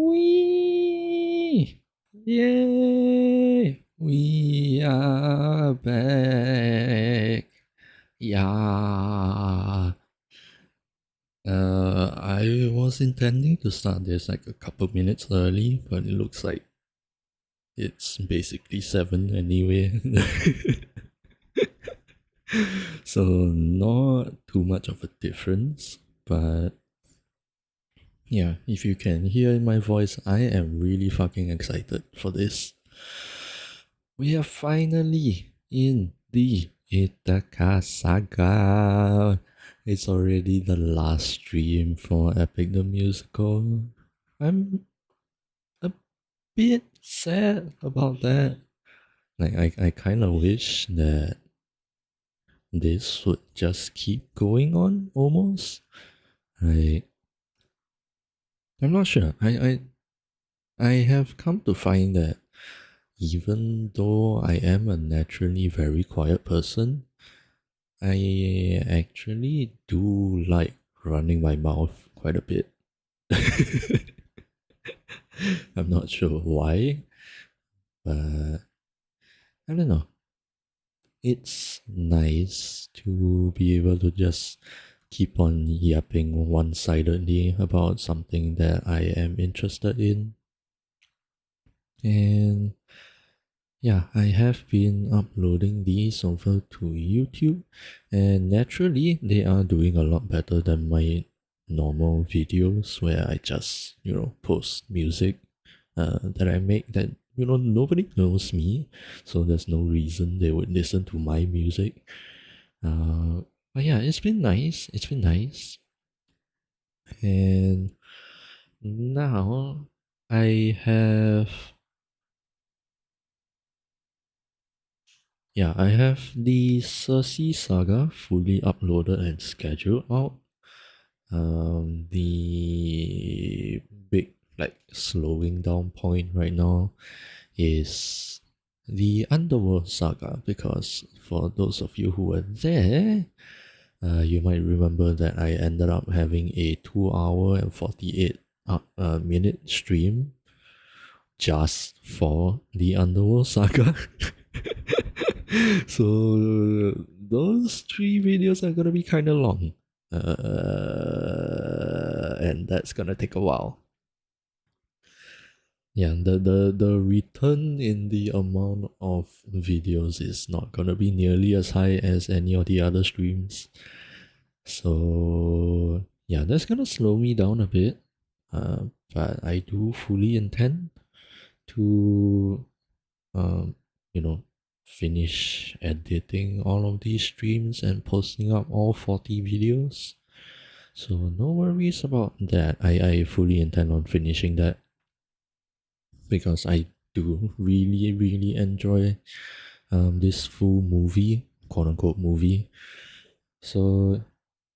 Wee! Yay! We are back. Yeah. I was intending to start this like a couple minutes early, but it looks like it's basically 7 anyway. So not too much of a difference, but yeah, if you can hear my voice, I am really fucking excited for this. We are finally in the Ithaca saga. It's already the last stream for Epic the Musical. I'm a bit sad about that. Like I kind of wish that this would just keep going on almost. Like I'm not sure. I have come to find that even though I am a naturally very quiet person, I actually do like running my mouth quite a bit. I'm not sure why, but I don't know. It's nice to be able to just keep on yapping one-sidedly about something that I am interested in. And yeah, I have been uploading these over to YouTube, and naturally, they are doing a lot better than my normal videos where I just, post music that I make that, nobody knows me, so there's no reason they would listen to my music. But yeah, it's been nice. It's been nice. And now I have I have the Cersei saga fully uploaded and scheduled out. The big slowing down point right now is the Underworld saga, because for those of you who were there, you might remember that I ended up having a 2 hour and 48 minute stream just for the Underworld saga. So those 3 videos are gonna be kind of long, and that's gonna take a while. Yeah, the return in the amount of videos is not gonna be nearly as high as any of the other streams. So yeah, that's gonna slow me down a bit. But I do fully intend to um, finish editing all of these streams and posting up all 40 videos. So no worries about that. I fully intend on finishing that, because I do really, really enjoy this full movie, quote unquote movie. So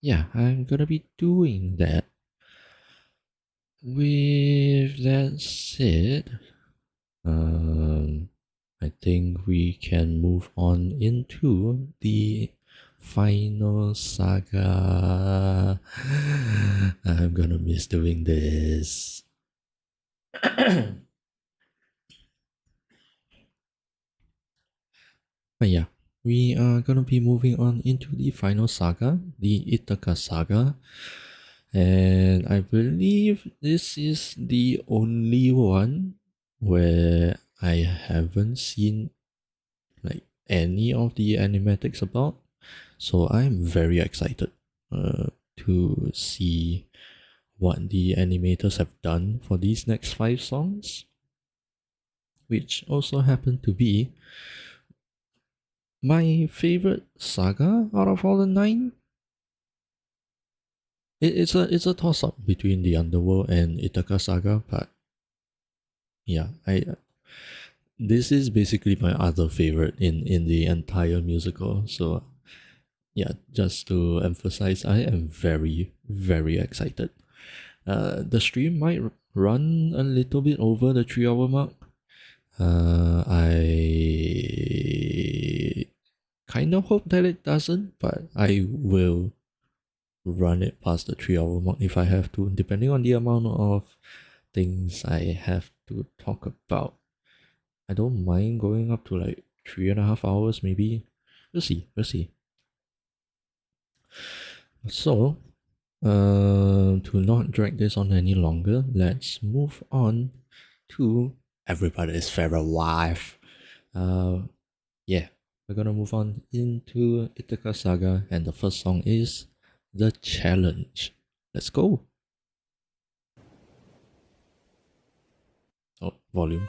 yeah, I'm gonna be doing that. With that said, I think we can move on into the final saga. I'm gonna miss doing this. But yeah, we are gonna be moving on into the final saga, the Ithaca saga. And I believe this is the only one where I haven't seen any of the animatics about. So I'm very excited to see what the animators have done for these next 5 songs, which also happen to be my favorite saga out of all the 9. It's a toss up between the Underworld and Ithaca saga, but yeah, this is basically my other favorite in the entire musical. So yeah, just to emphasize, I am very, very excited. The stream might run a little bit over the 3 hour mark. I kind of hope that it doesn't, but I will run it past the 3 hour mark if I have to, depending on the amount of things I have to talk about. I don't mind going up to 3.5 hours, maybe. We'll see. We'll see. So, to not drag this on any longer, let's move on to everybody's favorite wife. Yeah, we're gonna move on into Ithaca Saga, and the first song is The Challenge. Let's go. Oh, volume.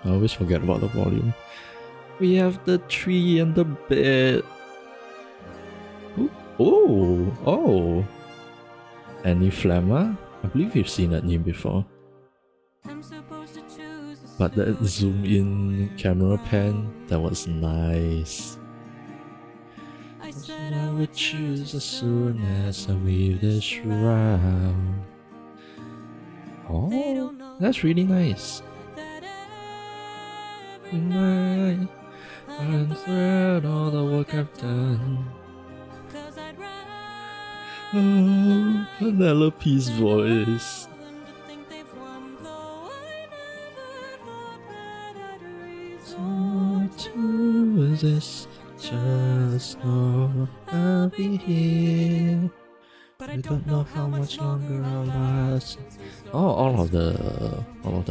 I always forget about the volume. We have the tree and the bed. Ooh. Oh. Annie Flamma? I believe you've seen that name before. But that zoom in camera pan, that was nice. I would choose as soon as I weave this shroud. Oh, that's really nice. Night, and thread all the work I've done. Oh, Penelope's voice. So to this challenge. just know I'll be here. I don't know how much longer I'll last. Oh, all of the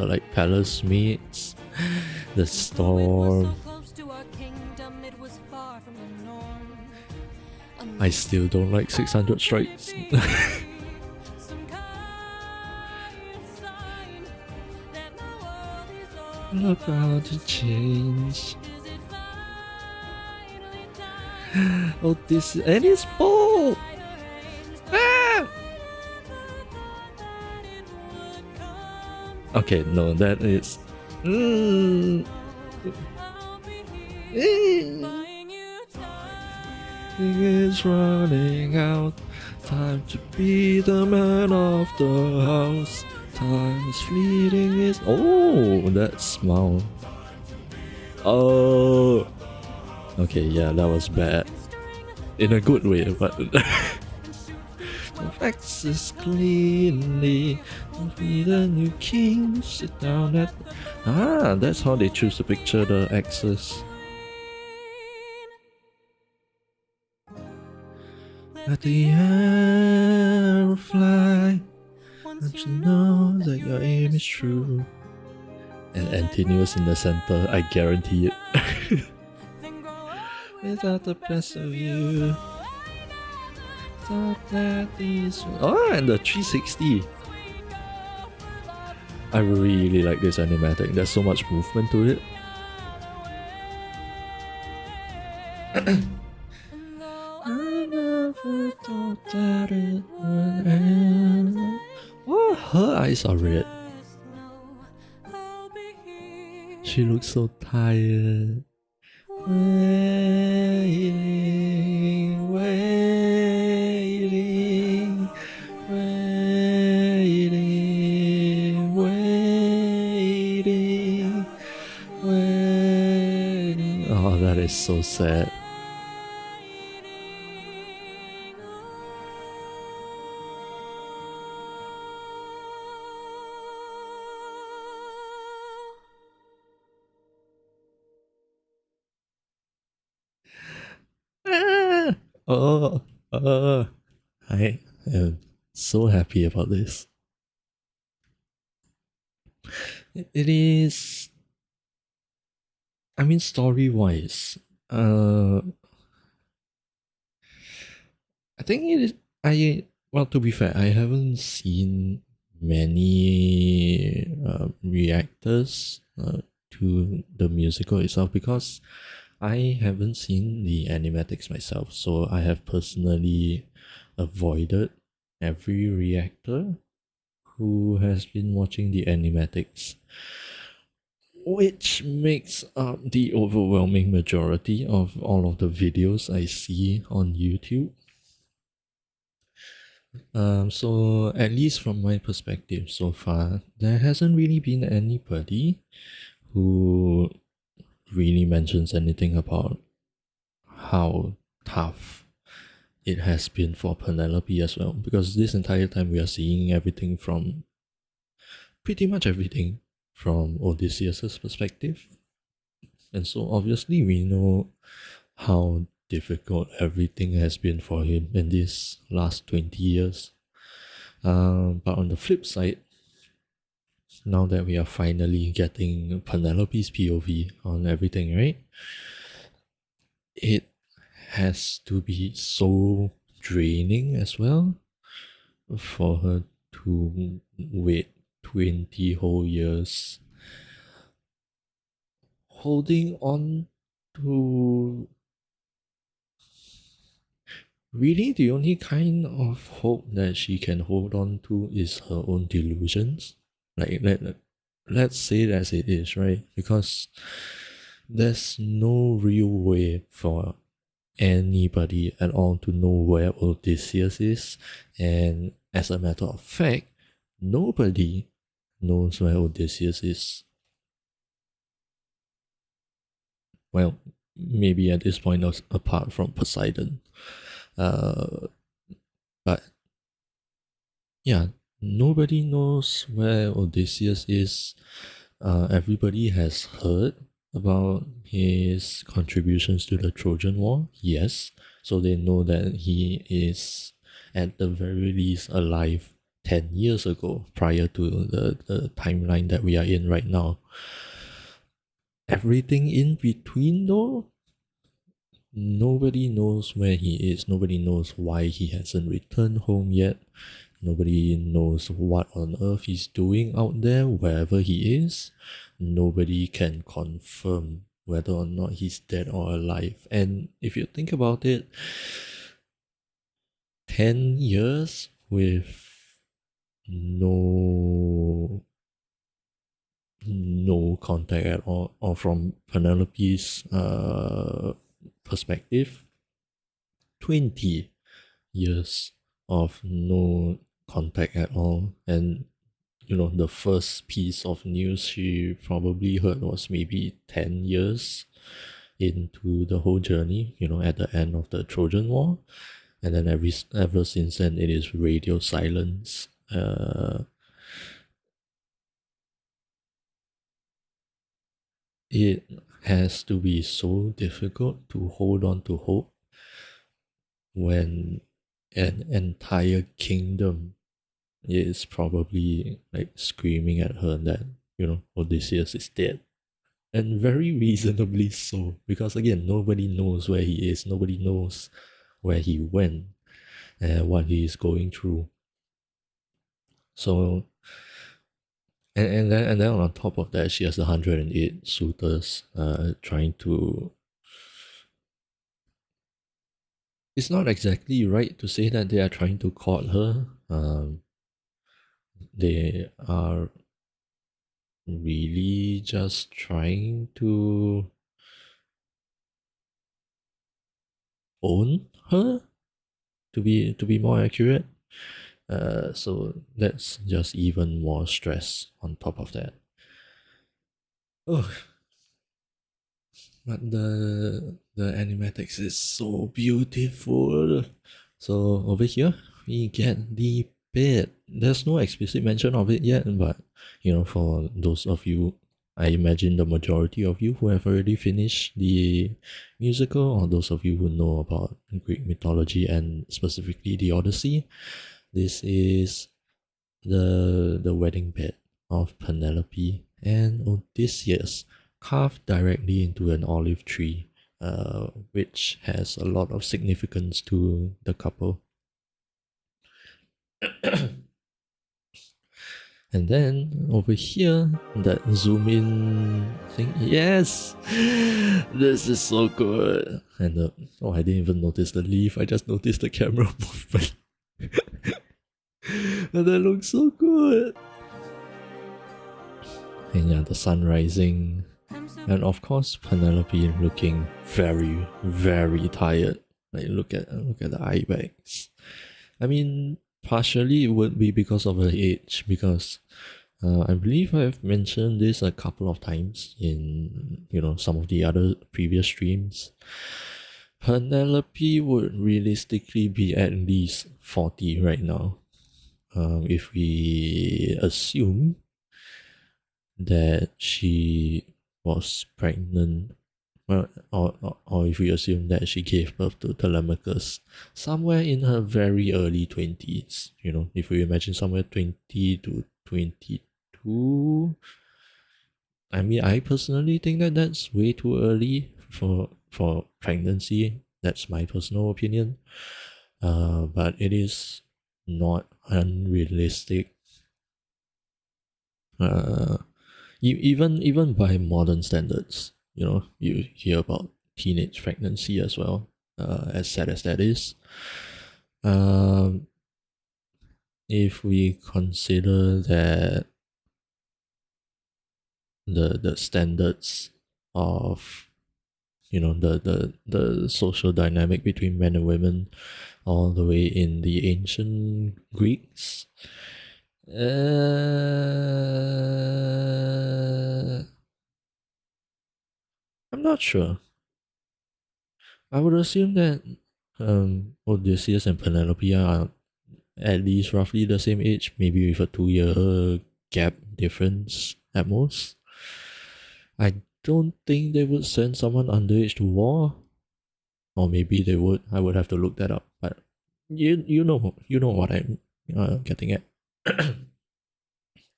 like palace mates, the storm. I still don't like 600 strikes. Look how to change. Oh, this and it's ball. Ah! Okay, no, that is. It's running out. Time to be the man of the house. Time is fleeting. Is that smile. Oh. Okay, yeah, that was bad. In a good way, but. Access cleanly. Be the new king. Sit down at. That's how they choose to picture the axis. Let the arrow fly. Don't you know that your aim is true? And Antonius in the center, I guarantee it. Without the best of you. Thought that these. Oh, and the 360. I really like this animatic. There's so much movement to it. I never thought that it would end. Oh, her eyes are red. She looks so tired. Waiting, waiting, waiting, waiting, waiting. Oh, that is so sad. I am so happy about this. It is. I mean, story-wise, I think it is. Well, to be fair, I haven't seen many reactors to the musical itself because I haven't seen the animatics myself, so I have personally avoided every reactor who has been watching the animatics, which makes up the overwhelming majority of all of the videos I see on YouTube. So at least from my perspective so far, there hasn't really been anybody who really mentions anything about how tough it has been for Penelope as well, because this entire time we are seeing everything from pretty much everything from Odysseus's perspective, and so obviously we know how difficult everything has been for him in these last 20 years. But on the flip side, now that we are finally getting Penelope's POV on everything, right? It has to be so draining as well for her to wait 20 whole years holding on to. Really, the only kind of hope that she can hold on to is her own delusions. Like, let's say it as it is, right? Because there's no real way for anybody at all to know where Odysseus is. And as a matter of fact, nobody knows where Odysseus is. Well, maybe at this point, apart from Poseidon. But yeah, nobody knows where Odysseus is. Everybody has heard about his contributions to the Trojan War? Yes. So they know that he is at the very least alive 10 years ago, prior to the timeline that we are in right now. Everything in between, though, nobody knows where he is. Nobody knows why he hasn't returned home yet. Nobody knows what on earth he's doing out there, wherever he is. Nobody can confirm whether or not he's dead or alive. And if you think about it, 10 years with no contact at all, or from Penelope's perspective, 20 years of no contact at all. And the first piece of news she probably heard was maybe 10 years into the whole journey, at the end of the Trojan War. And then ever since then, it is radio silence. It has to be so difficult to hold on to hope when an entire kingdom is probably like screaming at her that, Odysseus is dead. And very reasonably so, because again, nobody knows where he is, nobody knows where he went and what he is going through. So, and then on top of that, she has 108 suitors trying to. It's not exactly right to say that they are trying to court her. They are really just trying to own her, to be more accurate. So that's just even more stress on top of that. Oh, but the animatics is so beautiful. So over here we get the bit. There's no explicit mention of it yet, but for those of you, I imagine the majority of you who have already finished the musical, or those of you who know about Greek mythology and specifically the Odyssey, this is the wedding bed of Penelope and Odysseus, carved directly into an olive tree, which has a lot of significance to the couple. And then over here, that zoom in thing, yes, this is so good. And I didn't even notice the leaf, I just noticed the camera movement. And that looks so good. And yeah, the sun rising. And of course, Penelope looking very, very tired. Like look at the eye bags. I mean, partially it would be because of her age, because I believe I've mentioned this a couple of times in some of the other previous streams. Penelope would realistically be at least 40 right now. If we assume that she was pregnant, or if we assume that she gave birth to Telemachus somewhere in her very early 20s, if we imagine somewhere 20 to 22. I mean, I personally think that that's way too early for pregnancy. That's my personal opinion. But it is not unrealistic. Even by modern standards, you hear about teenage pregnancy as well, as sad as that is. If we consider that the standards of the social dynamic between men and women all the way in the ancient Greeks, I'm not sure. I would assume that Odysseus and Penelope are at least roughly the same age, maybe with a 2-year gap difference at most. I don't think they would send someone underage to war. Or maybe they would. I would have to look that up. But you know what I'm getting at.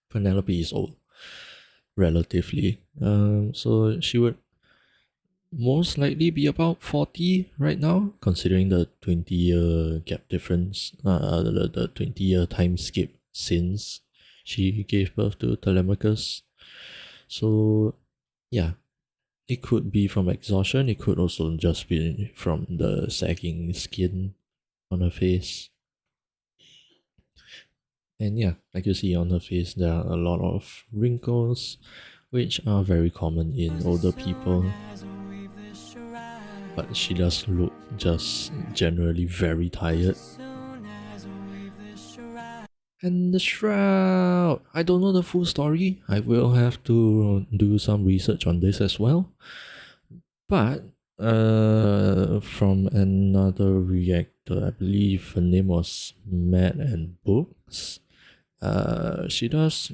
Penelope is old, relatively. So she would most likely be about 40 right now, considering the 20-year gap difference, the 20-year time skip since she gave birth to Telemachus. So, yeah, it could be from exhaustion, it could also just be from the sagging skin on her face. And yeah, like you see on her face, there are a lot of wrinkles, which are very common in older people. But she does look just generally very tired. And the shroud! I don't know the full story. I will have to do some research on this as well. But from another reactor, I believe her name was Matt and Books. She does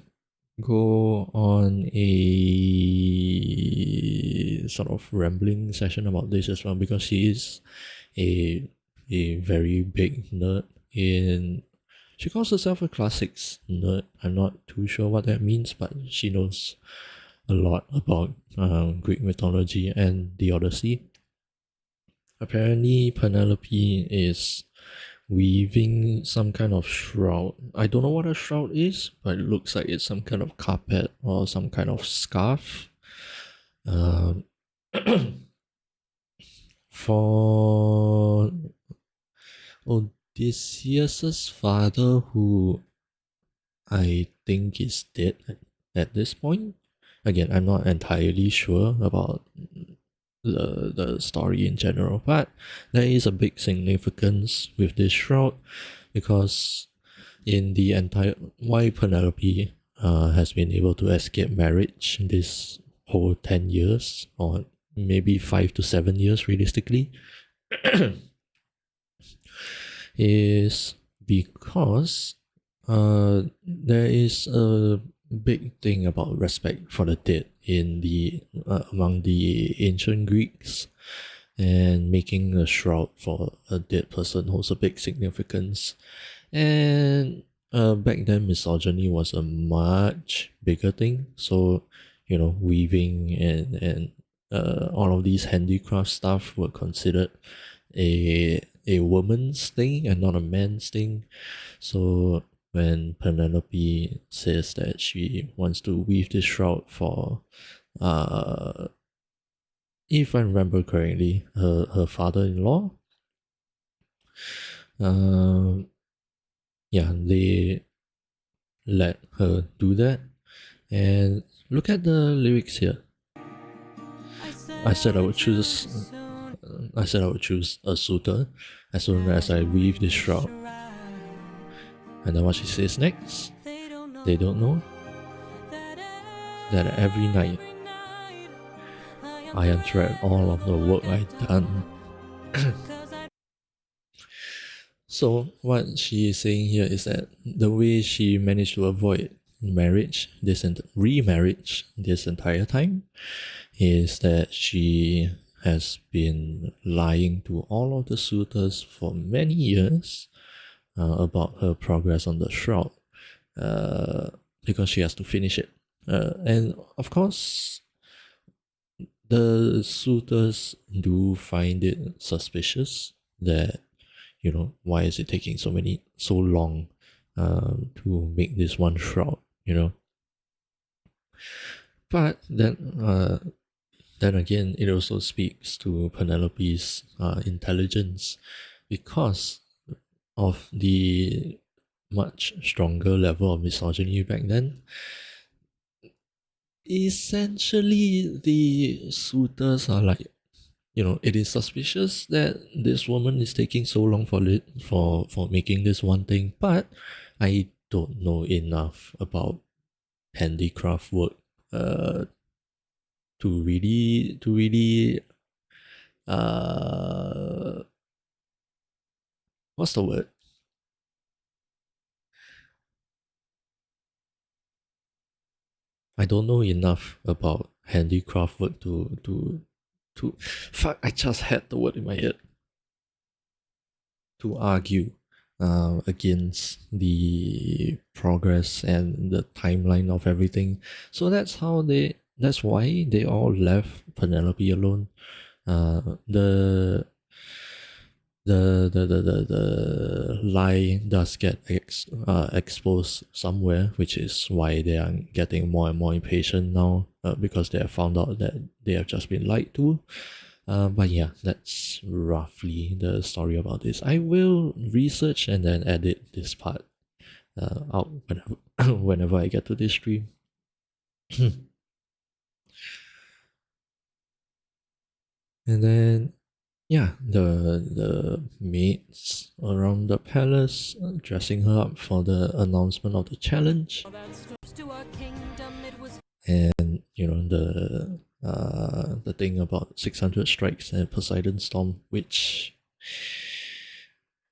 go on a sort of rambling session about this as well, because she is a very big nerd in. She calls herself a classics nerd. I'm not too sure what that means, but she knows a lot about Greek mythology and the Odyssey. Apparently, Penelope is weaving some kind of shroud. I don't know what a shroud is, but it looks like it's some kind of carpet or some kind of scarf. Um, for Odysseus's father, who I think is dead at this point. Again, I'm not entirely sure about the story in general, but there is a big significance with this shroud, because in the entire why Penelope has been able to escape marriage this whole 10 years, or maybe 5 to 7 years realistically, is because there is a big thing about respect for the dead in the among the ancient Greeks, and making a shroud for a dead person holds a big significance. And back then, misogyny was a much bigger thing. So, weaving and all of these handicraft stuff were considered a woman's thing and not a man's thing. So when Penelope says that she wants to weave this shroud for, uh, if I remember correctly, her father-in-law, um, yeah, they let her do that. And look at the lyrics here. I said I would choose. I said I would choose a suitor as soon as I weave this shroud. And then what she says next? They don't know that every night I untread all of the work I've done. So what she is saying here is that the way she managed to avoid remarriage this entire time is that she has been lying to all of the suitors for many years about her progress on the shroud, because she has to finish it. And of course, the suitors do find it suspicious that, why is it taking so long to make this one shroud. But then again, it also speaks to Penelope's intelligence, because of the much stronger level of misogyny back then. Essentially, the suitors are like, it is suspicious that this woman is taking so long for making this one thing, but I don't know enough about handicraft work to really uh what's the word? I don't know enough about handicraft work to fuck, I just had the word in my head, to argue against the progress and the timeline of everything. So that's why they all left Penelope alone. The lie does get exposed somewhere, which is why they are getting more and more impatient now, because they have found out that they have just been lied to. But yeah, that's roughly the story about this. I will research and then edit this part out whenever I get to this stream. And then yeah, the maids around the palace dressing her up for the announcement of the challenge. And you know, the thing about 600 strikes and Poseidon Storm, which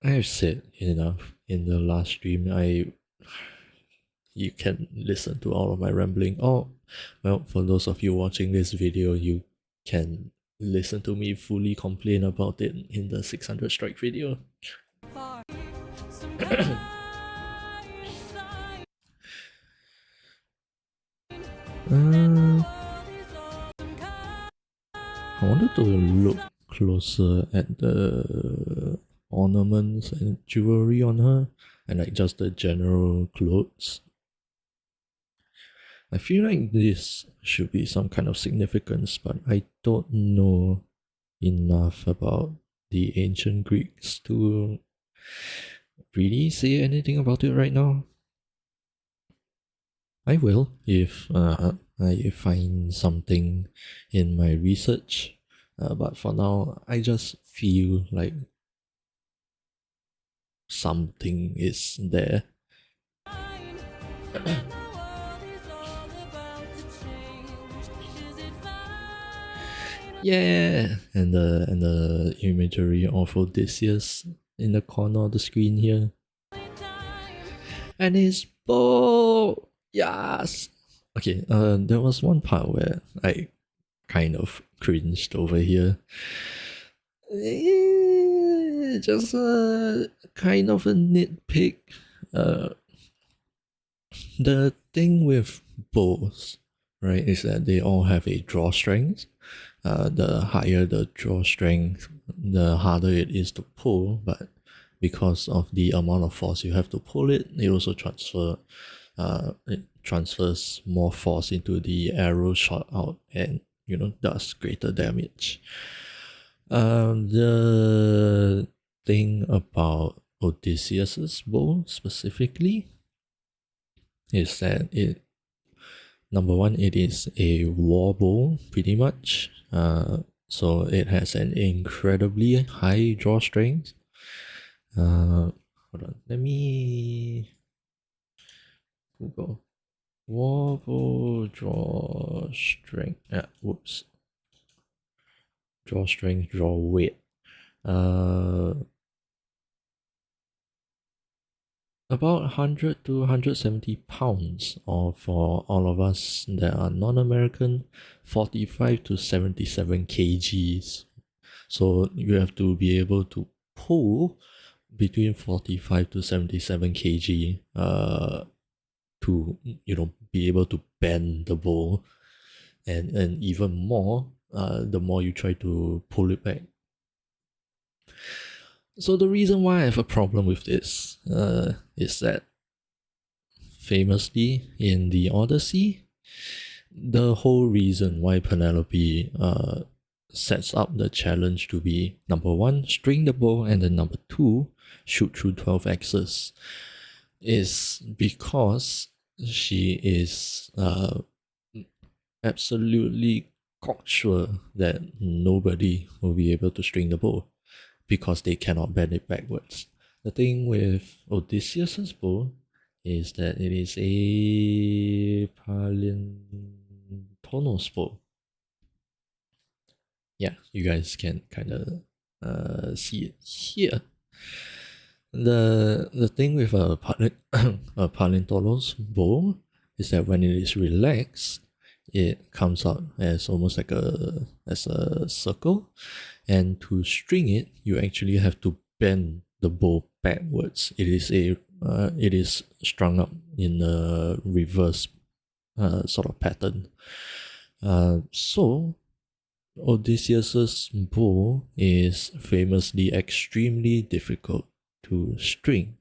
I have said enough in the last stream. You can listen to all of my rambling. Oh, well, for those of you watching this video, you can listen to me fully complain about it in the 600 strike video. I wanted to look closer at the ornaments and jewelry on her, and like just the general clothes. I feel like this should be some kind of significance, but I don't know enough about the ancient Greeks to really say anything about it right now. I will if I find something in my research, but for now I just feel like something is there. Yeah, and the imagery of Odysseus in the corner of the screen here, and his bow. Yes. Okay. There was one part where I kind of cringed over here. Just a kind of a nitpick. The thing with bows, right, is that they all have a draw strength. The higher the draw strength, the harder it is to pull, but because of the amount of force you have to pull it, it also transfers more force into the arrow shot out, and you know, does greater damage. The thing about Odysseus's bow specifically is that number one, it is a war bow pretty much. So it has an incredibly high draw strength. Hold on, let me Google war bow draw strength. Whoops. Draw strength, draw weight. About 100 to 170 pounds, or for all of us that are non-American, 45 to 77 kgs. So you have to be able to pull between 45 to 77 kg to, you know, be able to bend the bow, and even more the more you try to pull it back. So the reason why I have a problem with this is that famously in the Odyssey, the whole reason why Penelope sets up the challenge to be number one, string the bow, and then number two, shoot through 12 axes, is because she is absolutely cocksure that nobody will be able to string the bow because they cannot bend it backwards. The thing with Odysseus's bow is that it is a Paleontologos bow. Yeah, you guys can kind of see it here. The thing with a Paleontologos bow is that when it is relaxed, it comes out as almost like a circle, and to string it, you actually have to bend the bow backwards. It is strung up in a reverse sort of pattern. So Odysseus's bow is famously extremely difficult to string,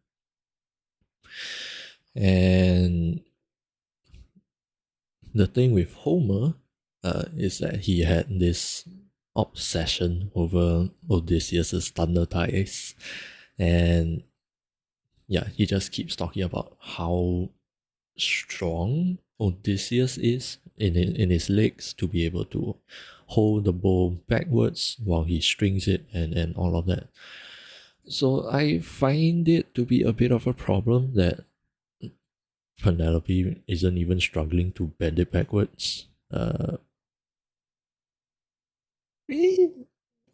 and the thing with Homer is that he had this obsession over Odysseus's thunder thighs, and yeah, he just keeps talking about how strong Odysseus is in his legs to be able to hold the bow backwards while he strings it and all of that. So I find it to be a bit of a problem that Penelope isn't even struggling to bend it backwards. I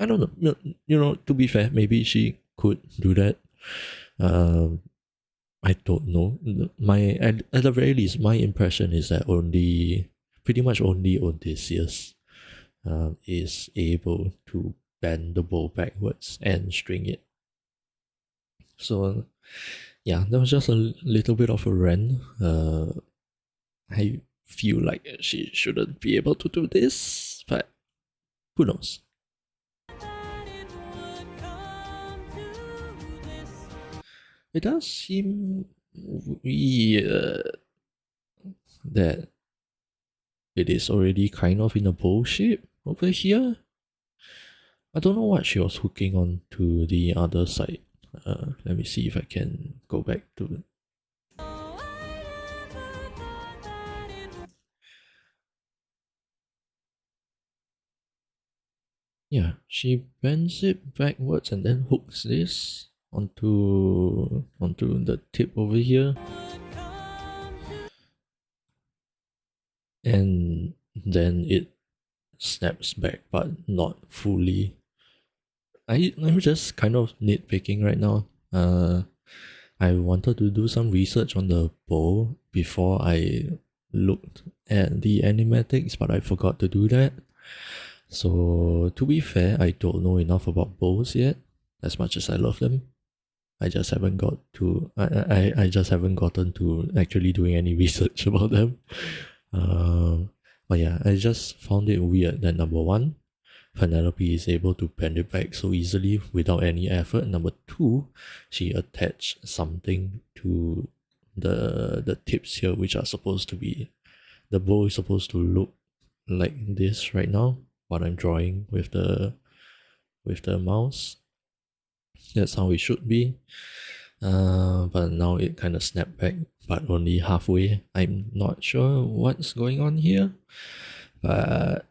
don't know. To be fair, maybe she could do that. I don't know. At the very least, my impression is that pretty much only Odysseus is able to bend the bow backwards and string it. So yeah, that was just a little bit of a rant. I feel like she shouldn't be able to do this, but who knows? It does seem weird that it is already kind of in a bowl shape over here. I don't know what she was hooking on to the other side. Let me see if I can go back to it. Yeah, she bends it backwards and then hooks this onto the tip over here, and then it snaps back, but not fully. I'm just kind of nitpicking right now. I wanted to do some research on the bow before I looked at the animatics, but I forgot to do that. So to be fair, I don't know enough about bows yet, as much as I love them. I just haven't I just haven't gotten to actually doing any research about them. But yeah, I just found it weird that number one, Penelope is able to bend it back so easily without any effort. Number two, she attached something to the tips here, which are supposed to be, the bow is supposed to look like this right now, what I'm drawing with the mouse. That's how it should be. But now it kind of snapped back, but only halfway. I'm not sure what's going on here, but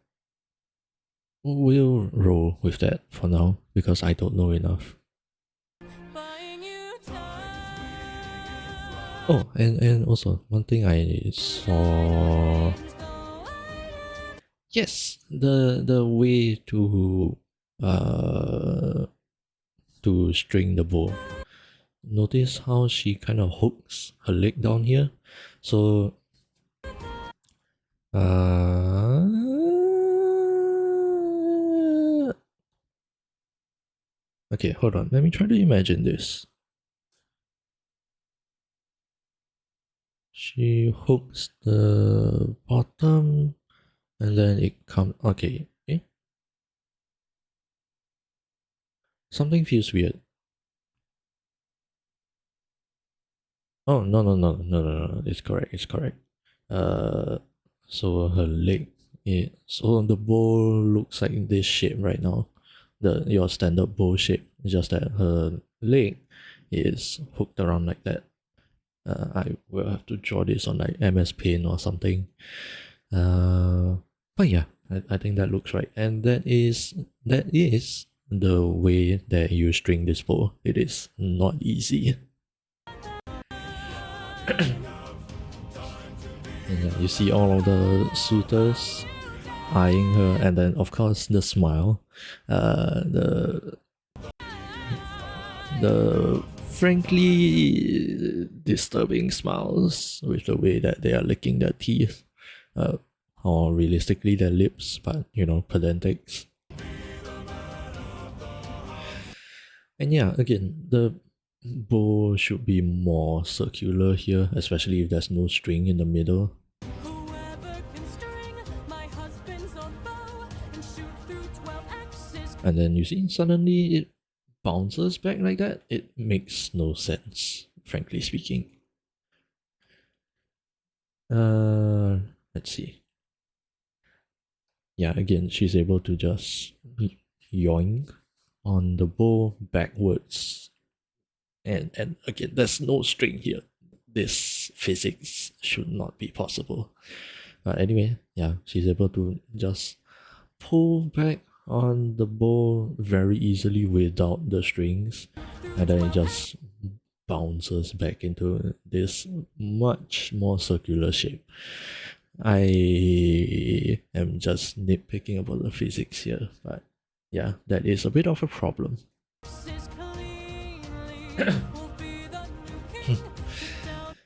we'll roll with that for now because I don't know enough. Oh, and also one thing I saw. Yes, the way to string the bow. Notice how she kind of hooks her leg down here. So okay, hold on. Let me try to imagine this. She hooks the bottom and then it comes. Okay. Something feels weird. Oh, no. It's correct. It's correct. So her leg. So the bowl looks like this shape right now. Your standard bowl shape. It's just that her leg is hooked around like that. I will have to draw this on like MS Paint or something. But yeah, I think that looks right, and that is the way that you string this bow. It is not easy. And yeah, you see all of the suitors eyeing her, and then of course the smile, the frankly disturbing smiles with the way that they are licking their teeth. or realistically their lips, but pedantics. And yeah, again, the bow should be more circular here, especially if there's no string in the middle. And then you see, suddenly it bounces back like that. It makes no sense, frankly speaking. Let's see. Yeah, again, she's able to just yoink on the bow backwards. And again, there's no string here. This physics should not be possible. But anyway, yeah, she's able to just pull back on the bow very easily without the strings, and then it just bounces back into this much more circular shape. I am just nitpicking about the physics here, but yeah, that is a bit of a problem.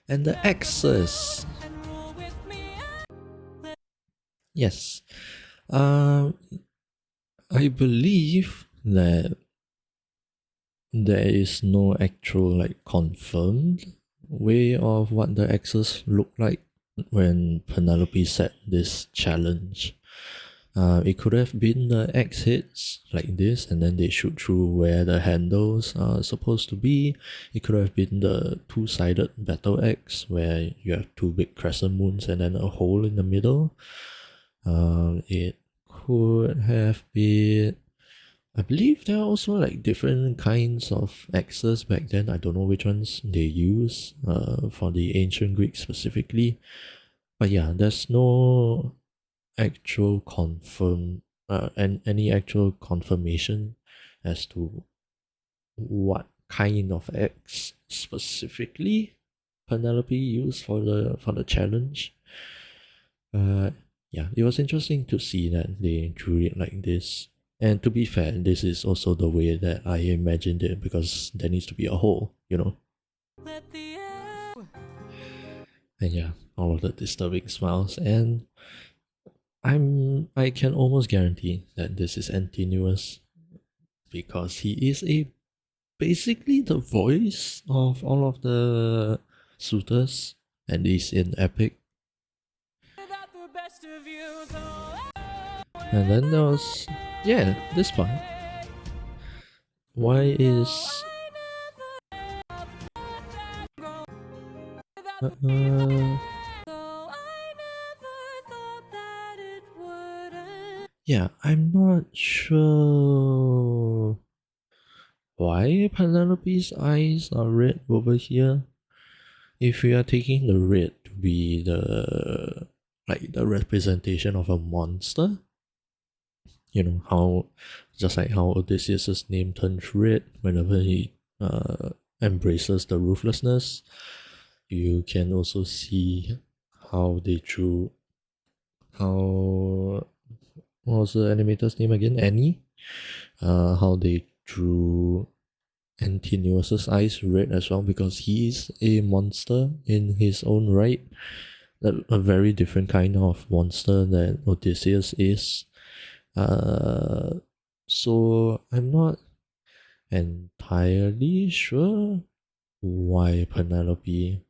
And the axis. Yes. I believe that there is no actual confirmed way of what the axis looked like when Penelope set this challenge. It could have been the X hits like this, and then they shoot through where the handles are supposed to be. It could have been the two-sided battle X, where you have two big crescent moons and then a hole in the middle. It could have been, I believe there are also different kinds of X's back then. I don't know which ones they use for the ancient Greeks specifically. But yeah, there's no actual any actual confirmation as to what kind of X specifically Penelope used for the challenge. Yeah, it was interesting to see that they drew it like this. And to be fair, this is also the way that I imagined it, because there needs to be a hole, And yeah, all of the disturbing smiles, and I can almost guarantee that this is Antinous, because he is basically the voice of all of the suitors, and he's in Epic. And then there was, yeah, this part. Why is yeah, I'm not sure why Penelope's eyes are red over here. If we are taking the red to be the representation of a monster, how just like how Odysseus's name turns red whenever he embraces the ruthlessness, you can also see how they drew how what was the animator's name again? Annie. How they drew Antinous's eyes red as well, because he's a monster in his own right. A very different kind of monster that Odysseus is. So I'm not entirely sure why Penelope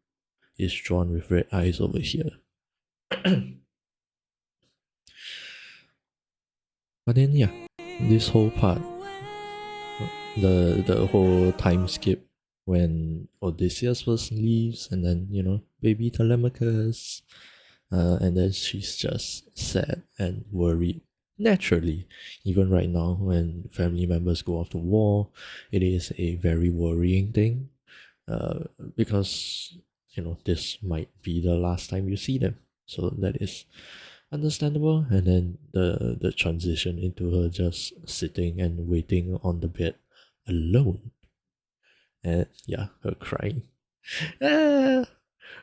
is drawn with red eyes over here. But then yeah, this whole part, the whole time skip when Odysseus first leaves, and then baby Telemachus, and then she's just sad and worried. Naturally, even right now when family members go off to war, it is a very worrying thing, because this might be the last time you see them. So that is understandable. And then the transition into her just sitting and waiting on the bed alone, and yeah, her crying. Ah,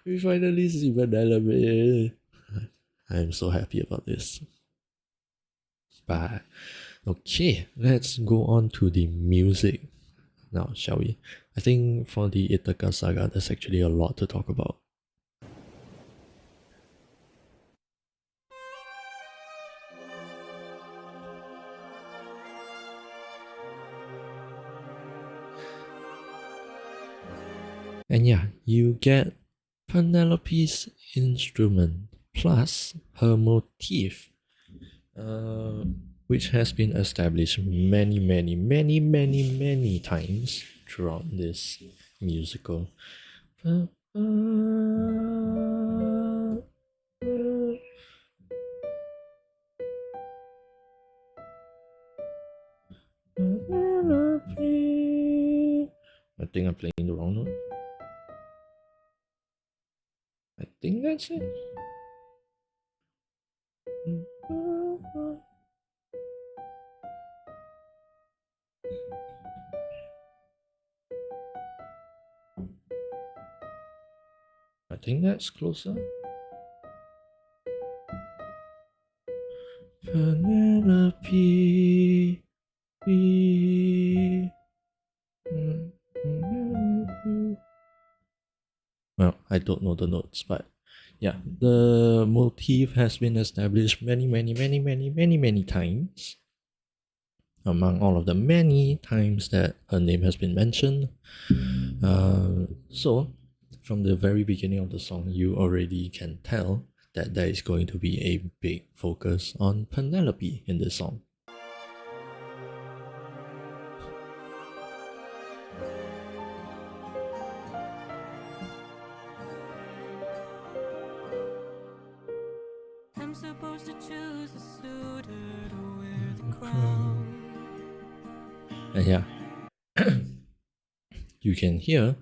we finally see Vanellope. I'm so happy about this. But okay, let's go on to the music now, shall we? I think for the Ithaca saga, there's actually a lot to talk about. And yeah, you get Penelope's instrument plus her motif, uh, which has been established many times throughout this musical. I think I'm playing the wrong note. I think that's it. I think that's closer. Penelope. Well, I don't know the notes, but yeah, the motif has been established many times. Among all of the many times that her name has been mentioned. So, from the very beginning of the song, you already can tell that there is going to be a big focus on Penelope in this song. I'm supposed to choose a suitor to wear the crown. And yeah, you can hear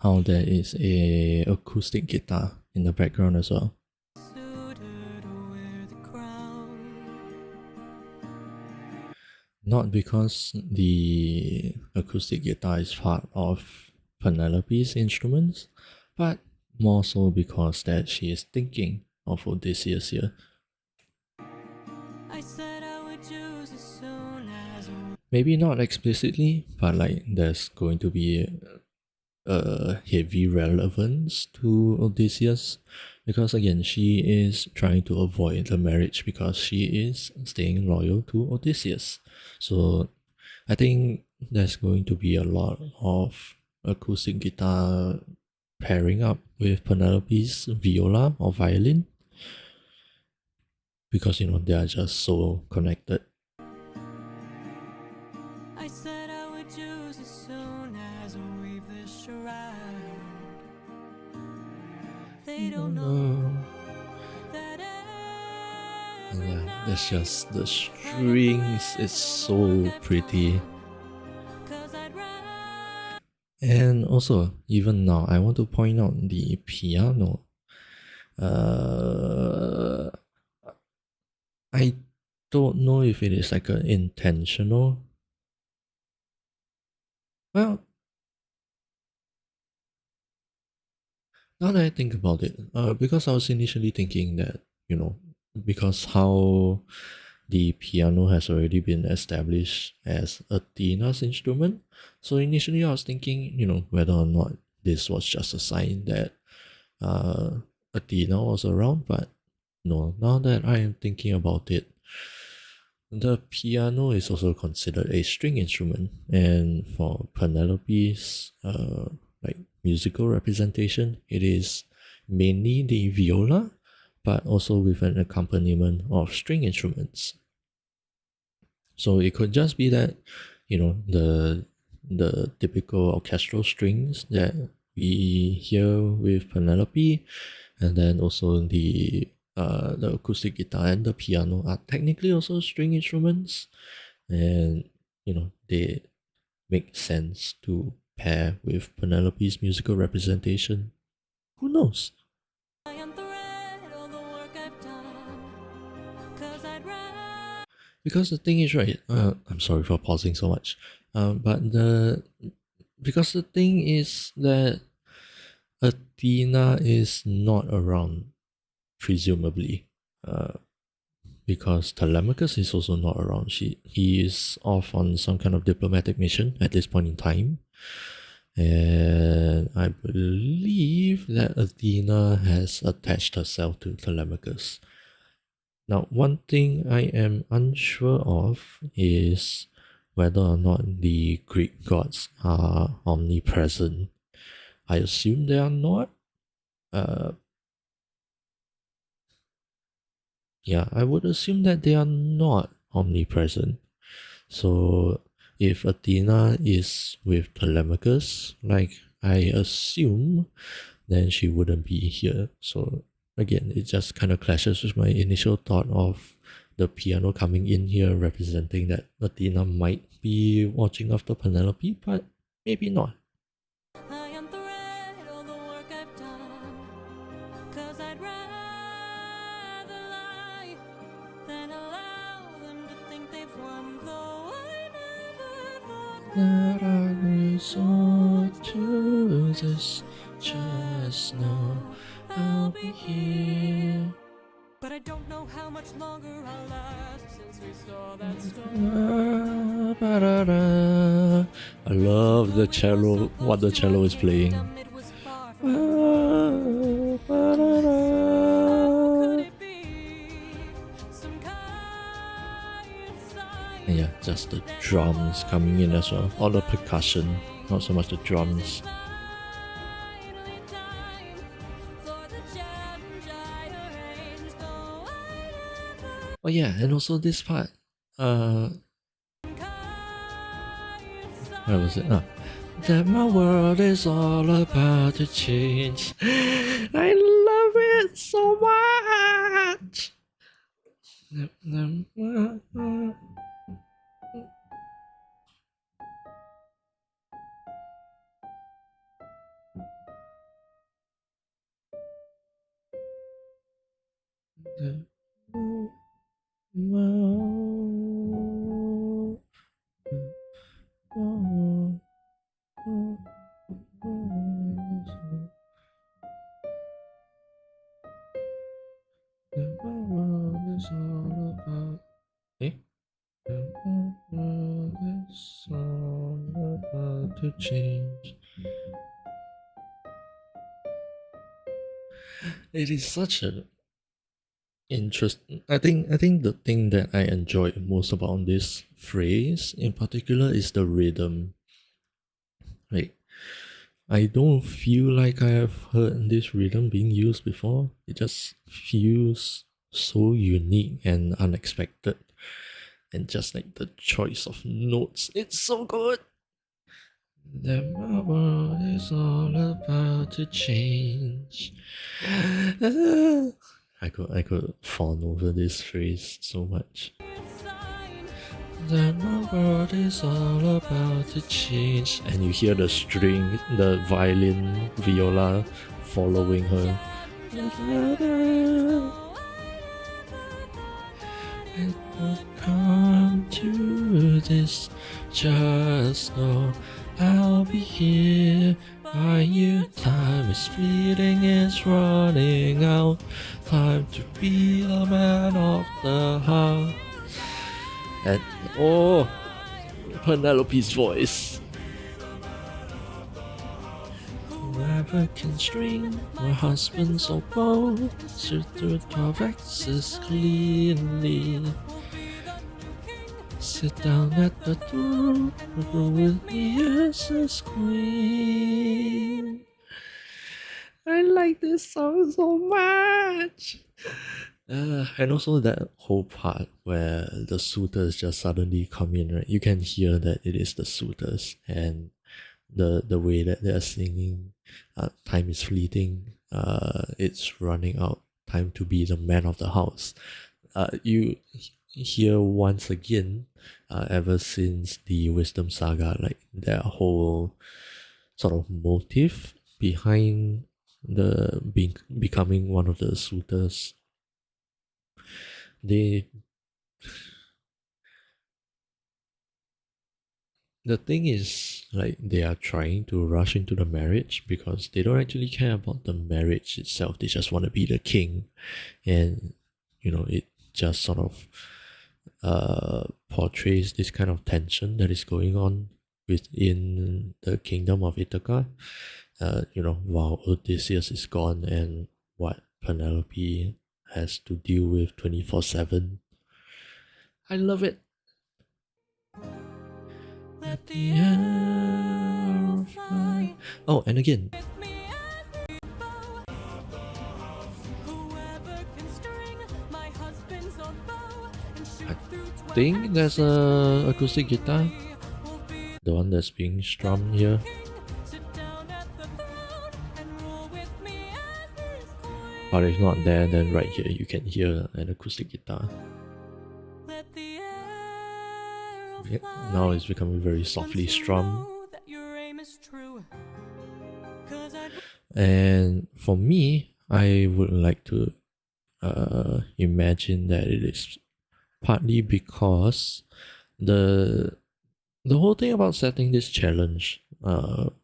how there is a acoustic guitar in the background as well. Not because the acoustic guitar is part of Penelope's instruments, but more so because that she is thinking of Odysseus here. Maybe not explicitly, but like there's going to be a heavy relevance to Odysseus, because again she is trying to avoid the marriage because she is staying loyal to Odysseus. So I think there's going to be a lot of acoustic guitar pairing up with Penelope's viola or violin, because you know they are just so connected. I said I would choose as soon as we weave this shroud. They don't know that yeah, that's just the strings. It's so pretty. And also, even now, I want to point out the piano. I don't know if it is like an intentional. Well, now that I think about it, because I was initially thinking that, you know, because how the piano has already been established as Athena's instrument, so initially I was thinking, you know, whether or not this was just a sign that Athena was around, but no, now that I am thinking about it, the piano is also considered a string instrument, and for Penelope's like musical representation, it is mainly the viola, but also with an accompaniment of string instruments. So it could just be that, you know, the typical orchestral strings that we hear with Penelope, and then also the acoustic guitar and the piano are technically also string instruments, and you know they make sense to pair with Penelope's musical representation. Who knows? Because the thing is, right, I'm sorry for pausing so much, but because the thing is that Athena is not around, presumably, because Telemachus is also not around. He is off on some kind of diplomatic mission at this point in time, and I believe that Athena has attached herself to Telemachus. Now, one thing I am unsure of is whether or not the Greek gods are omnipresent. I assume they are not. Yeah, I would assume that they are not omnipresent. So if Athena is with Telemachus, like I assume, then she wouldn't be here. So again, it just kind of clashes with my initial thought of the piano coming in here representing that Athena might be watching after Penelope, but maybe not. I unthread all the work I've done, 'cause I'd rather lie than allow them to think they've won, though I never thought That I resort to this, just know I'll be here. But I don't know how much longer I'll last since we saw that storm. I love the cello, what the cello is playing. It was far from could it be some kind sign? And yeah, just the drums coming in as well. All the percussion, not so much the drums. Finally time for the challenge I arranged, though I never Oh yeah, and also this part. Where was it? That my world is all about to change. I love it so much. The world is all about. Eh? The world is all about to change. It is such an interesting. I think the thing that I enjoy most about this phrase in particular is the rhythm. Like I don't feel like I have heard this rhythm being used before. It just feels so unique and unexpected. And just like the choice of notes, it's so good. That my world is all about to change. I could fawn over this phrase so much. That my world is all about to change. And you hear the string, the violin, viola following her. It will come to this, just know I'll be here by you. Time is fleeting, it's running out. Time to be the man of the house. And oh, Penelope's voice. Whoever can string my husband so bold, shoot through 12 axes cleanly. Sit down at the door, rule with me as his queen. I like this song so much. And also that whole part where the suitors just suddenly come in, right? You can hear that it is the suitors, and the way that they're singing, time is fleeting, it's running out, time to be the man of the house. You hear once again, ever since the Wisdom Saga, like their whole sort of motive behind the becoming one of the suitors. They The thing is, like, they are trying to rush into the marriage because they don't actually care about the marriage itself. They just want to be the king. And, it just sort of portrays this kind of tension that is going on within the kingdom of Ithaca. While Odysseus is gone and what Penelope has to deal with 24/7. I love it. Let the arrow fly. Oh, and again, think there's a acoustic guitar, the one that's being strummed here. But if not there, then right here you can hear an acoustic guitar. Yep, now it's becoming very softly strummed. And for me, I would like to imagine that it is partly because the whole thing about setting this challenge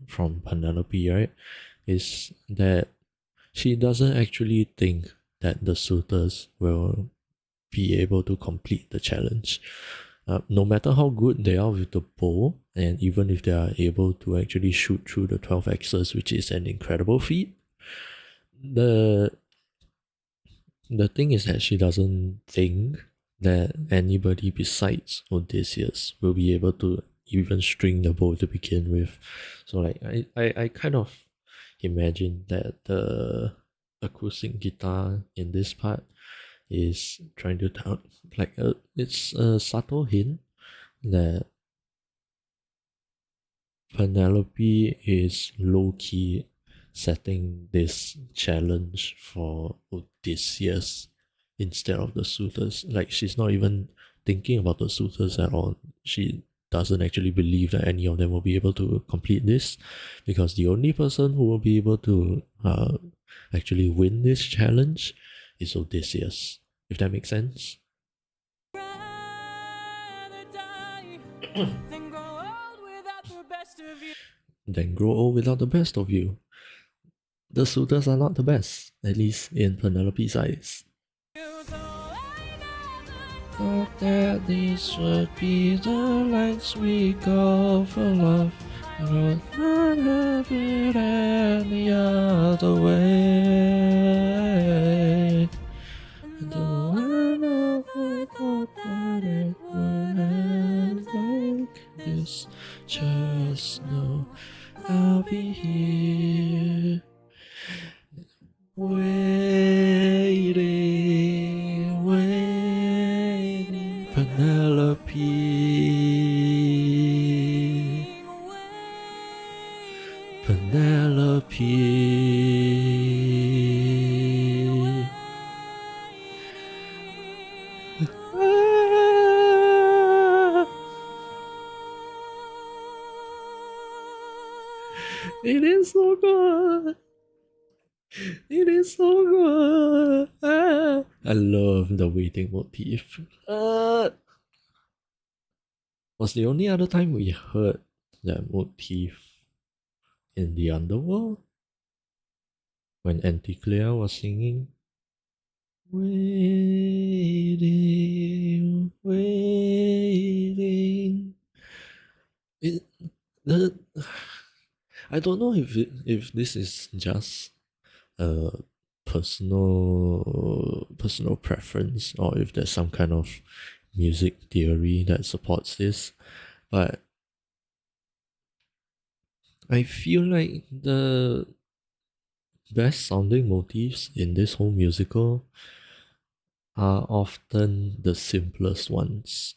from Penelope, right, is that she doesn't actually think that the suitors will be able to complete the challenge. No matter how good they are with the bow, and even if they are able to actually shoot through the 12 axes, which is an incredible feat, the thing is that she doesn't think that anybody besides Odysseus will be able to even string the bow to begin with. So like I kind of imagine that the acoustic guitar in this part is trying to tell, like, it's a subtle hint that Penelope is low-key setting this challenge for Odysseus instead of the suitors. Like, she's not even thinking about the suitors at all. She doesn't actually believe that any of them will be able to complete this, because the only person who will be able to actually win this challenge is Odysseus, if that makes sense. Then grow old without the best of you. The suitors are not the best, at least in Penelope's eyes. Thought that this would be the lengths we go for love, but not have it any other way. Though I never thought that it would end like this, just know I'll be here, waiting, waiting, Penelope, Penelope. It is so good. It is so good. I love the waiting motif. Was the only other time we heard that motif in the underworld? When Anticlea was singing, waiting, waiting. The I don't know if this is just a personal preference, or if there's some kind of music theory that supports this, but I feel like the best sounding motifs in this whole musical are often the simplest ones.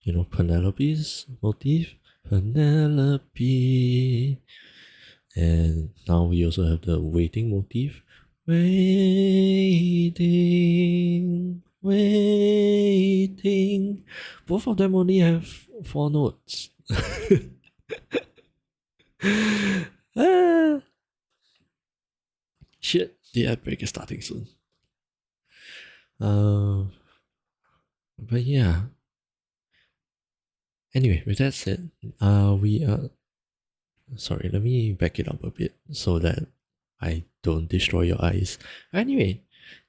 You know, Penelope's motif, Penelope. And now we also have the waiting motif. Waiting, waiting. Both of them only have 4 notes. Ah. Shit, the ad break is starting soon. But yeah. Anyway, with that said, we are. Sorry, let me back it up a bit so that I don't destroy your eyes. Anyway,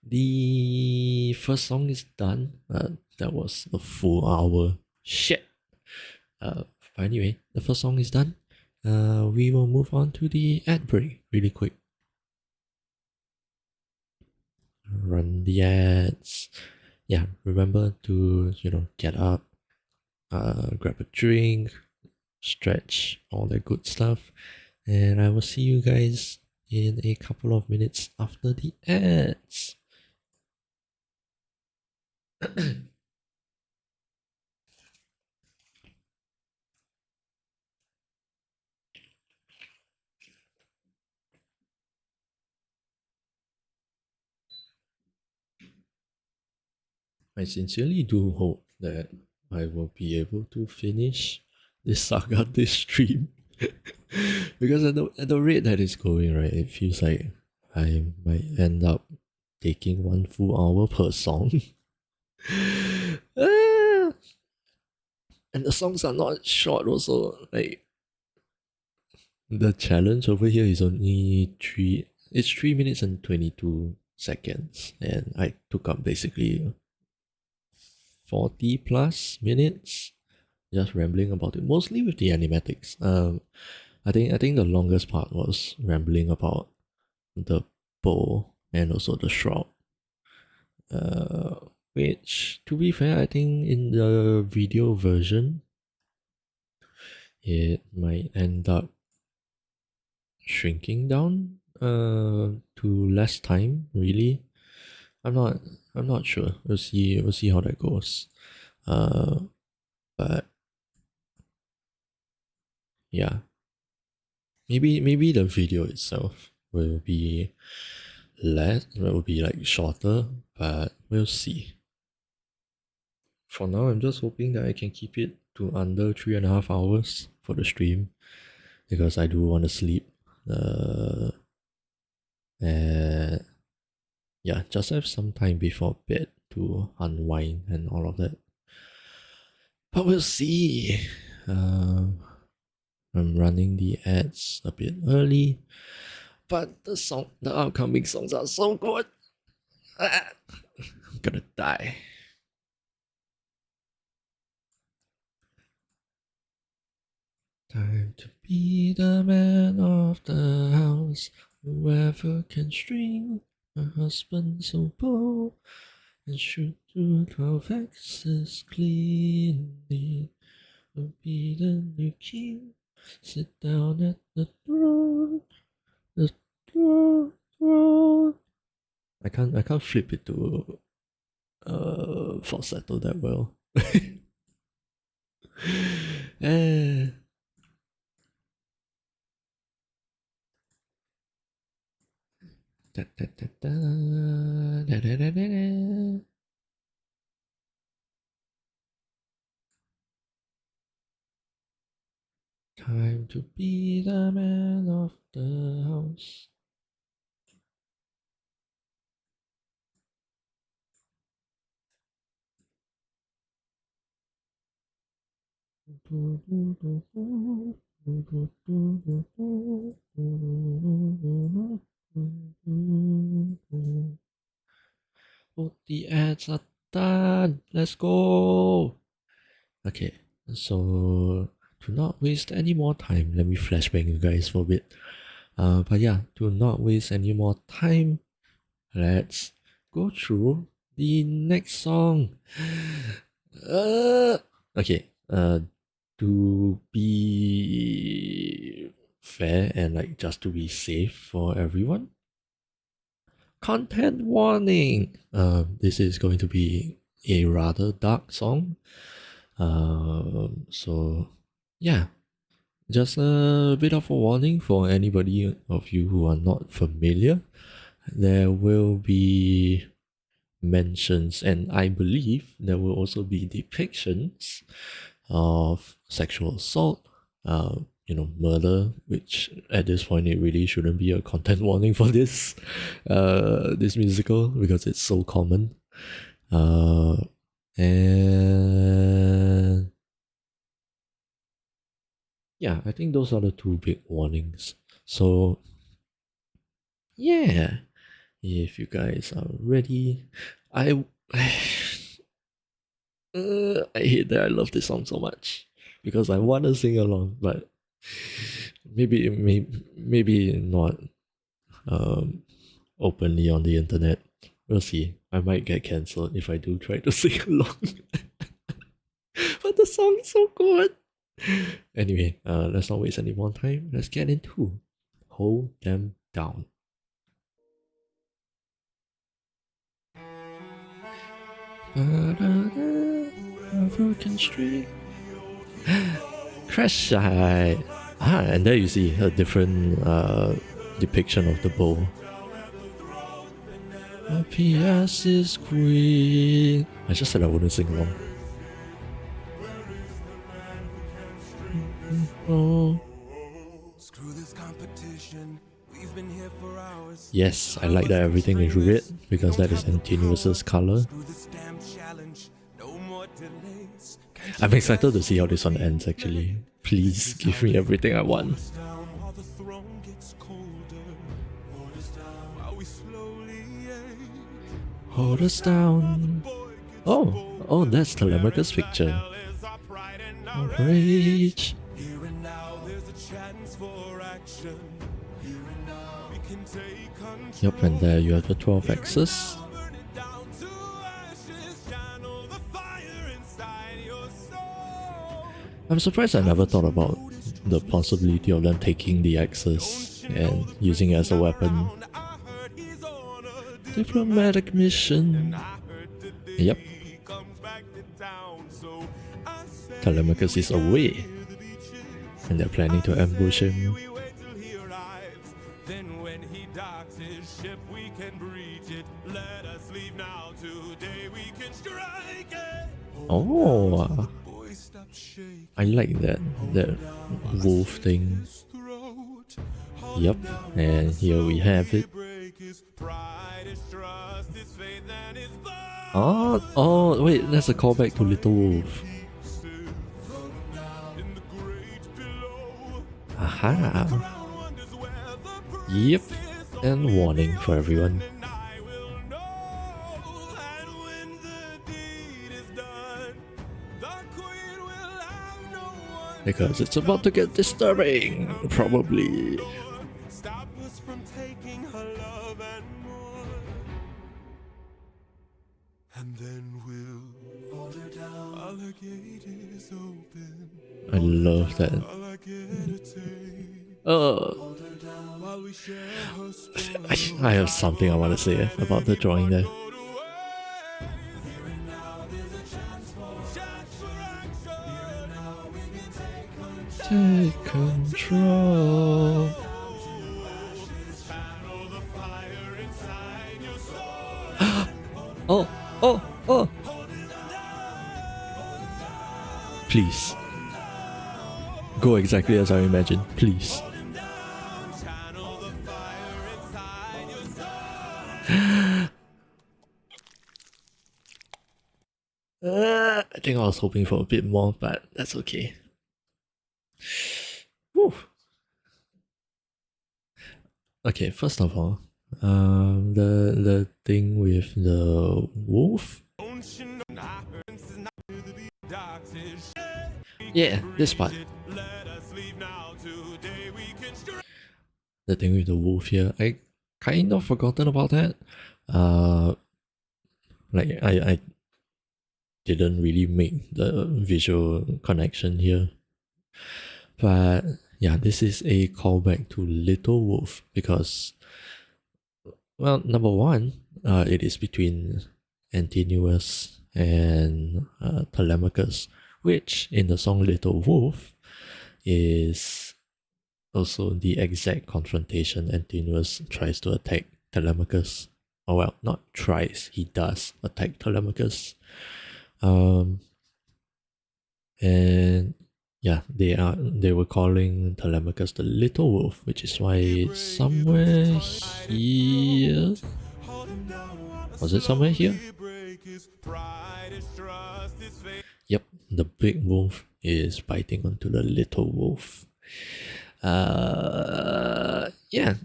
the first song is done. That was a full hour. Shit. But anyway, the first song is done. We will move on to the ad break really quick. Run the ads. Yeah, remember to, get up, grab a drink, stretch, all that good stuff. And I will see you guys in a couple of minutes after the ads. I sincerely do hope that I will be able to finish this saga this stream. Because at the rate that it's going, right, it feels like I might end up taking 1 full hour per song. Ah, and the songs are not short also. Like, the challenge over here is only it's 3 minutes and 22 seconds. And I took up basically 40 plus minutes just rambling about it, mostly with the animatics. I think the longest part was rambling about the bow and also the shroud. Which, to be fair, I think in the video version, it might end up shrinking down to less time. Really, I'm not. I'm not sure. We'll see. We'll see how that goes. But yeah, maybe the video itself will be less. Will be like shorter, but we'll see. For now, I'm just hoping that I can keep it to under 3.5 hours for the stream because I do want to sleep. And yeah, just have some time before bed to unwind and all of that. But we'll see. I'm running the ads a bit early, but the upcoming songs are so good. I'm gonna die. Time to be the man of the house, whoever can string a husband so bold and shoot through 12 axes cleanly. Will be the new king. Sit down at the throne. The throne. I can't flip it to falsetto that well. eh. Da, da, da, da, da, da, da, da, da. Time to be the man of the house. Oh, the ads are done. Let's go. Okay, so to not waste any more time, let me flashback you guys for a bit. But yeah, to not waste any more time, let's go through the next song. Okay, to be fair and like just to be safe for everyone, content warning. This is going to be a rather dark song. So yeah, just a bit of a warning for anybody of you who are not familiar. There will be mentions, and I believe there will also be depictions of sexual assault, murder, which at this point it really shouldn't be a content warning for this musical because it's so common. And yeah, I think those are the two big warnings. So yeah, if you guys are ready, I hate that I love this song so much because I want to sing along, but maybe not openly on the internet. We'll see. I might get cancelled if I do try to sing along. But the song is so good. Anyway, let's not waste any more time. Let's get into Hold Them Down. Broken street. Crash side. And there you see a different depiction of the bow. My PS is queen. I just said I wouldn't sing along. Oh. Screw this competition. We've been here for hours. Yes, I like that everything is red because that is Antinuous's color. Screw this damn challenge. No more delays. I'm excited to see how this one ends actually. Please give me everything I want. Down while the throne gets colder. Hold us down while we slowly age. Hold us down. Oh, that's Telemachus' picture. Hell is our pride and our Rage. Here and now, there's a chance for action. Here and now, we can take control. Yep, and there you have the 12 axes. Burn it down to ashes. Channel the fire inside your soul. I'm surprised I never thought about the possibility of them taking the axes and using it as a weapon. I heard he's on a Diplomatic mission. I heard today Yep, he comes back to town. So I said Telemachus is away the beaches. and they're planning to ambush him. We wait till he arrives. Then when he docks his ship, we can breach it. Let us leave now. Today we can strike it. Oh, Boy, stop shaking I like that wolf thing. his throat. Yep, and here we have it. Break his pride, his trust, his faith, and his blood. Oh, wait, that's a callback to Little Wolf. In the great below. Aha. Wonders where the Yep, and warning for everyone. and I will know. And when the deed is done, the queen will have no one. Because it's about to get disturbing, probably. Stop us from taking her love and more. And then we'll hold her down while her gate is open. I love that. While I get a taste. Oh, While we share her spoil. I have something I want to say about the drawing there. Take control. Oh. Please. Go exactly as I imagined, please. I think I was hoping for a bit more, but that's okay. Whew. Okay, first of all, the thing with the wolf. Yeah, this part. The thing with the wolf here, I kind of forgotten about that. Like I didn't really make the visual connection here. But yeah, this is a callback to Little Wolf because, well, number one, it is between Antinuous and Telemachus, which in the song Little Wolf is also the exact confrontation. Antinuous tries to attack Telemachus. Oh well, not tries, he does attack Telemachus. And yeah, they were calling Telemachus the Little Wolf, which is why it's somewhere here. Was it somewhere here? Yep, the big wolf is biting onto the little wolf. Yeah,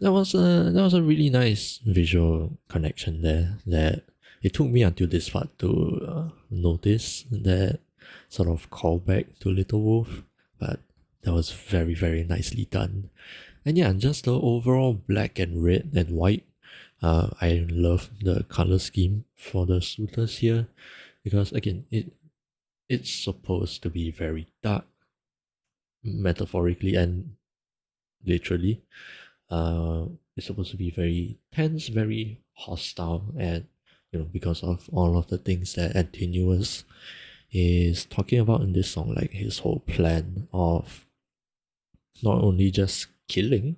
that was a really nice visual connection there. That it took me until this part to notice that sort of callback to Little Wolf, but that was very, very nicely done. And yeah, just the overall black and red and white. I love the color scheme for the suitors here because again, it's supposed to be very dark, metaphorically and literally. It's supposed to be very tense, very hostile, and because of all of the things that Antinuous is talking about in this song, like his whole plan of not only just killing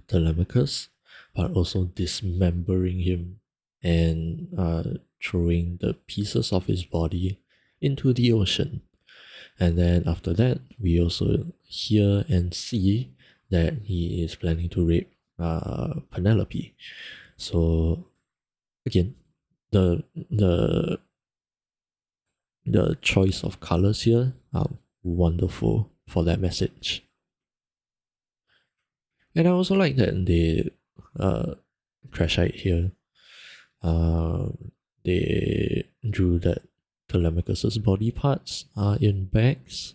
Telemachus, but also dismembering him and throwing the pieces of his body into the ocean. And then after that, we also hear and see that he is planning to rape Penelope. So again, the choice of colors here are wonderful for that message. And I also like that they Crashite here. They drew that Telemachus's body parts are in bags.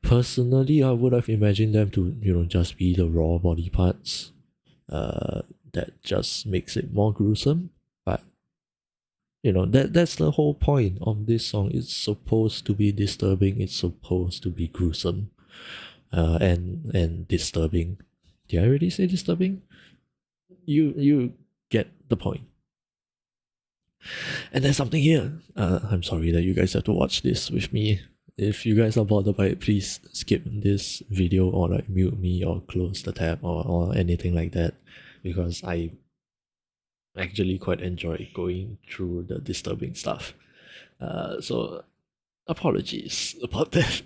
Personally, I would have imagined them to, just be the raw body parts. That just makes it more gruesome. But that's the whole point of this song. It's supposed to be disturbing. It's supposed to be gruesome, and disturbing. Did I already say disturbing? You get the point. And there's something here. I'm sorry that you guys have to watch this with me. If you guys are bothered by it, please skip this video or like mute me or close the tab or anything like that, because I actually quite enjoy going through the disturbing stuff. So apologies about that.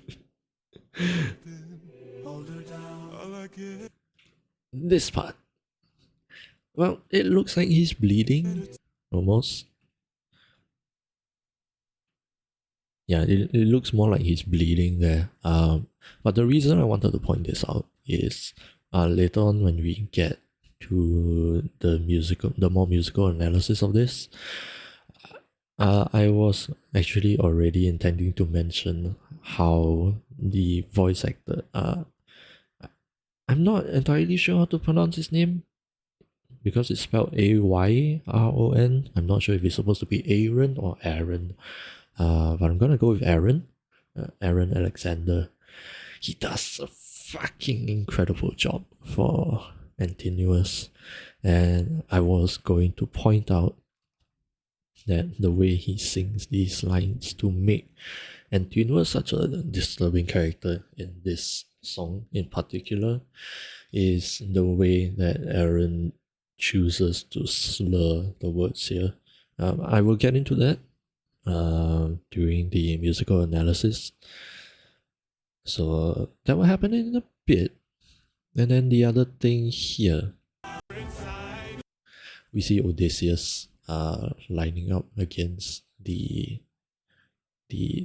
This part. Well, it looks like he's bleeding. Almost. Yeah, it looks more like he's bleeding there. But the reason I wanted to point this out is later on when we get to the more musical analysis of this, I was actually already intending to mention how the voice actor, I'm not entirely sure how to pronounce his name because it's spelled Ayron. I'm not sure if it's supposed to be Aaron or Aaron. But I'm gonna go with Aaron. Aaron Alexander. He does a fucking incredible job for Antinuous. And I was going to point out that the way he sings these lines to make Antinuous such a disturbing character in this song in particular is the way that Aaron chooses to slur the words here. I will get into that during the musical analysis. So that will happen in a bit. And then the other thing here, we see Odysseus lining up against the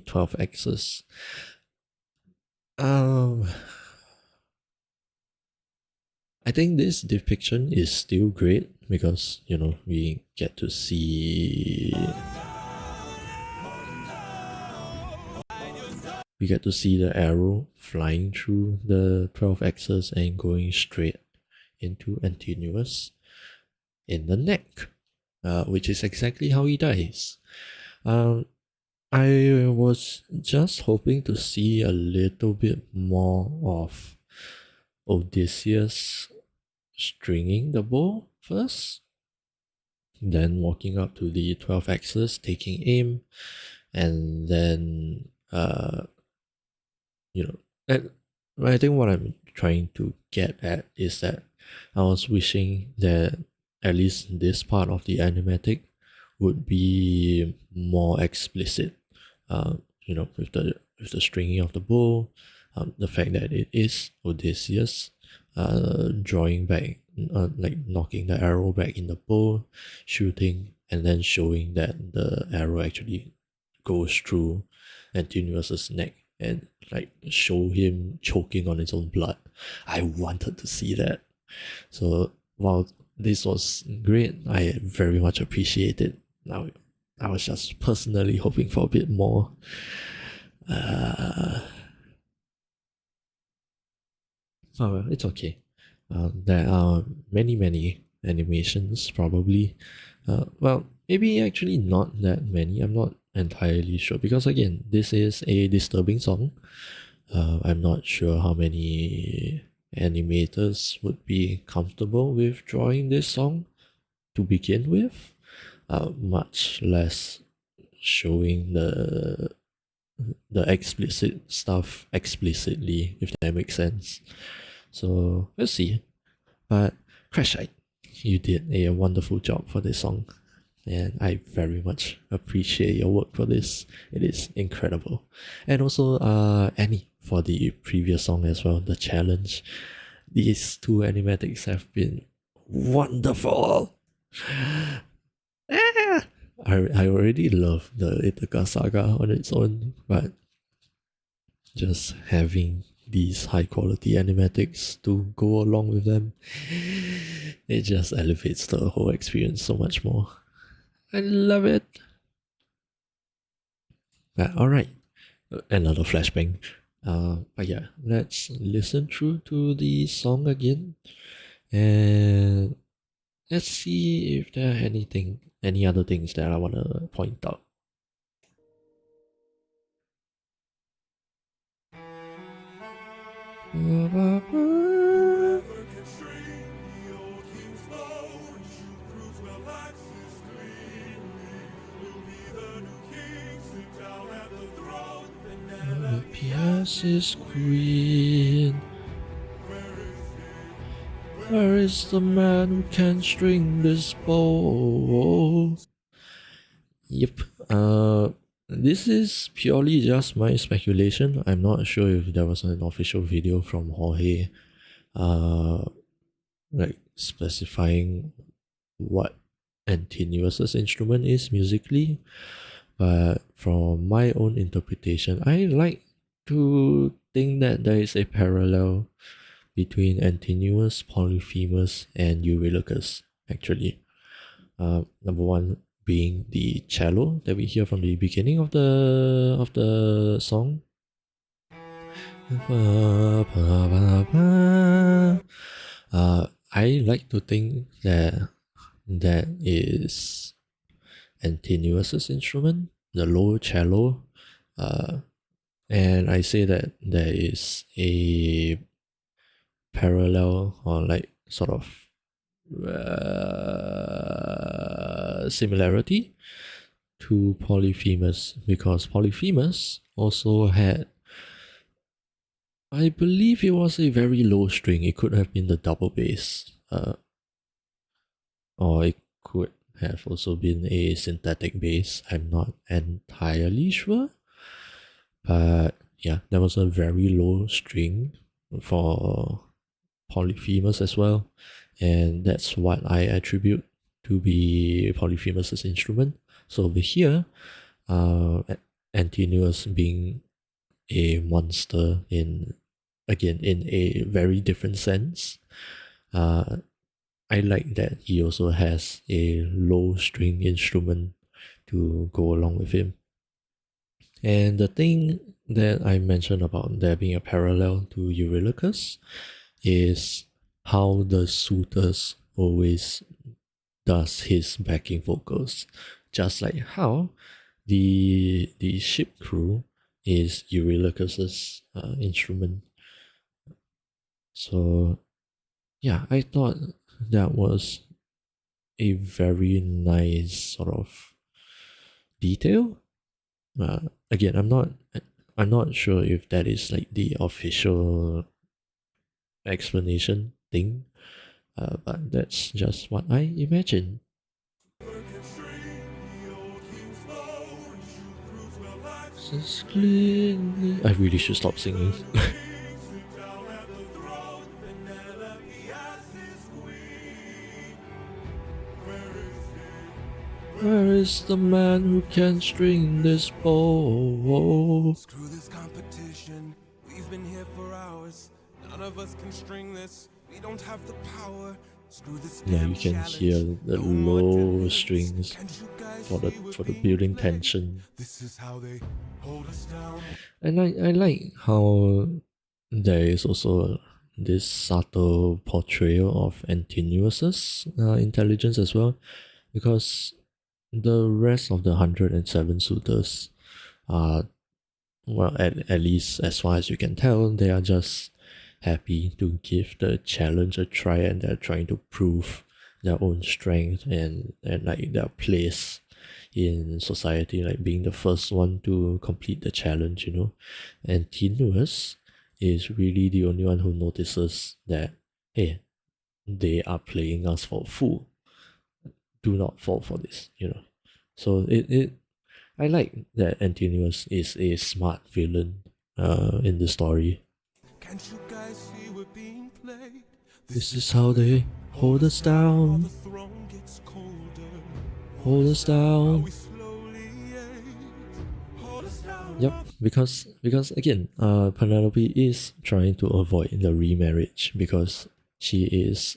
12 axes. I think this depiction is still great because we get to see the arrow flying through the 12 axes and going straight into Antinuous in the neck, which is exactly how he dies. I was just hoping to see a little bit more of Odysseus stringing the bow first, then walking up to the 12 axes, taking aim, and then and I think what I'm trying to get at is that I was wishing that at least this part of the animatic would be more explicit. With the stringing of the bow, the fact that it is Odysseus drawing back, like knocking the arrow back in the bow, shooting, and then showing that the arrow actually goes through Antinuous's neck and like show him choking on his own blood. I wanted to see that. So while this was great, I very much appreciate it. Now I was just personally hoping for a bit more. Oh, it's okay. There are many animations probably. Well, maybe actually not that many. I'm not entirely sure because again, this is a disturbing song. I'm not sure how many animators would be comfortable with drawing this song to begin with, much less showing the explicit stuff explicitly, if that makes sense. So let's see. But Crashite, you did a wonderful job for this song. and I very much appreciate your work for this. It is incredible. And also Annie for the previous song as well, The Challenge. These two animatics have been wonderful. I already love the Ithaca saga on its own, but just having these high quality animatics to go along with them, it just elevates the whole experience so much more. I love it. Alright, another flashbang. But yeah, let's listen through to the song again and let's see if there are any other things that I want to point out. Whoever can string the old king's bow and shoot through 12 axes cleanly will be the new king, sit down at the throne. P.S. is queen. Where is the man who can string this bow? Yep. This is purely just my speculation. I'm not sure if there was an official video from Jorge, like specifying what Antinuous's instrument is musically. But from my own interpretation, I like to think that there is a parallel between Antinuous, Polyphemus, and Eurylochus, actually. Number one being the cello that we hear from the beginning of the song. I like to think that that is Antinuous's instrument, the low cello, and I say that there is a parallel or like sort of similarity to Polyphemus, because Polyphemus also had, I believe it was a very low string. It could have been the double bass, or it could have also been a synthetic bass. I'm not entirely sure, but yeah, there was a very low string for Polyphemus as well, and that's what I attribute to be Polyphemus's instrument. So over here, Antinous being a monster in a very different sense. I like that he also has a low string instrument to go along with him. And the thing that I mentioned about there being a parallel to Eurylochus is how the suitors always does his backing vocals, just like how the ship crew is Eurylochus's instrument. So yeah, I thought that was a very nice sort of detail. Again, I'm not sure if that is like the official explanation thing, but that's just what I imagine. I really should stop singing. Where is the man who can string this bow? Screw this competition, we've been here for hours. None of us can string this, we don't have the power. Screw this Yeah, damn you can challenge. hear the No more low delays. strings Can't you guys for the see we're for the being building played? tension. This is how they hold us down. And I like how there is also this subtle portrayal of Antinuous's intelligence as well, because the rest of the 107 suitors are, well, at least as far as you can tell, they are just happy to give the challenge a try, and they're trying to prove their own strength and like their place in society, like being the first one to complete the challenge, you know. And Tinus is really the only one who notices that, hey, they are playing us for a fool. do not fall for this, you know. So I like that Antinous is a smart villain in the story. Can't you guys see we're being played? This is how they hold us While down, the throne gets colder, hold us down. we slowly age. Hold us down. Yep, because again, Penelope is trying to avoid the remarriage because she is,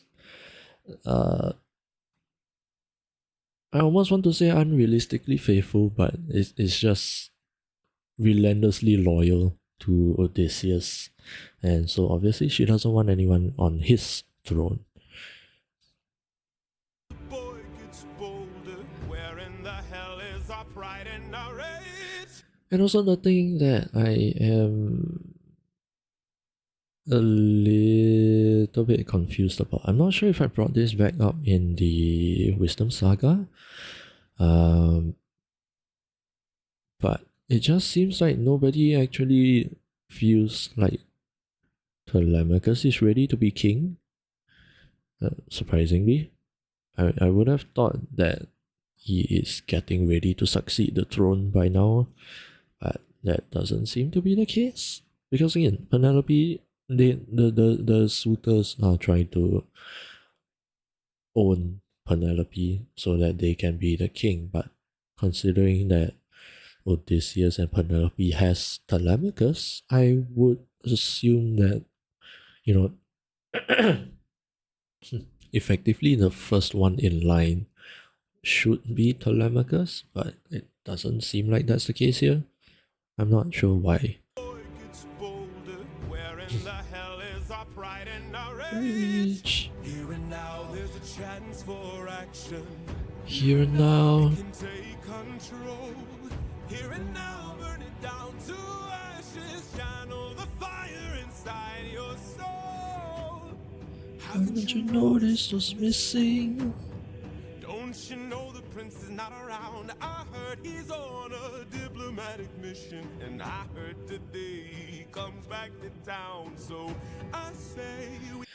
I almost want to say unrealistically faithful, but it's just relentlessly loyal to Odysseus, and so obviously she doesn't want anyone on his throne. The boy gets bolder. Where in the hell is our pride and our rage? And also the thing that I am a little bit confused about. I'm not sure if I brought this back up in the Wisdom Saga. But it just seems like nobody actually feels like Telemachus is ready to be king. Surprisingly, I would have thought that he is getting ready to succeed the throne by now, but that doesn't seem to be the case. Because again, Penelope, the suitors are trying to own Penelope so that they can be the king, but considering that Odysseus and Penelope has Telemachus, I would assume that, you know, effectively the first one in line should be Telemachus, but it doesn't seem like that's the case here. I'm not sure why. Boy gets bolder. Where in the hell is our pride and our rage? Rage. Here and now, there's a chance for action. Here and now. We can take control. Here and now, burn it down to ashes. Channel the fire inside your soul. Haven't you noticed what's missing? Don't you know the prince is not around? I heard he's on a diplomatic mission, and I heard today he comes back to town. So I say we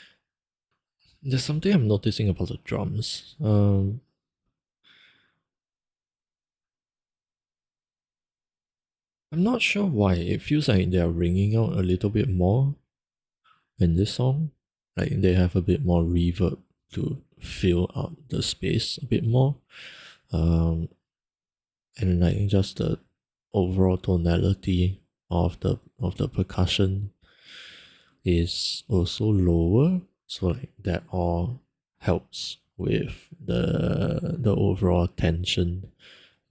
There's something I'm noticing about the drums. I'm not sure why. It feels like they're ringing out a little bit more in this song. Like they have a bit more reverb to fill out the space a bit more. And like just the overall tonality of the percussion is also lower. So like that all helps with the overall tension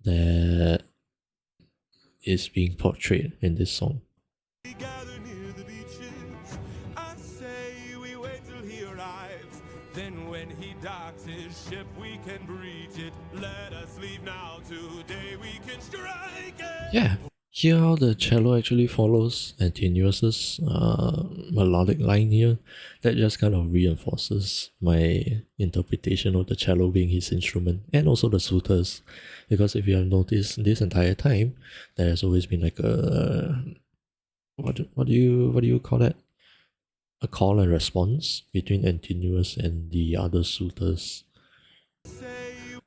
that is being portrayed in this song. gather near the beaches. I say we wait till he arrives. Then when he docks his ship, we can breach it. Let us leave now. Today we can strike it. Yeah, here how the cello actually follows Antinous' melodic line here. That just kind of reinforces my interpretation of the cello being his instrument, and also the suitors. Because if you have noticed this entire time, there has always been like a what do you call that? A call and response between Antinous and the other suitors.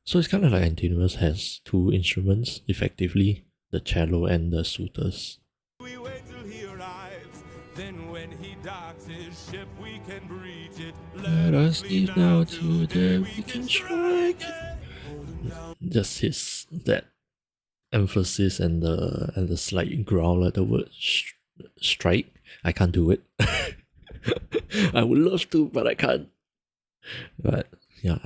So it's kind of like Antinous has two instruments, effectively, the cello and the suitors. We wait till he arrives. Then when he docks his ship, we can breach it. Let us leave now, today we can strike. Just his that emphasis and the slight growl at the word strike. I can't do it. I would love to, but I can't. But yeah,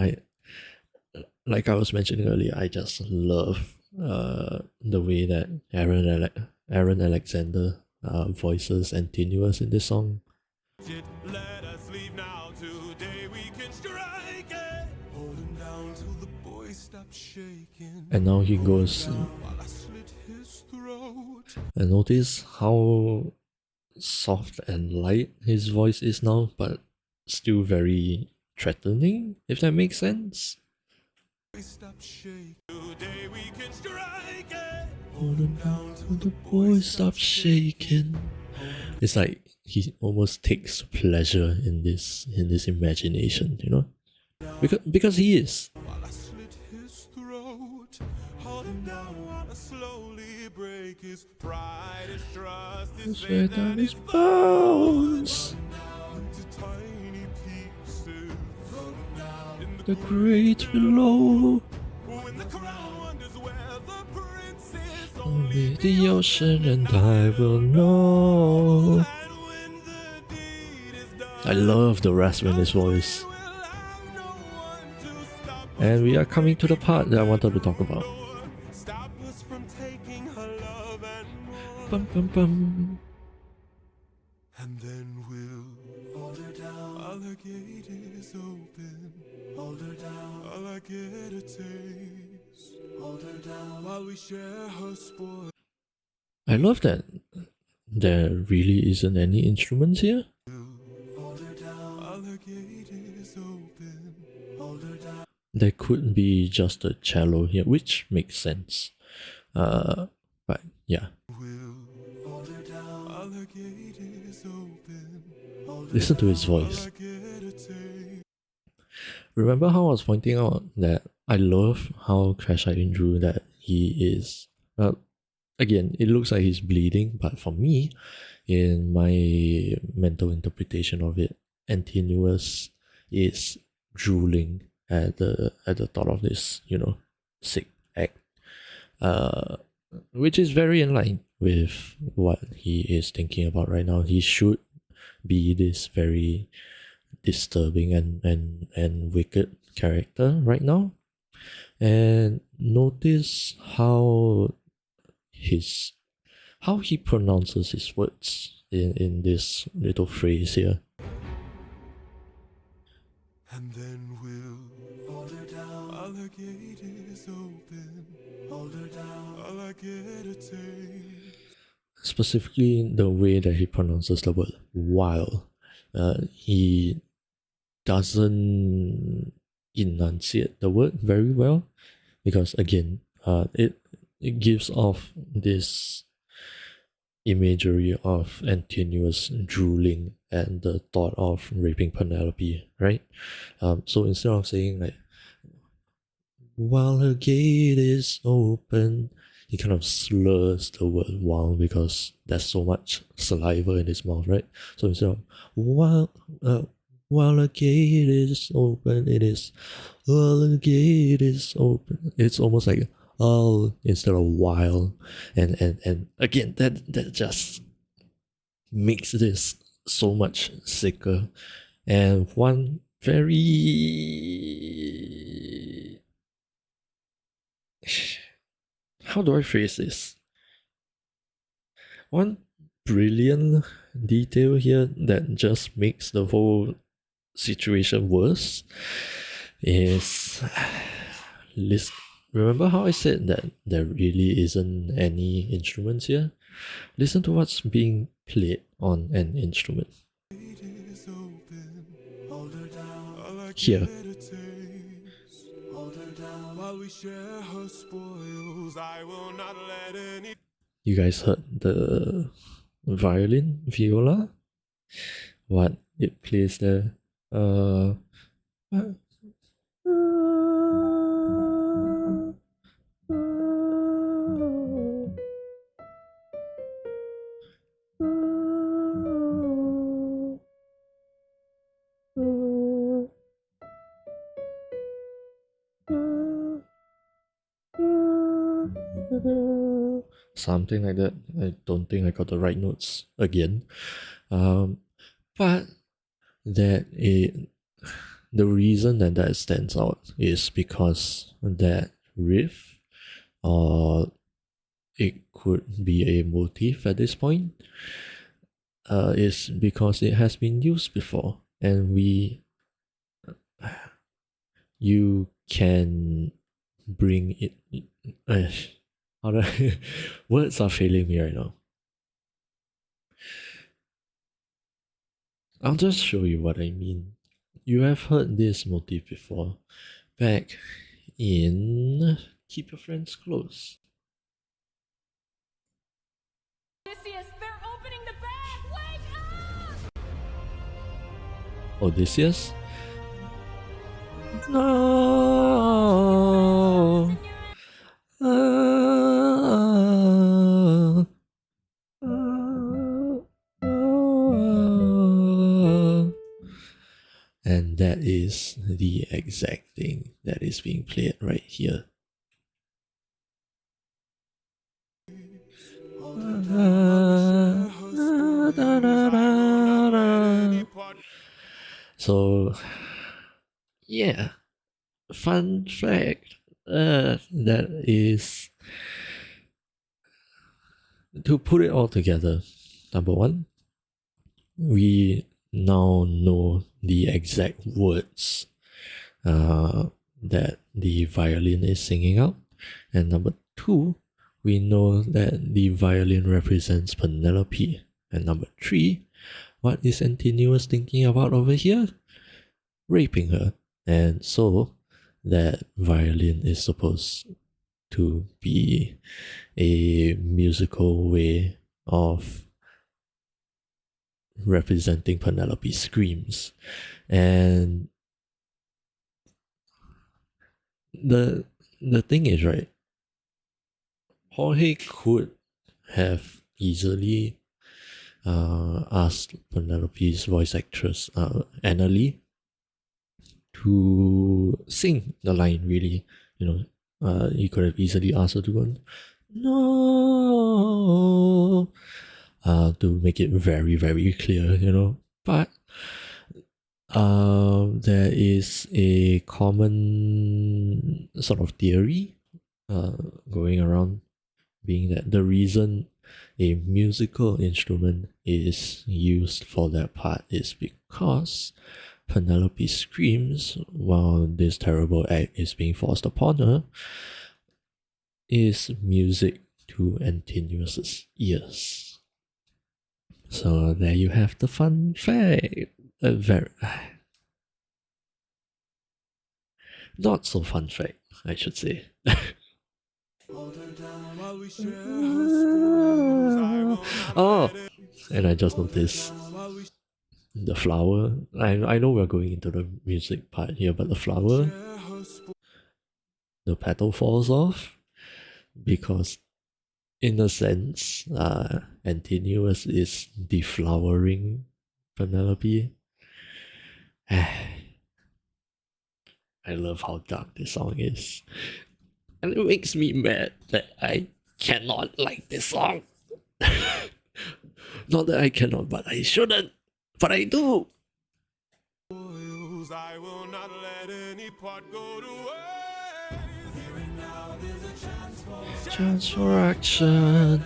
like I was mentioning earlier, I just love the way that Aaron Alexander voices Antinous in this song. Let us leave now. Today we can strike it. Hold him down till the boy stops shaking. And now he goes, While I slit his throat. and notice how soft and light his voice is now, but still very threatening, if that makes sense. Stop shaking. Today we can strike it. Hold him down till the boy stops shaking. It's like he almost takes pleasure in this imagination, you know? Because he is. While I slit his his pride, his trust, his Straight faith, down and his his bones. into tiny pieces. In The great below. when the crown wonders where the prince is, Only the ocean and I will know. and when the deed is done, I love the rasp in his voice. will have no one to stop And we are coming to the part that I wanted to talk about. stop us from taking her love and more. Bum, bum, bum. And then we'll hold her down. All her gate is open. Hold her down. All I get a taste. Hold her down while we share her spoil. I love that there really isn't any instruments here. Hold her down. All her gate is open. Hold her down. There could be just a cello here, which makes sense. But yeah. We'll hold her down. All her gate is open. Hold her Listen to his down. voice. I get a taste. Remember how I was pointing out that I love how Crash-Eyed drew that he is. Again, it looks like he's bleeding, but for me, in my mental interpretation of it, Antinous is drooling at the thought of this, sick act. Which is very in line with what he is thinking about right now. He should be this very disturbing and wicked character right now. And notice how he pronounces his words in this little phrase here. And then we'll hold her down. All her gate is open. Hold her down. All I get a taste. Specifically the way that he pronounces the word while. He doesn't enunciate the word very well because again, it gives off this imagery of Antinous drooling and the thought of raping Penelope, right? So instead of saying like, while her gate is open, he kind of slurs the word while because there's so much saliva in his mouth, right? So instead of while the gate is open, it is while the gate is open. It's almost like instead of while, and again that just makes this so much sicker. And one very how do I phrase this? One brilliant detail here that just makes the whole situation worse is remember how I said that there really isn't any instruments here? Listen to what's being played on an instrument. Here. You guys heard the violin, viola? What it plays there? Something like that. I don't think I got the right notes again. But that the reason that stands out is because that riff, or it could be a motif at this point, is because it has been used before, and you can bring it. How do I, words are failing me right now. I'll just show you what I mean. You have heard this motif before, back in Keep Your Friends Close. Odysseus, they're opening the bag! Wake up! Odysseus? No. that is the exact thing that is being played right here. So, yeah, fun fact. That is to put it all together. Number one, we now know the exact words that the violin is singing out. And number two, we know that the violin represents Penelope. And number three, what is Antinous thinking about over here? Raping her. And so that violin is supposed to be a musical way of representing Penelope's screams. And the thing is, right, Jorge could have easily asked Penelope's voice actress, Annalie, to sing the line, really. He could have easily asked her to go, no, to make it very, very clear, But there is a common sort of theory going around, being that the reason a musical instrument is used for that part is because Penelope screams while this terrible act is being forced upon her is music to Antinous' ears. So there you have the fun fact. Not so fun fact, I should say. Oh, and I just noticed the flower. I know we're going into the music part here, but the flower, the petal falls off because, in a sense, Antinous is deflowering Penelope. I love how dark this song is. And it makes me mad that I cannot like this song. Not that I cannot, but I shouldn't. But I do. I will not let any part go to waste. Here and now there's a Chance for action.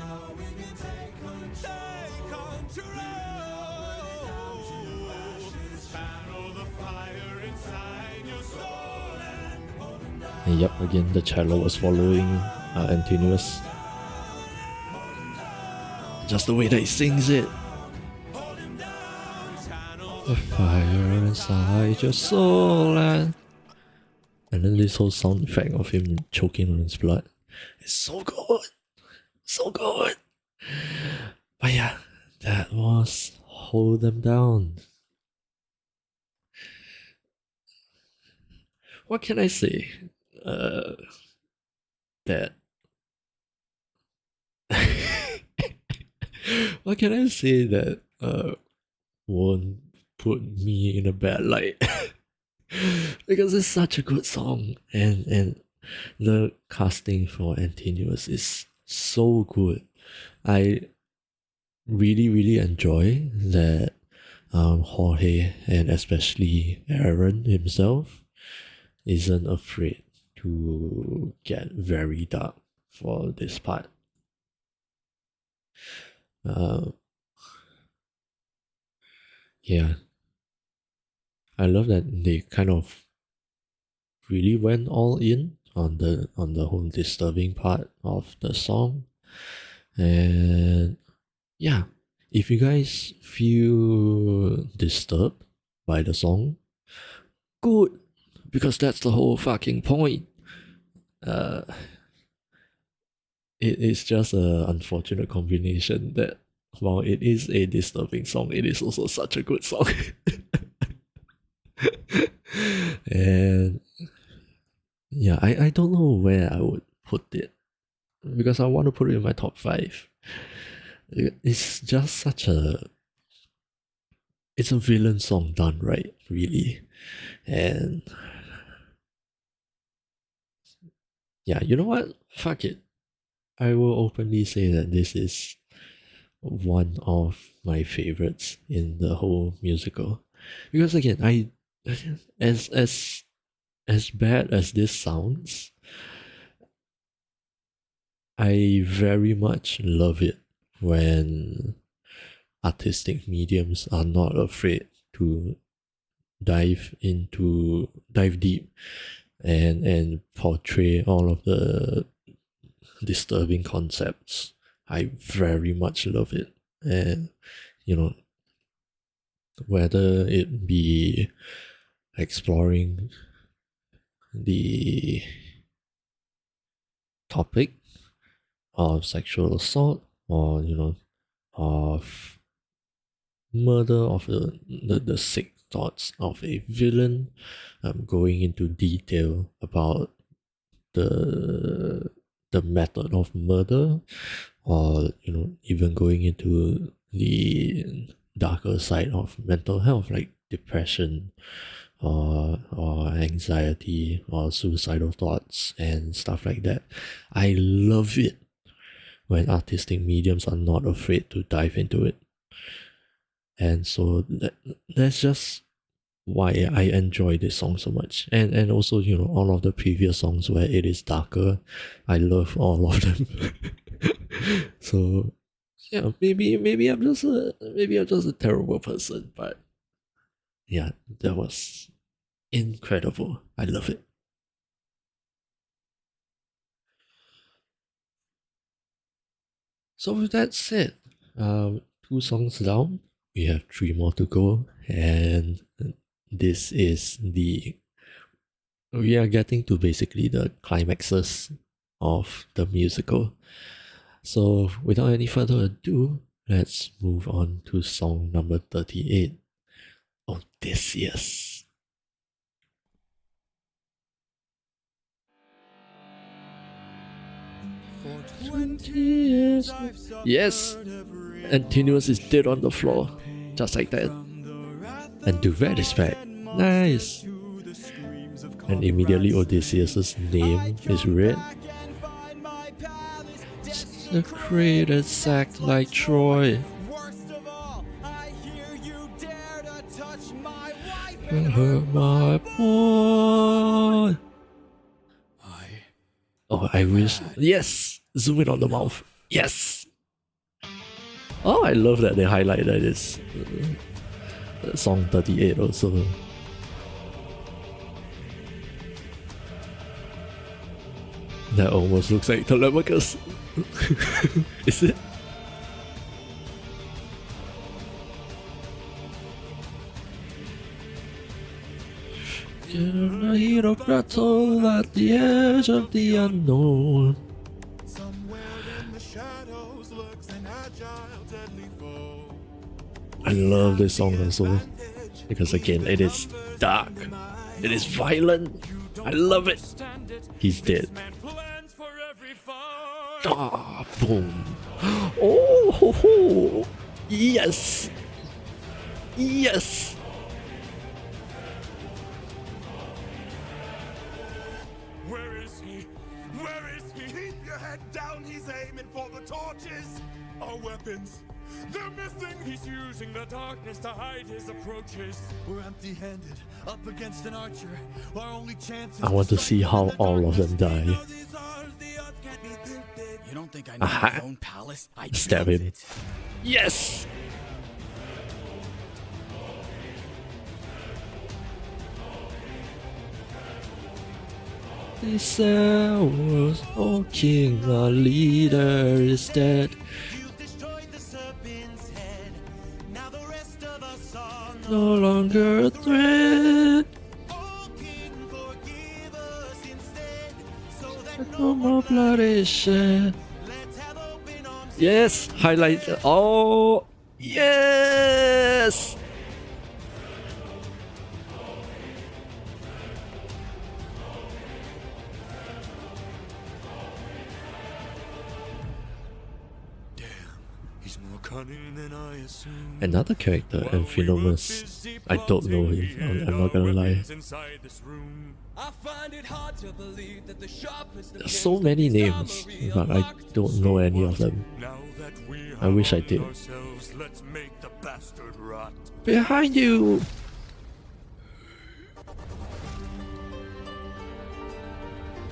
And yep, again, the cello was following Antinous. Just the way that he sings it. The fire inside your soul and then this whole sound effect of him choking on his blood. It's so good. So good. But yeah, that was Hold Them Down. What can I say? That what can I say that won't put me in a bad light? Because it's such a good song, and the casting for Antinous is so good. I really, really enjoy that Jorge, and especially Aaron himself, isn't afraid to get very dark for this part. Yeah, I love that they kind of really went all in on the whole disturbing part of the song. And yeah, if you guys feel disturbed by the song, good, because that's the whole fucking point. It is just an unfortunate combination that while it is a disturbing song, it is also such a good song. And yeah, I don't know where I would put it, because I want to put it in my top 5. It's just such a it's a villain song done right, really. And yeah, you know what? Fuck it. I will openly say that this is one of my favorites in the whole musical. Because again, I as as as bad as this sounds, I very much love it when artistic mediums are not afraid to dive deep and portray all of the disturbing concepts. I very much love it. And you know, whether it be exploring the topic of sexual assault, or of murder, of the sick thoughts of a villain, going into detail about the the method of murder, or even going into the darker side of mental health, like depression, or anxiety, or suicidal thoughts and stuff like that. I love it when artistic mediums are not afraid to dive into it. And so that's just why I enjoy this song so much. And also, all of the previous songs where it is darker, I love all of them. So yeah, maybe I'm just a terrible person, but yeah, that was incredible. I love it. So with that said, 2 songs down, we have 3 more to go, and this is we are getting to basically the climaxes of the musical. So without any further ado, let's move on to song number 38, Odysseus. For 20 years I've suffered Yes, every Antinous is dead on the floor, just like that. from the wrath And Duvet is back. Nice. to the screams of And immediately comrades. Odysseus' name is Come read. back and find my palace Desecrated sack like Troy. Worst of all, I hear you dare to touch my wife And hurt my boy. I wish. Yes! Zoom in on the mouth. Yes! Oh, I love that they highlight that it's song 38 also. That almost looks like Telemachus. Is it? In the heat of battle at the edge of the unknown. Somewhere in the shadows lurks an agile, deadly foe. I love this song also because again it is dark, it is violent. I love it. He's dead. Ah, boom. Oh, ho, ho. Yes. Yes. Where is he? Where is he? Keep your head down, he's aiming for the torches. Our weapons, they're missing. He's using the darkness to hide his approaches. We're empty-handed, up against an archer. Our only chance is I want to see how all of them die. You don't think I know Aha. my own palace? I Stab built him. it. Yes. Theseus, oh king, our leader is dead. You've destroyed the serpent's head. Now the rest of us are No longer a threat. Oh, King, forgive us instead, so that No more blood is shed. let's have open arms. Yes, highlight. Oh, yes. He's more cunning than I assumed. Another character, While we were Amphinomous. busy I don't know him. plotting I'm not gonna our lie. weapons inside this room. I find it hard to believe that the sharpest of There's so many names, but I don't know any of them. Now that we I wish I have did. ourselves, let's make the bastard rot. Behind you!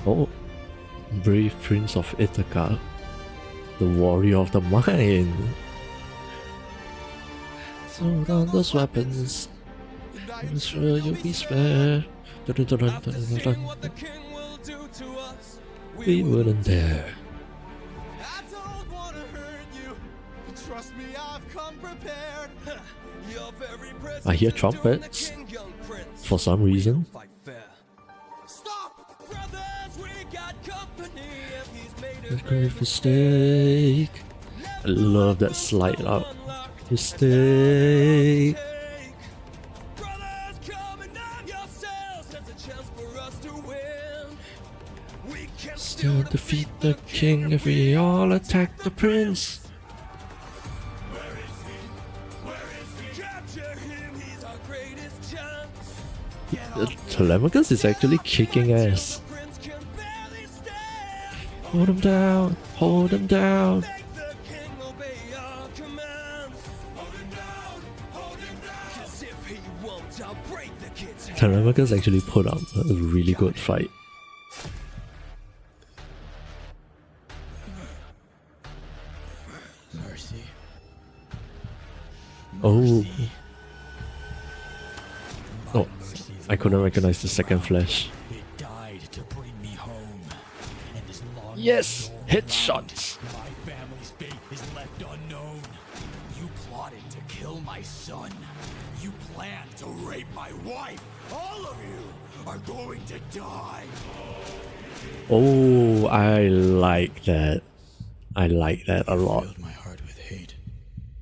Oh, brave Prince of Ithaca, the warrior of the mind. Throw down those weapons. I'm sure you'll be spared. After seeing what the king will do to us, We wouldn't dare. I don't wanna hurt you. Trust me, I've come prepared. Your very presence I hear is doing the trumpets. king, young prince. For some reason. Fight fair. Stop, brothers, we got company. If he's made A a grave mistake. I love that slide up. Mistake. Brothers, come and arm yourselves. There's a chance for us to win. We can Still defeat the king if we all attack the prince. capture him. He's our greatest chance. Telemachus is actually kicking ass. The prince can barely stand. Hold him down. Hold him down. Make the king obey our commands. Hold him down. Hold him down. 'Cause if he won't, I'll break the kid's hand. Telemachus actually put up a really good fight. Mercy. Oh. Oh, I couldn't recognize the second flash. It died to bring me home. And as long Yes! as you're Headshots! alive, my family's fate is left unknown. You plotted to kill my son. You planned to rape my wife. All of you are going to die. Oh, I like that. I like that a lot. Filled my heart with hate.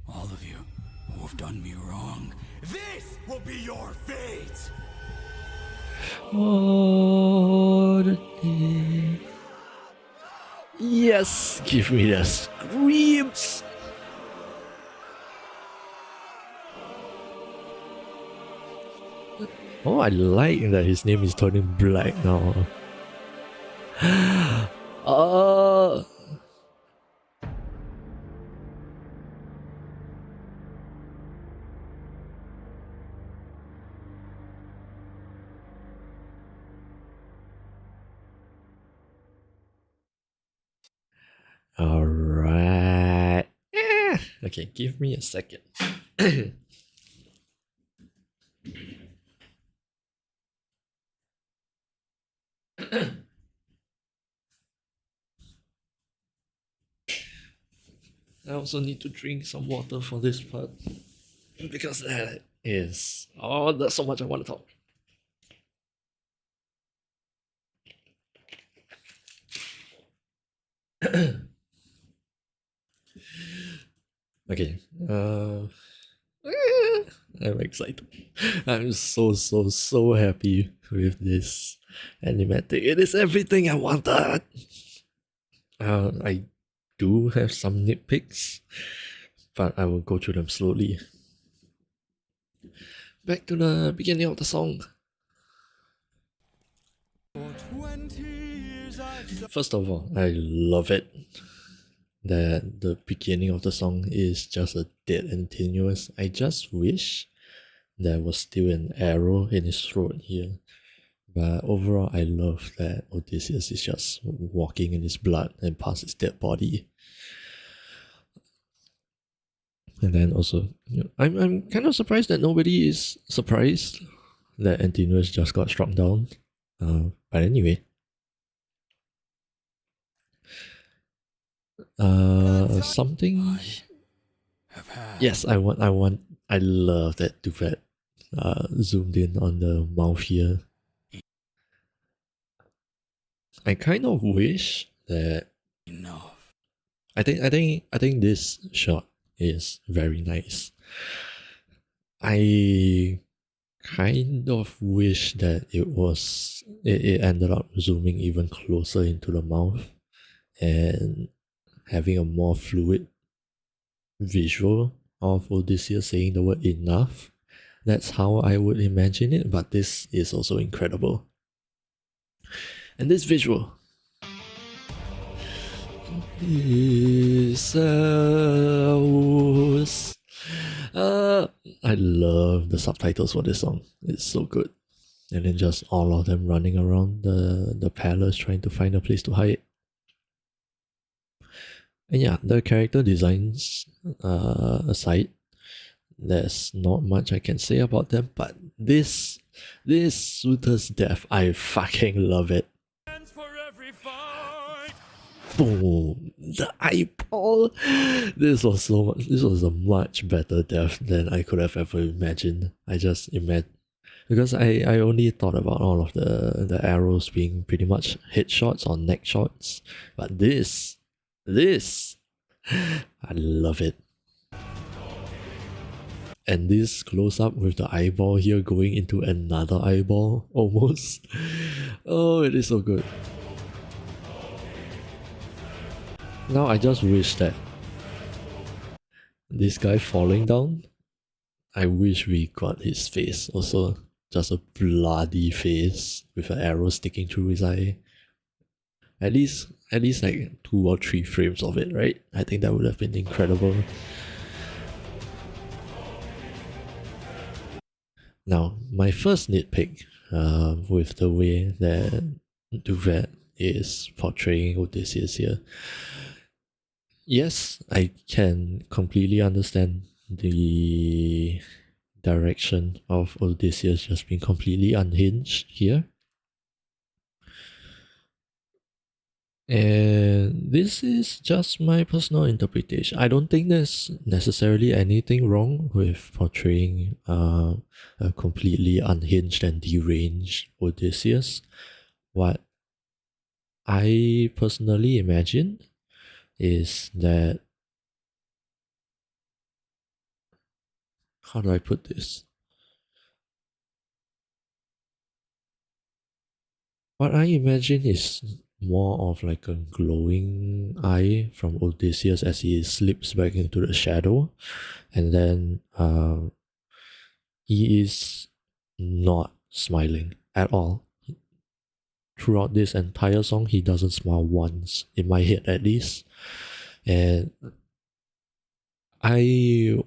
All of you who have done me wrong. This will be your fate. Oh, yes, give me the screams. Oh, I like that his name is turning black now. Oh. All right. Okay, give me a second. I also need to drink some water for this part because that is there's so much I want to talk. Okay. I'm excited. I'm so happy with this animatic. It is everything I wanted. I do have some nitpicks, but I will go through them slowly. Back to the beginning of the song. First of all, I love it that the beginning of the song is just a dead and tenuous. I just wish there was still an arrow in his throat here. But overall, I love that Odysseus is just walking in his blood and past his dead body. And then also, I'm kind of surprised that nobody is surprised that Antinous just got struck down. But anyway. Something. Yes, I love that Duvet zoomed in on the mouth here. I kind of wish that I think this shot is very nice. I kind of wish that it ended up zooming even closer into the mouth and having a more fluid visual of Odysseus saying the word enough. That's how I would imagine it, but this is also incredible. And this visual is I love the subtitles for this song. It's so good. And then just all of them running around the palace trying to find a place to hide. And yeah, the character designs aside, there's not much I can say about them, but this suitor's death, I fucking love it. Hands for every fight. Boom! The eyeball! This was a much better death than I could have ever imagined. I just imagined, because I only thought about all of the arrows being pretty much headshots or neck shots. But this, I love it. And this close up with the eyeball here going into another eyeball almost. Oh, it is so good. Now I just wish that this guy falling down, I wish we got his face also. Just a bloody face with an arrow sticking through his eye. At least like 2 or 3 frames of it, right? I think that would have been incredible. Now, my first nitpick with the way that Duvet is portraying Odysseus here. Yes, I can completely understand the direction of Odysseus just being completely unhinged here. And this is just my personal interpretation. I don't think there's necessarily anything wrong with portraying a completely unhinged and deranged Odysseus. What I personally imagine is that, how do I put this? What I imagine is more of like a glowing eye from Odysseus as he slips back into the shadow, and then he is not smiling at all. Throughout this entire song, he doesn't smile once, in my head at least. And I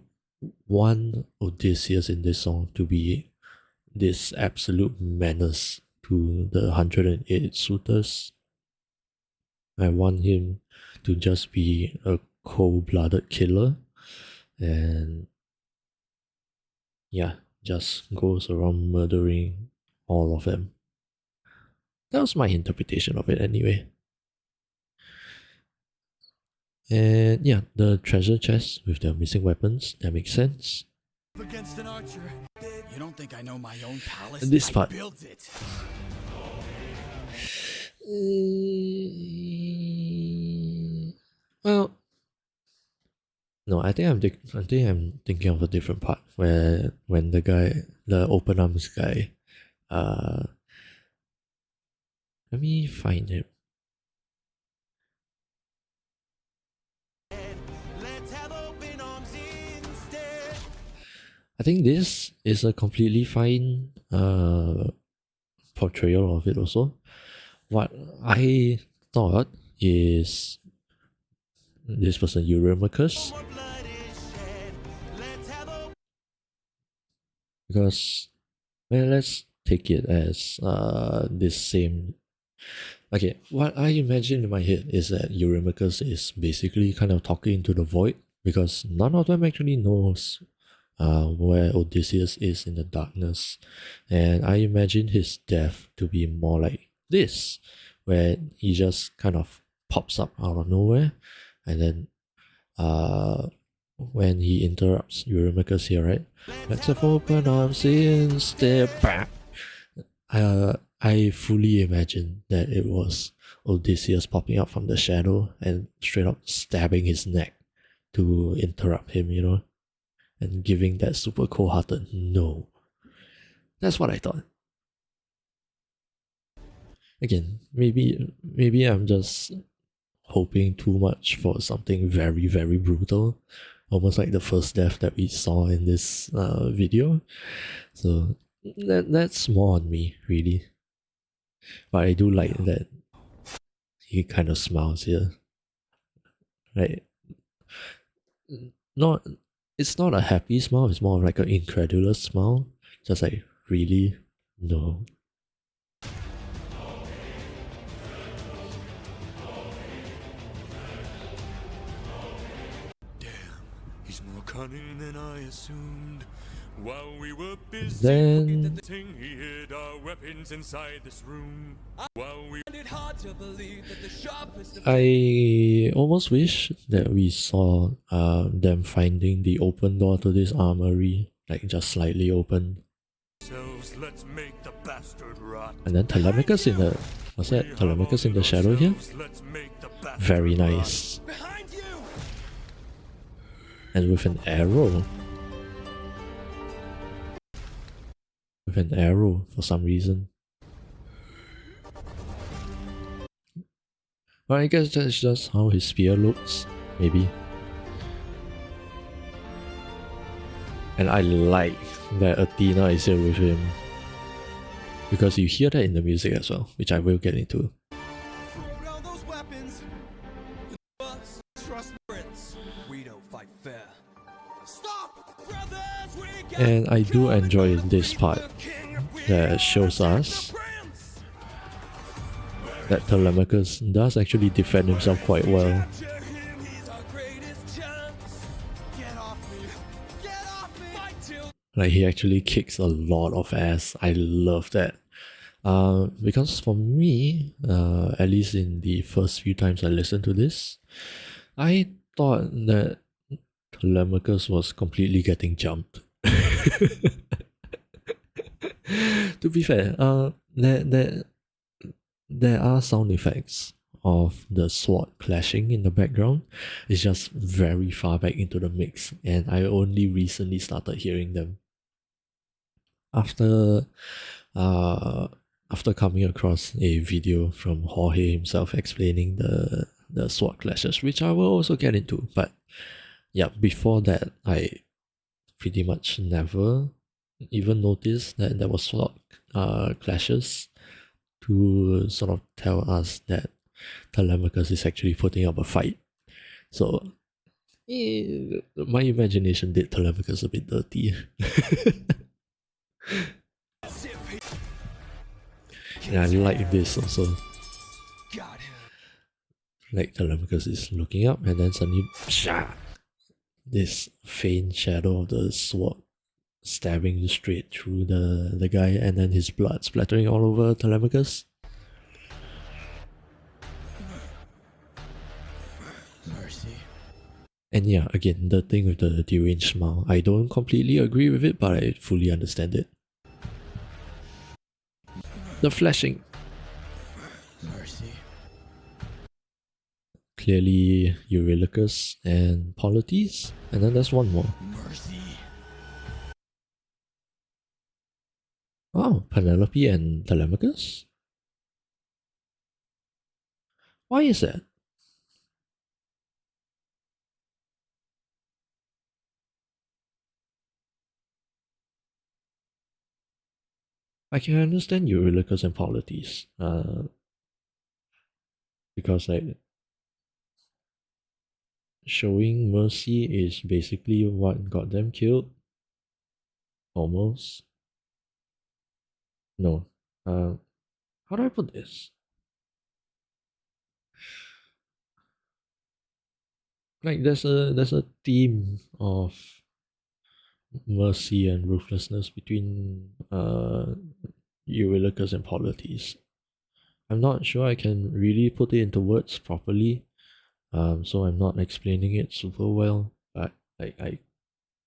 want Odysseus in this song to be this absolute menace to the 108 suitors. I want him to just be a cold-blooded killer and yeah, just goes around murdering all of them. That was my interpretation of it anyway. And yeah, the treasure chest with the missing weapons, that makes sense. Against an archer. You don't think I know my own palace? This part. I built it. Well, no, I think I'm thinking of a different part where when the open arms guy, let me find him. Let's have open arms instead. I think this is a completely fine portrayal of it also. What I thought is this person Eurymachus, More blood is shed. Let's have open. because let's take it as this same. Okay, what I imagine in my head is that Eurymachus is basically kind of talking into the void, because none of them actually knows where Odysseus is in the darkness. And I imagine his death to be more like this, where he just kind of pops up out of nowhere, and then when he interrupts Eurymachus here, right? Let's have open arms instead. I fully imagine that it was Odysseus popping up from the shadow and straight up stabbing his neck to interrupt him, you know, and giving that super cold-hearted no. That's what I thought. Again, maybe I'm just hoping too much for something very, very brutal, almost like the first death that we saw in this video. So that's more on me, really. But I do like that he kind of smiles here. Like, not, it's not a happy smile, it's more of like an incredulous smile. Just like, really? No. He's more cunning than I assumed. While we were busy Then he hid our weapons inside this room. While we Find it hard to believe that the sharpest of I almost wish that we saw them finding the open door to this armory, like just slightly open. ourselves, let's make the bastard rot. And then Telemachus in the, what's that? Telemachus in the shadow here? Let's make the bastard Very rot. nice. behind you. And with an arrow. With an arrow for some reason. But I guess that's just how his spear looks, maybe. And I like that Athena is here with him. Because you hear that in the music as well, which I will get into. Throw down those weapons. Us trust Prince. We don't fight fair. Stop, brothers. We got And I do enjoy this part that shows us that Telemachus does actually defend himself quite well. Capture him. He's our greatest chance. Get off me. Get off me. Fight till Like, he actually kicks a lot of ass. I love that. Because for me, at least in the first few times I listened to this, I thought that Telemachus was completely getting jumped. To be fair, there are sound effects of the sword clashing in the background. It's just very far back into the mix, and I only recently started hearing them after coming across a video from Jorge himself explaining the sword clashes, which I will also get into. But yeah, before that, I pretty much never even noticed that there was sword clashes to sort of tell us that Telemachus is actually putting up a fight. So my imagination did Telemachus a bit dirty. And I like this also. got him. Like Telemachus is looking up and then suddenly this faint shadow of the sword stabbing straight through the guy, and then his blood splattering all over Telemachus. Mercy. And yeah, again, the thing with the deranged smile, I don't completely agree with it, but I fully understand it. The flashing. Mercy. Clearly Eurylochus and Polites, and then there's one more. Mercy. Oh, Penelope and Telemachus? Why is that? I can understand Eurylochus and Polites, because like showing mercy is basically what got them killed. Almost. No. How do I put this? Like there's a theme of mercy and ruthlessness between Eurylochus and Polites. I'm not sure I can really put it into words properly, so I'm not explaining it super well, but I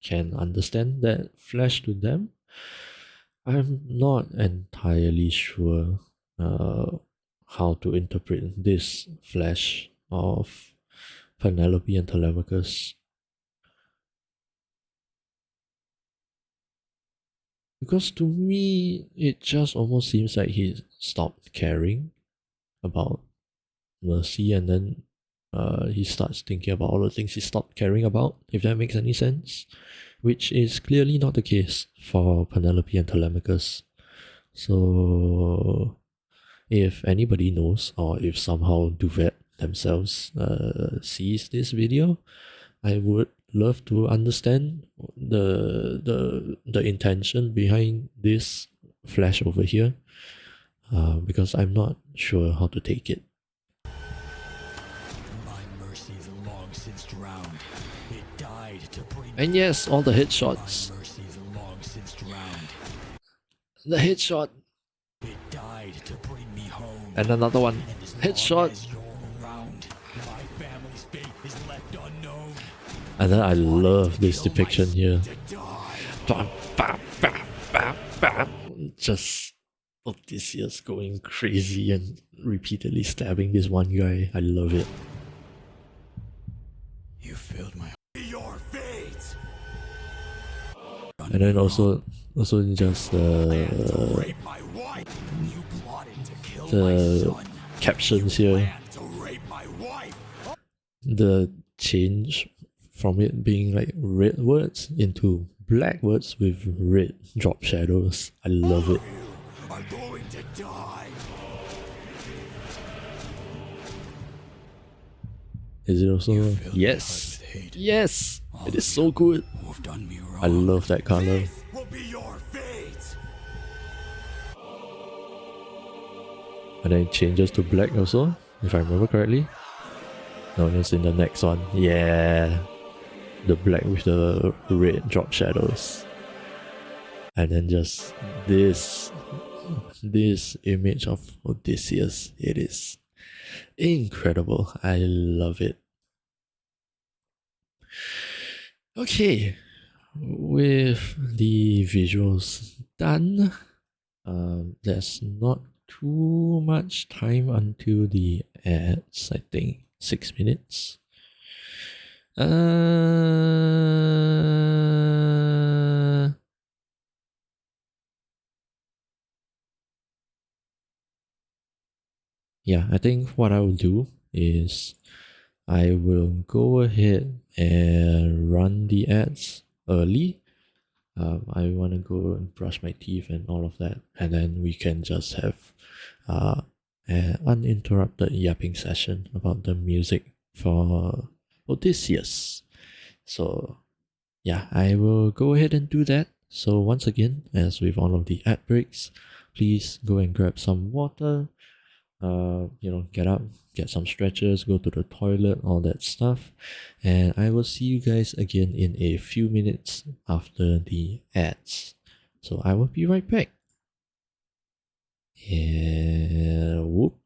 can understand that flash to them. I'm not entirely sure how to interpret this flash of Penelope and Telemachus. Because to me, it just almost seems like he stopped caring about mercy, and then he starts thinking about all the things he stopped caring about, if that makes any sense, which is clearly not the case for Penelope and Telemachus. So, if anybody knows, or if somehow Duvet themselves sees this video, I would love to understand the intention behind this flash over here, because I'm not sure how to take it. My mercy is long since drowned. It died to bring And yes, all the my headshots. mercy is long since drowned. The headshot. It died to bring me home. And another one. And as long Headshot. as you're around, my family's fate is left unknown. And then I love this Kill my depiction son here. to die. Bam, bam, bam, bam, bam. Just Odysseus going crazy and repeatedly stabbing this one guy. I love it. You filled my your fate. And then also just To rape my wife. You plotted to kill my the son. captions here. Planned to rape my wife. The change from it being like red words into black words with red drop shadows. I love it. You are going to die. Is it also? Filled my heart Yes. with hate. Yes. All It of is so good. Who have done me wrong. I love that color. This will be your fate. And then it changes to black also, if I remember correctly. No, it's in the next one. Yeah. The black with the red drop shadows. And then just this image of Odysseus. It is incredible. I love it. Okay. With the visuals done, there's not too much time until the ads. I think 6 minutes. Yeah, I think what I will do is I will go ahead and run the ads early. I want to go and brush my teeth and all of that, and then we can just have an uninterrupted yapping session about the music for Odysseus. So yeah, I will go ahead and do that. So once again, as with all of the ad breaks, please go and grab some water, get up, get some stretches, go to the toilet, all that stuff. And I will see you guys again in a few minutes after the ads. So I will be right back. And whoop.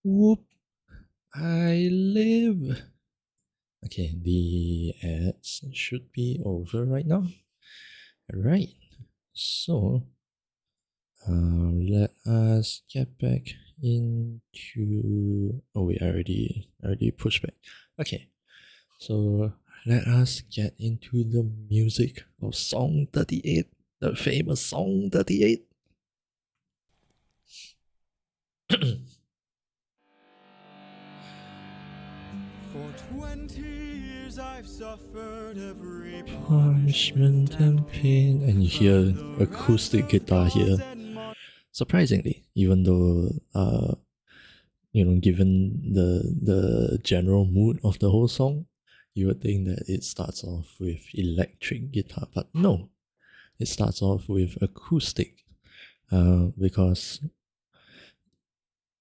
Whoop, I live. Okay, the ads should be over right now. Alright, so let us get back into. Oh wait, I already pushed back. Okay, so let us get into the music of song 38, the famous song 38. For 20 years I've suffered every Punishment and pain, and you hear acoustic guitar here. Surprisingly, even though given the general mood of the whole song, you would think that it starts off with electric guitar, but no, it starts off with acoustic, because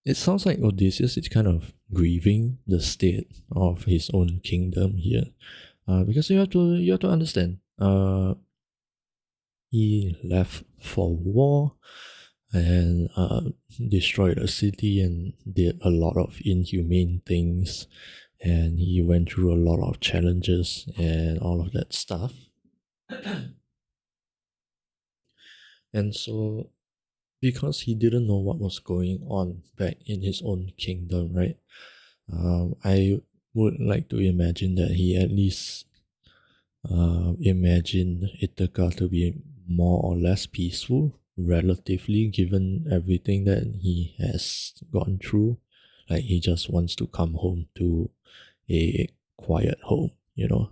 it sounds like Odysseus is kind of grieving the state of his own kingdom here, because you have to understand, he left for war and destroyed a city and did a lot of inhumane things, and he went through a lot of challenges and all of that stuff. And so, because he didn't know what was going on back in his own kingdom, right? I would like to imagine that he at least imagined Ithaca to be more or less peaceful, relatively, given everything that he has gone through. Like, he just wants to come home to a quiet home, you know.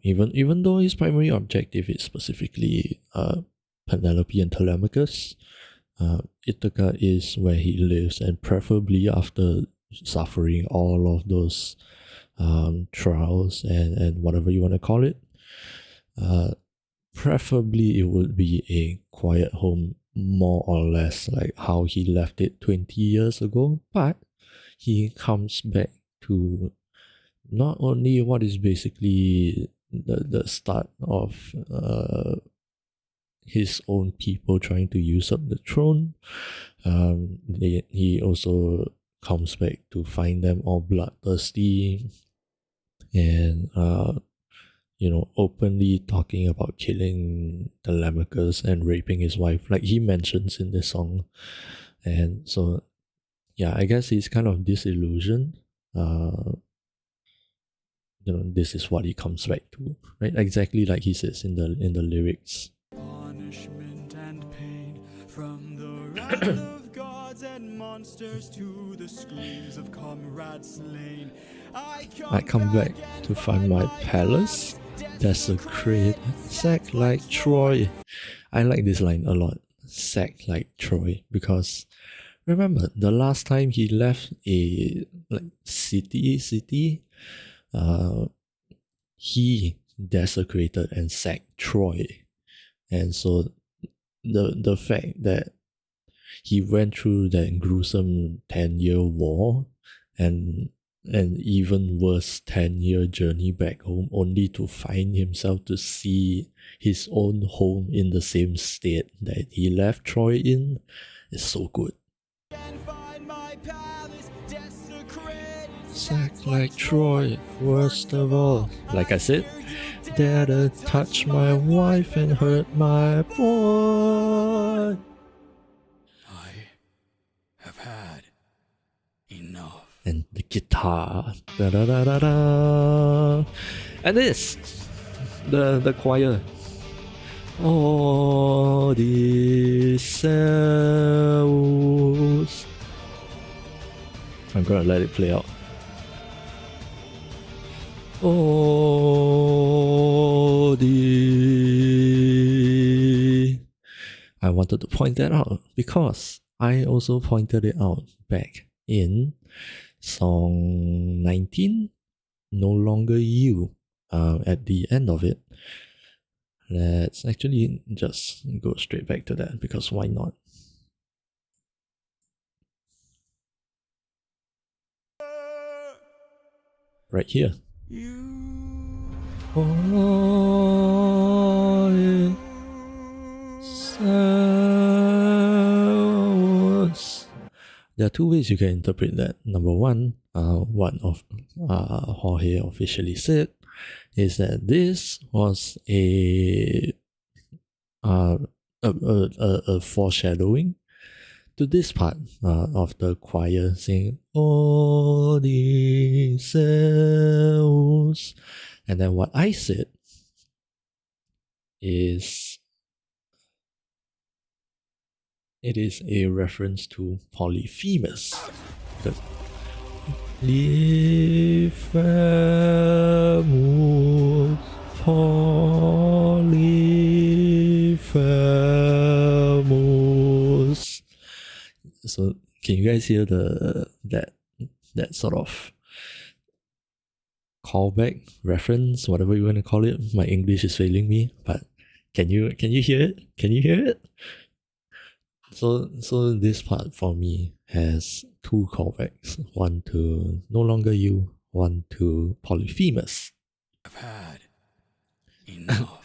Even though his primary objective is specifically Penelope and Telemachus, Ithaca is where he lives, and preferably after suffering all of those trials and whatever you want to call it, preferably it would be a quiet home, more or less like how he left it 20 years ago. But he comes back to not only what is basically the start of his own people trying to usurp the throne. He also comes back to find them all bloodthirsty and openly talking about killing Telemachus and raping his wife, like he mentions in this song. And so, yeah, I guess he's kind of disillusioned. This is what he comes back to, right? Exactly like he says in the lyrics. punishment and pain, from the wrath of gods and monsters to the screams of comrades slain. I come back to find my palace desecrated, sacked like Troy. I like this line a lot, sacked like Troy, because remember the last time he left a city, he desecrated and sacked Troy. And so the fact that he went through that gruesome 10-year war and an even worse 10-year journey back home, only to find himself to see his own home in the same state that he left Troy in, is so good. Sacked like Troy, worst of all. Like I said, dare to touch my wife and hurt my boy. I have had enough. And the guitar, da da da da da, and this, the choir. Odysseus. I'm gonna let it play out. I wanted to point that out because I also pointed it out back in song 19, No Longer You, at the end of it. Let's actually just go straight back to that, because why not? Right here. there are two ways you can interpret that. Number one, what of Jorge officially said is that this was a foreshadowing to this part of the choir saying Odysseus. And then what I said is it is a reference to Polyphemus. Polyphemus, Polyphemus. So can you guys hear that sort of callback, reference, whatever you want to call it? My English is failing me, but can you hear it? Can you hear it? So this part for me has two callbacks. One to No Longer You, one to Polyphemus. I've had enough.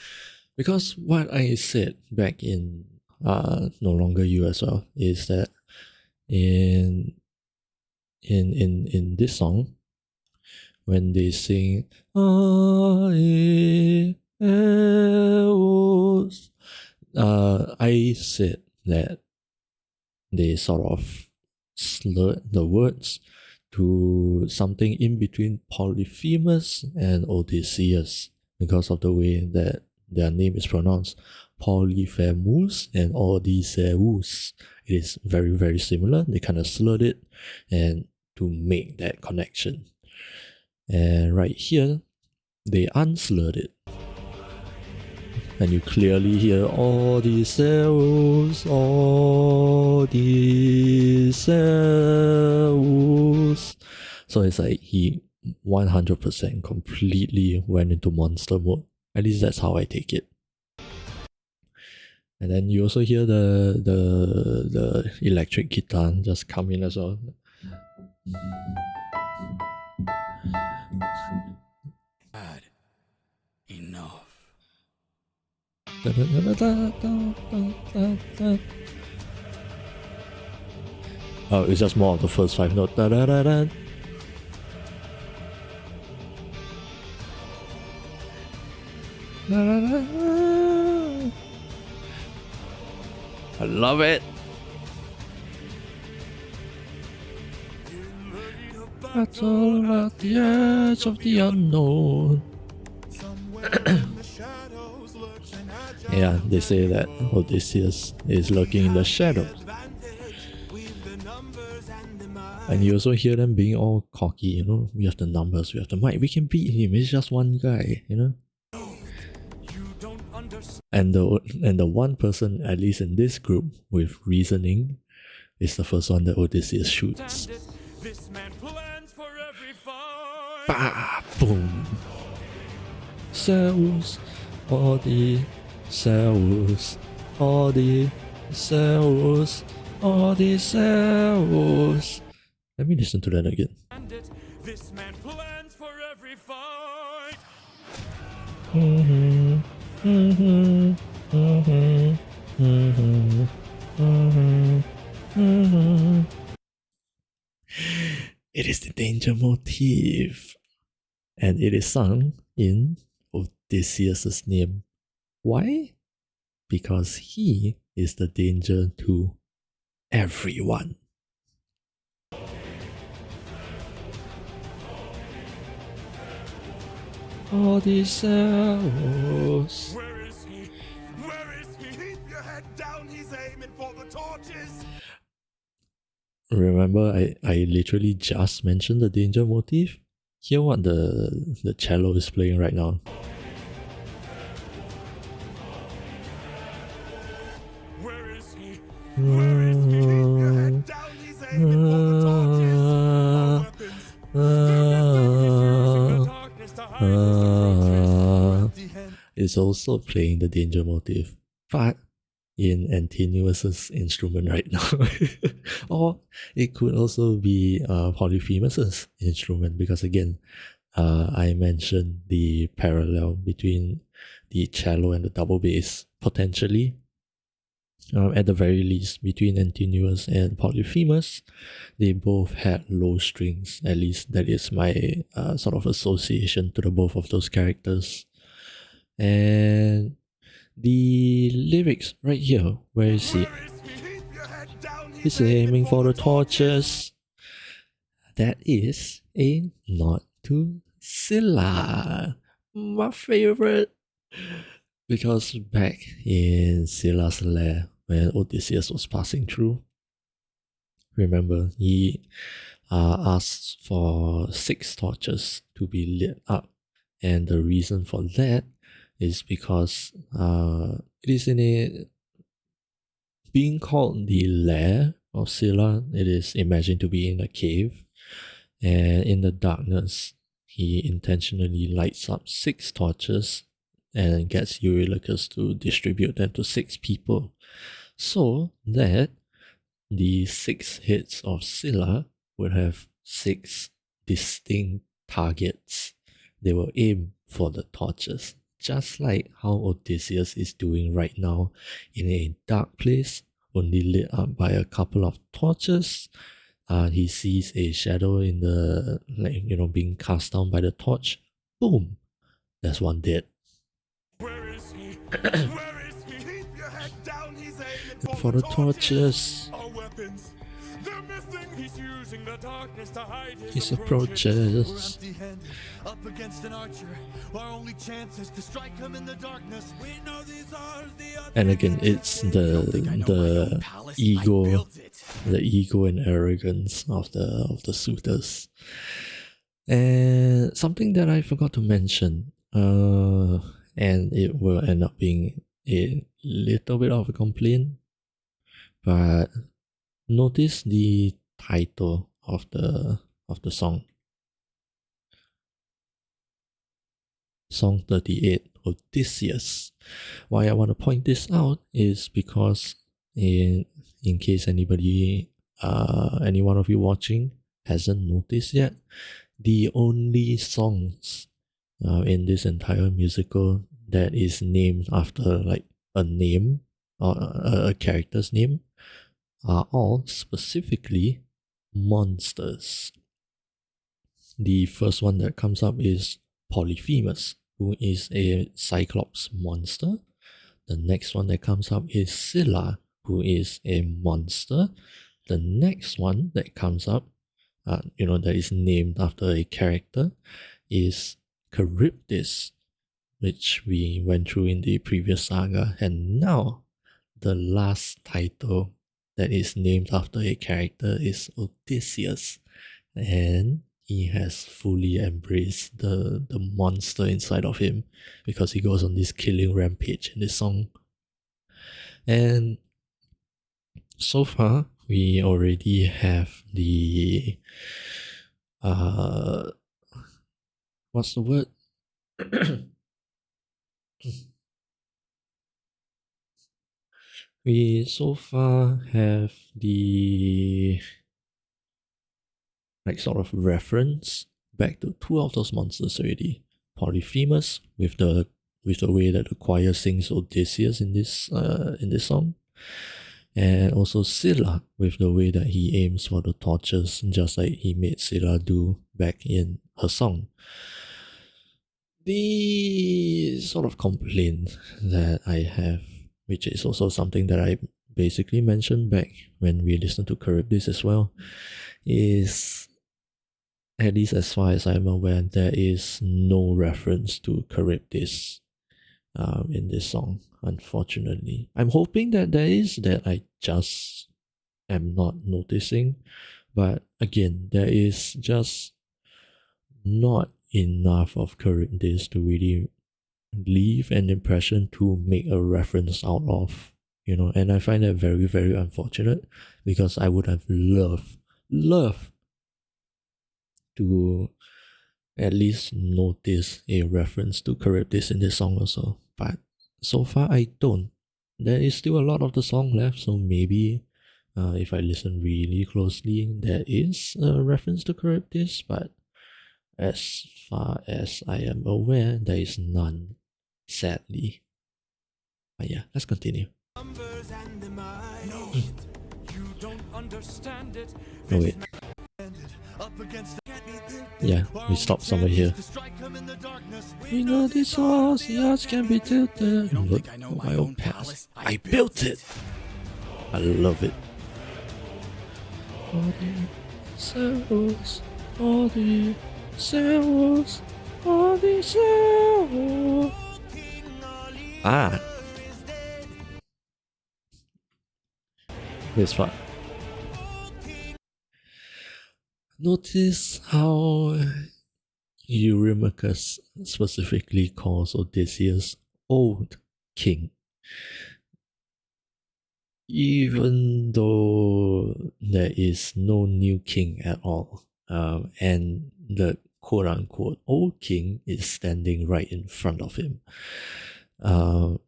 Because what I said back in No Longer You as well is that in this song, when they sing I said that they sort of slurred the words to something in between Polyphemus and Odysseus because of the way that their name is pronounced. Polyphemus and Odysseus. It is very, very similar. They kind of slurred it and to make that connection. And right here, they unslurred it. And you clearly hear Odysseus, Odysseus. So it's like he 100% completely went into monster mode. At least that's how I take it. And then you also hear the electric guitar just come in as well. Had enough. Oh, it's just more of the first 5 notes. I love it. Battle at the edge of the unknown. Yeah, they say that Odysseus is lurking in the shadows. And you also hear them being all cocky, you know, we have the numbers, we have the might, we can beat him, it's just one guy, you know. And the one person, at least in this group, with reasoning, is the first one that Odysseus shoots. This man plans for every fight. Bah! Boom! Zeus, Odysseus, Odysseus, Odysseus. Let me listen to that again. This man plans for every fight. It is the danger motif, and it is sung in Odysseus' name. Why? Because he is the danger to everyone. Odysseus. Where is he? Where is he? Keep your head down. He's aiming for the torches. Remember, I literally just mentioned the danger motif. Hear what the cello is playing right now. Where is he? Where is he? Keep your head down. He's aiming for the torches. It's also playing the danger motif, but in Antinous' instrument right now. Or it could also be Polyphemus' instrument, because again, I mentioned the parallel between the cello and the double bass, potentially. At the very least, between Antinous and Polyphemus, they both had low strings. At least that is my sort of association to the both of those characters. And the lyrics right here, where is he? Where is he? Keep your head down, He's aiming for the torches. That is a nod to Scylla, my favorite. Because back in Scylla's lair, when Odysseus was passing through, remember, he asked for 6 torches to be lit up. And the reason for that is because it is in a being called the lair of Scylla, it is imagined to be in a cave. And in the darkness, he intentionally lights up 6 torches and gets Eurylochus to distribute them to 6 people, so that the 6 heads of Scylla would have 6 distinct targets. They will aim for the torches, just like how Odysseus is doing right now in a dark place, only lit up by a couple of torches. He sees a shadow in the, being cast down by the torch. Boom! There's one dead. Where is he? Where is he? Keep your head down, he's aiming For the torches, Our weapons, they're missing. He's using the darkness to hide his his approaches. approaches. Empty-handed, up against an archer. Our only chance is to strike him in the darkness. We know these are the And again, it's the ego, the ego and arrogance of the suitors. And something that I forgot to mention, and it will end up being a little bit of a complaint, but notice the title of the song. Song 38, Odysseus. Why I want to point this out is because in case anybody, any one of you watching hasn't noticed yet, the only songs in this entire musical that is named after like a name or a character's name are all specifically monsters. The first one that comes up is Polyphemus, who is a Cyclops monster. The next one that comes up is Scylla, who is a monster. The next one that comes up, that is named after a character, is Charybdis, which we went through in the previous saga. And now, the last title that is named after a character is Odysseus. And he has fully embraced the monster inside of him, because he goes on this killing rampage in this song. And so far, we already have the what's the word? We so far have the sort of reference back to 2 of those monsters already. Polyphemus with the way that the choir sings Odysseus in this song, and also Scylla with the way that he aims for the torches, just like he made Scylla do back in her song. The sort of complaint that I have, which is also something that I basically mentioned back when we listened to Charybdis as well, is, at least as far as I'm aware, there is no reference to Charybdis in this song, unfortunately. I'm hoping that there is, that I just am not noticing. But again, there is just not enough of Charybdis to really leave an impression to make a reference out of, and I find that very, very unfortunate, because I would have loved to at least notice a reference to Charybdis in this song also. But so far I don't. There is still a lot of the song left, so maybe if I listen really closely, there is a reference to Charybdis, but as far as I am aware, there is none, sadly. But yeah, let's continue. numbers and the You don't understand it. Oh wait. Yeah, we stop somewhere here. We know this horse, yours can be tilted. don't Look think I know at my own own past. palace? I built it. I love it. All the cells. Ah, this part. Notice how Eurymachus specifically calls Odysseus old king, even though there is no new king at all, and the quote-unquote old king is standing right in front of him. I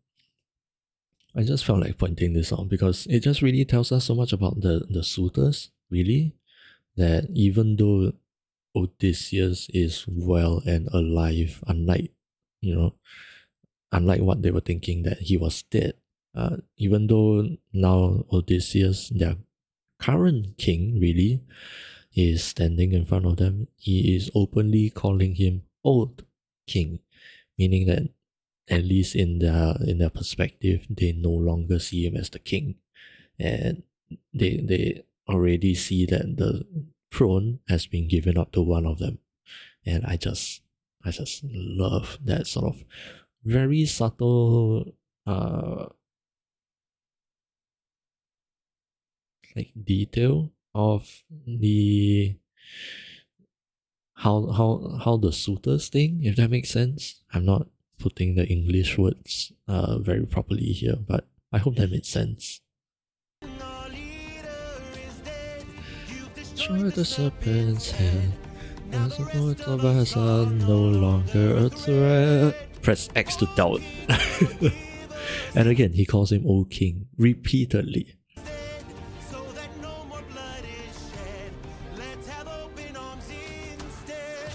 just felt like pointing this out because it just really tells us so much about the suitors, really, that even though Odysseus is well and alive, unlike what they were thinking that he was dead. Even though now Odysseus, their current king, really, is standing in front of them, he is openly calling him old king, meaning that at least in their perspective, they no longer see him as the king, and they already see that the throne has been given up to one of them, and I just love that sort of very subtle like detail of the how the suitors think, if that makes sense. I'm not putting the English words very properly here, but I hope that made sense. Destroy the serpent's head. As the words of us are no longer a threat. Press X to doubt. And again, he calls him Old King repeatedly. So that no more blood is shed. Let's have open arms instead.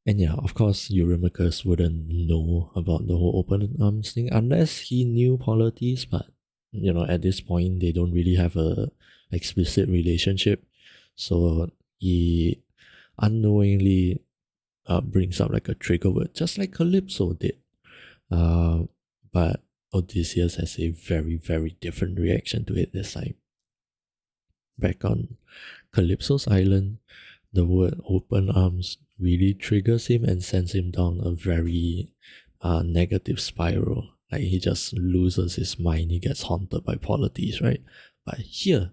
And yeah, of course, Eurymachus wouldn't know about the whole open arms thing unless he knew Polites, but at this point, they don't really have a explicit relationship. So he unknowingly brings up like a trigger word, just like Calypso did. But Odysseus has a very, very different reaction to it this time. Back on Calypso's island, the word open arms really triggers him and sends him down a very negative spiral. Like he just loses his mind, he gets haunted by Polites, right? But here,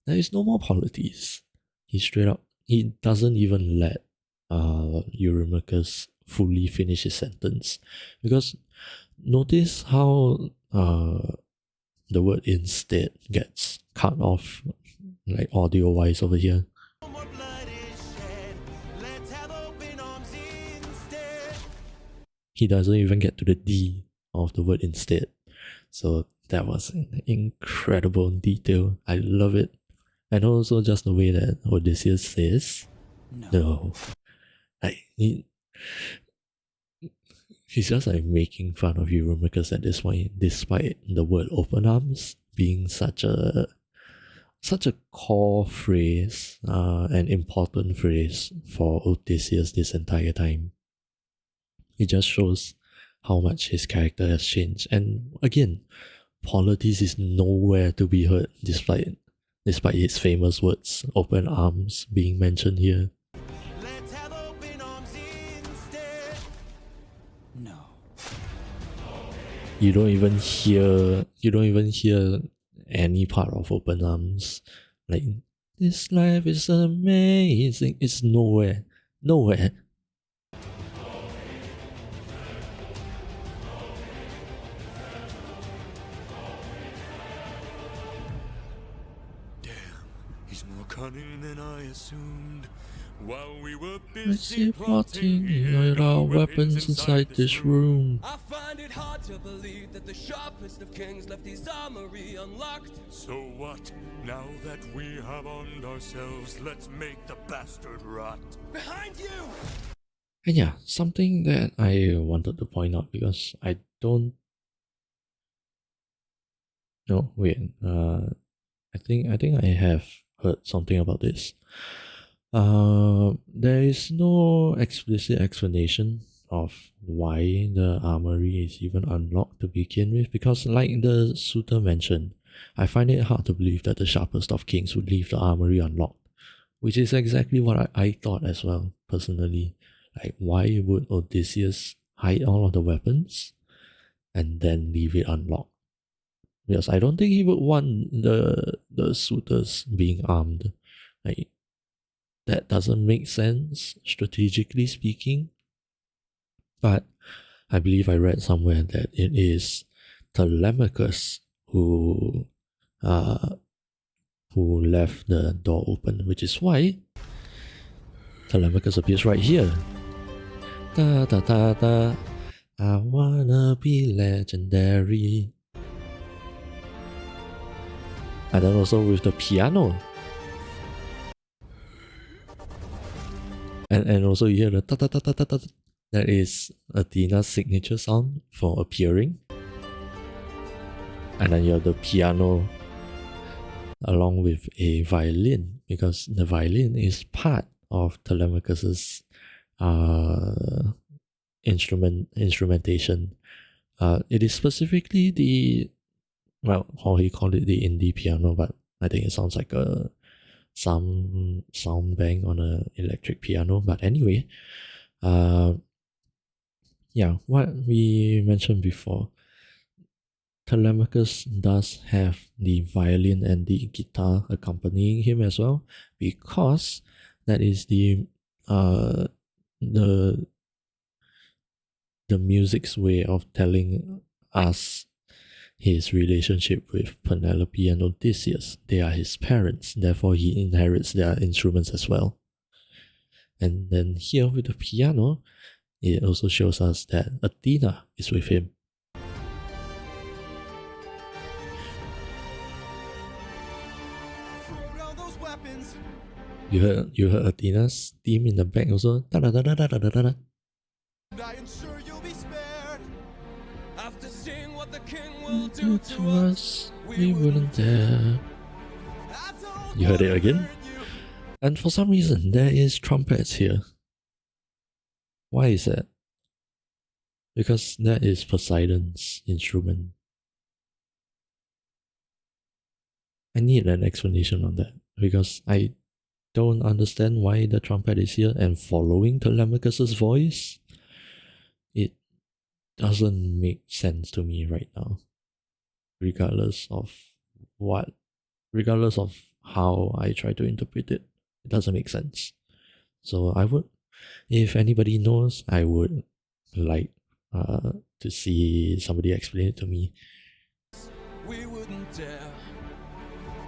there is no more Polites. He doesn't even let Eurymachus fully finish his sentence. Because notice how the word instead gets cut off, like audio wise over here. No more blood is shed. Let's have open arms instead. He doesn't even get to the D of the word instead. So that was an incredible detail. I love it. And also just the way that Odysseus says no. Like he's just like making fun of Eurymachus at this point, despite the word open arms being such a core phrase, an important phrase for Odysseus this entire time. It just shows how much his character has changed. And again, Polites is nowhere to be heard despite his famous words, open arms, being mentioned here. Let's have open arms instead. No. You don't even hear any part of open arms. Like, this life is amazing. It's nowhere. Nowhere. He's more cunning than I assumed. While we were Busy plotting, hide our weapons inside this room. I find it hard to believe that the sharpest of kings left his armory unlocked. So what? Now that we have armed ourselves, let's make the bastard rot. Behind you! And yeah, something that I wanted to point out because I don't. No, wait. I think I have heard something about this. There is no explicit explanation of why the armory is even unlocked to begin with, because like the suitor mentioned, I find it hard to believe that the sharpest of kings would leave the armory unlocked, which is exactly what I thought as well, personally. Like, why would Odysseus hide all of the weapons and then leave it unlocked? Because I don't think he would want the suitors being armed. Like, that doesn't make sense strategically speaking. But I believe I read somewhere that it is Telemachus who left the door open, which is why Telemachus appears right here. Da da da da. I wanna be legendary. And then also with the piano. And also you hear the ta ta ta ta ta ta. That is Athena's signature sound for appearing. And then you have the piano along with a violin, because the violin is part of Telemachus's instrumentation. It is specifically the, well, how he called it, the indie piano, but I think it sounds like some sound bang on an electric piano. But anyway, yeah, what we mentioned before, Telemachus does have the violin and the guitar accompanying him as well, because that is the music's way of telling us his relationship with Penelope and Odysseus. They are his parents, therefore he inherits their instruments as well. And then here with the piano, it also shows us that Athena is with him. You heard Athena's theme in the back also. Da-da-da-da-da-da-da-da. I ensure you'll be spared. After seeing what the king will Do to us, we wouldn't dare. I don't You heard it wanna again? hurt you. And for some reason, there is trumpets here. Why is that? Because that is Poseidon's instrument. I need an explanation on that, because I don't understand why the trumpet is here, and following Telemachus's voice, it doesn't make sense to me right now. Regardless of how I try to interpret it, it doesn't make sense. So I would, if anybody knows, I would like to see somebody explain it to me. we wouldn't dare.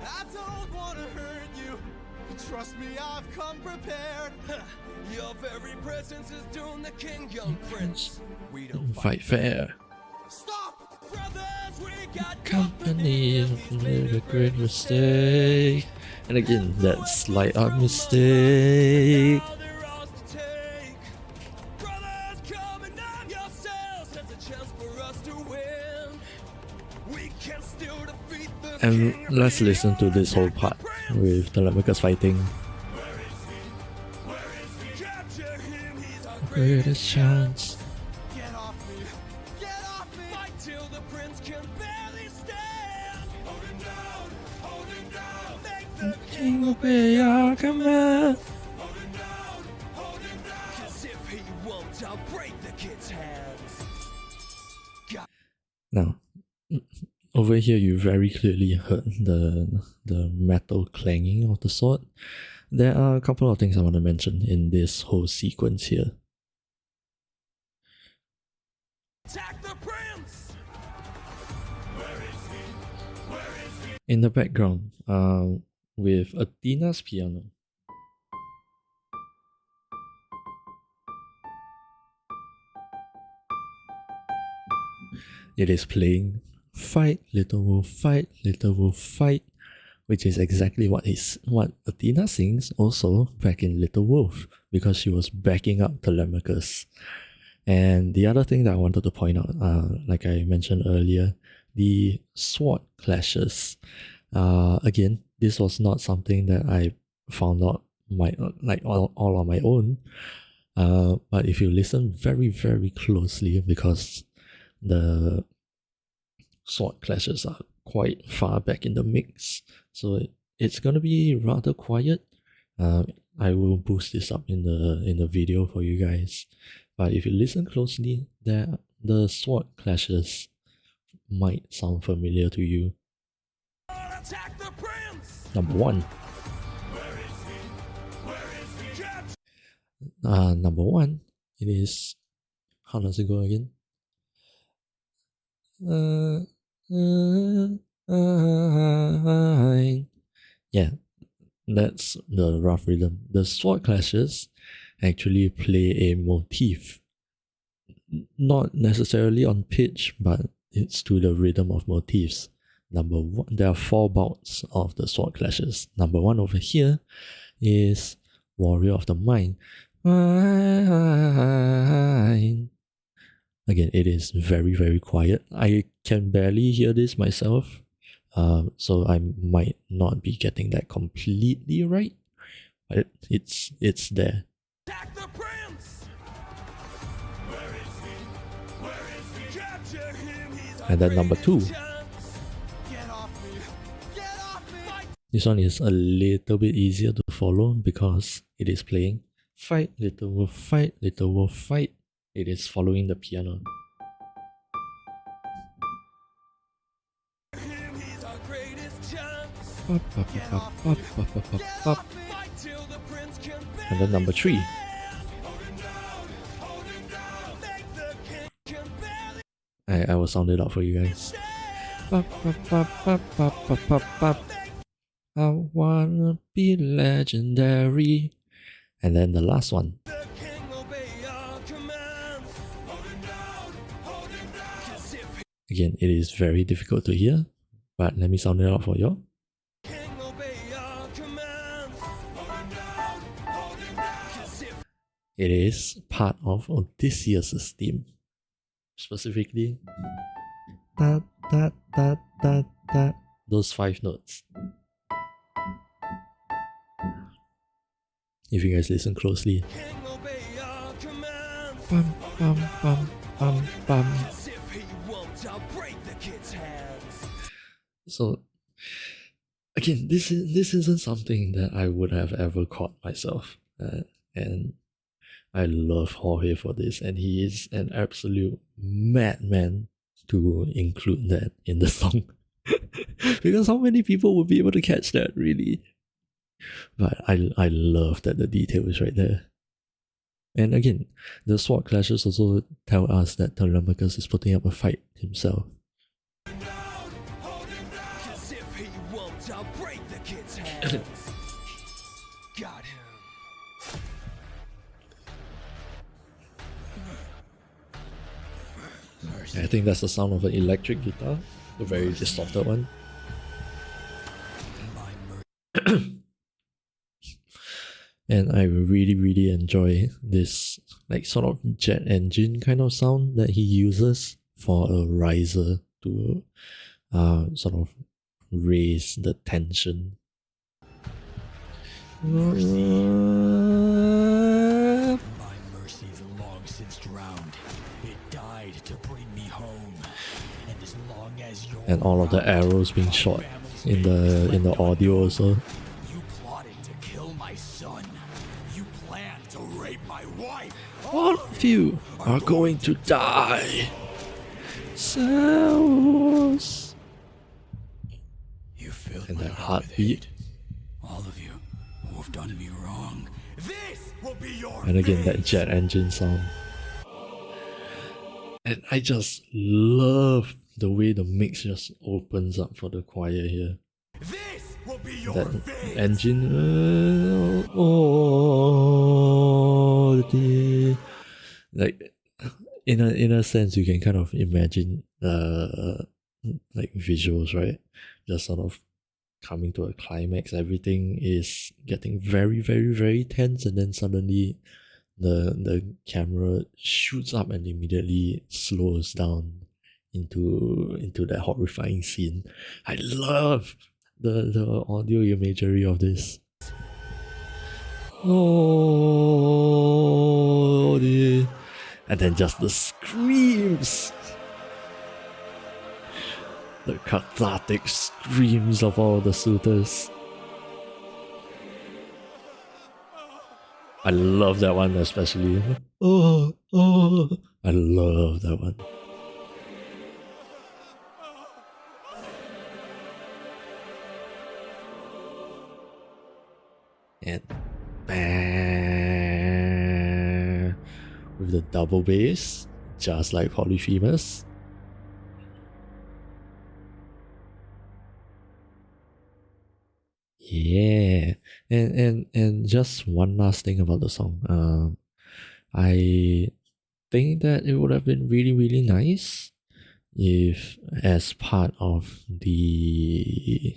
I don't wanna hurt you. But trust me, I've come prepared. Your very presence is doomed the king, young prince. We don't Fight fair. Stop! brothers, we got Company made a great mistake. And again, that slight mistake. Now there are ours to take. Brothers, come and arm yourselves. There's a chance for us to win. We can still defeat the And king. let's listen to this whole part with Telemachus fighting. Capture him, he's our Greatest chance. Get off me! Get off me! fight till the prince can barely stand. Hold him down! Hold him down! Make the King obey our command. Hold him down! Hold him down! Cause if he won't, I'll break the kid's hands. Now, over here you very clearly heard the metal clanging of the sword. There are a couple of things I want to mention in this whole sequence here. Attack the prince! In the background, with Athena's piano. It is playing "Fight, Little Wolf, Fight, Little Wolf, Fight," which is exactly what Athena sings also back in Little Wolf, because she was backing up Telemachus. And the other thing that I wanted to point out, like I mentioned earlier, the sword clashes Again, this was not something that I found out all on my own. But if you listen very, very closely, because the sword clashes are quite far back in the mix, so it's gonna be rather quiet. I will boost this up in the video for you guys. But if you listen closely, the sword clashes might sound familiar to you. Attack the prince! Number one. Where is he? Where is he? Capture Number one, it is, how does it go again? Yeah, that's the rough rhythm. The sword clashes actually play a motif, not necessarily on pitch, but it's to the rhythm of motifs. Number one, there are 4 bouts of the sword clashes. Number one over here is Warrior of the Mind. Again, it is very, very quiet. I can barely hear this myself, so I might not be getting that completely right, but it's there. Attack the prince! Where is he? Where is he? Capture him, he's our And then number 2. greatest chance. Get off me! Get off me! Fight! This one is a little bit easier to follow because it is playing fight, little wolf, fight, little wolf, fight. It is following the piano. Him, he's our greatest chance. Pop, pop, Get pop, off pop, me! pop, pop, pop, Get pop. off me! Fight till the prince can And then number 3. hold him down! Hold him down! Make the king can barely I will sound it out for you guys. Pop, pop, pop, pop, pop, pop, pop, pop. I wanna be legendary. And then the last one. the king obey our commands. Hold him down! Hold him down! 'Cause if Again, it is very difficult to hear, but let me sound it out for you. king obey our commands. Hold him down! Hold him down! 'Cause if It is part of Odysseus' theme. Specifically, da, da, da, da, da, those 5 notes. If you guys listen closely. king obey our commands. Bum, bum, bum, bum, bum. 'Cause if he won't, I'll break the kid's hands. So again, this isn't something that I would have ever caught myself, and I love Jorge for this, and he is an absolute madman to include that in the song. Because how many people would be able to catch that, really? But I love that the detail is right there. And again, the sword clashes also tell us that Telemachus is putting up a fight himself. Hold him down! 'Cause if he won't, I'll break the kid's hands. Got him. I think that's the sound of an electric guitar, a very distorted one. And I really, really enjoy this like sort of jet engine kind of sound that he uses for a riser to sort of raise the tension. My mercy is long since drowned. It died to bring me home. And as long as you're And all of the around, arrows being our shot family's in name is the left audio unknown. also. You plotted to kill my son. You planned to rape my wife. All of you are going to die. Cells. You filled And my that heart with heartbeat. hate. All of you who have done me wrong. This will be your And again, that fate. jet engine sound. And I just love the way the mix just opens up for the choir here. This will be your That fate. engine. Oh, like in a sense, you can kind of imagine like visuals, right? Just sort of coming to a climax. Everything is getting very, very, very tense, and then suddenly the camera shoots up and immediately slows down into that horrifying scene. I love the audio imagery of this. Oh, and then just the screams. The cathartic screams of all the suitors. I love that one especially. Oh, oh. I love that one. And bang, with the double bass, just like Polyphemus. Yeah, and just one last thing about the song. I think that it would have been really nice if, as part of the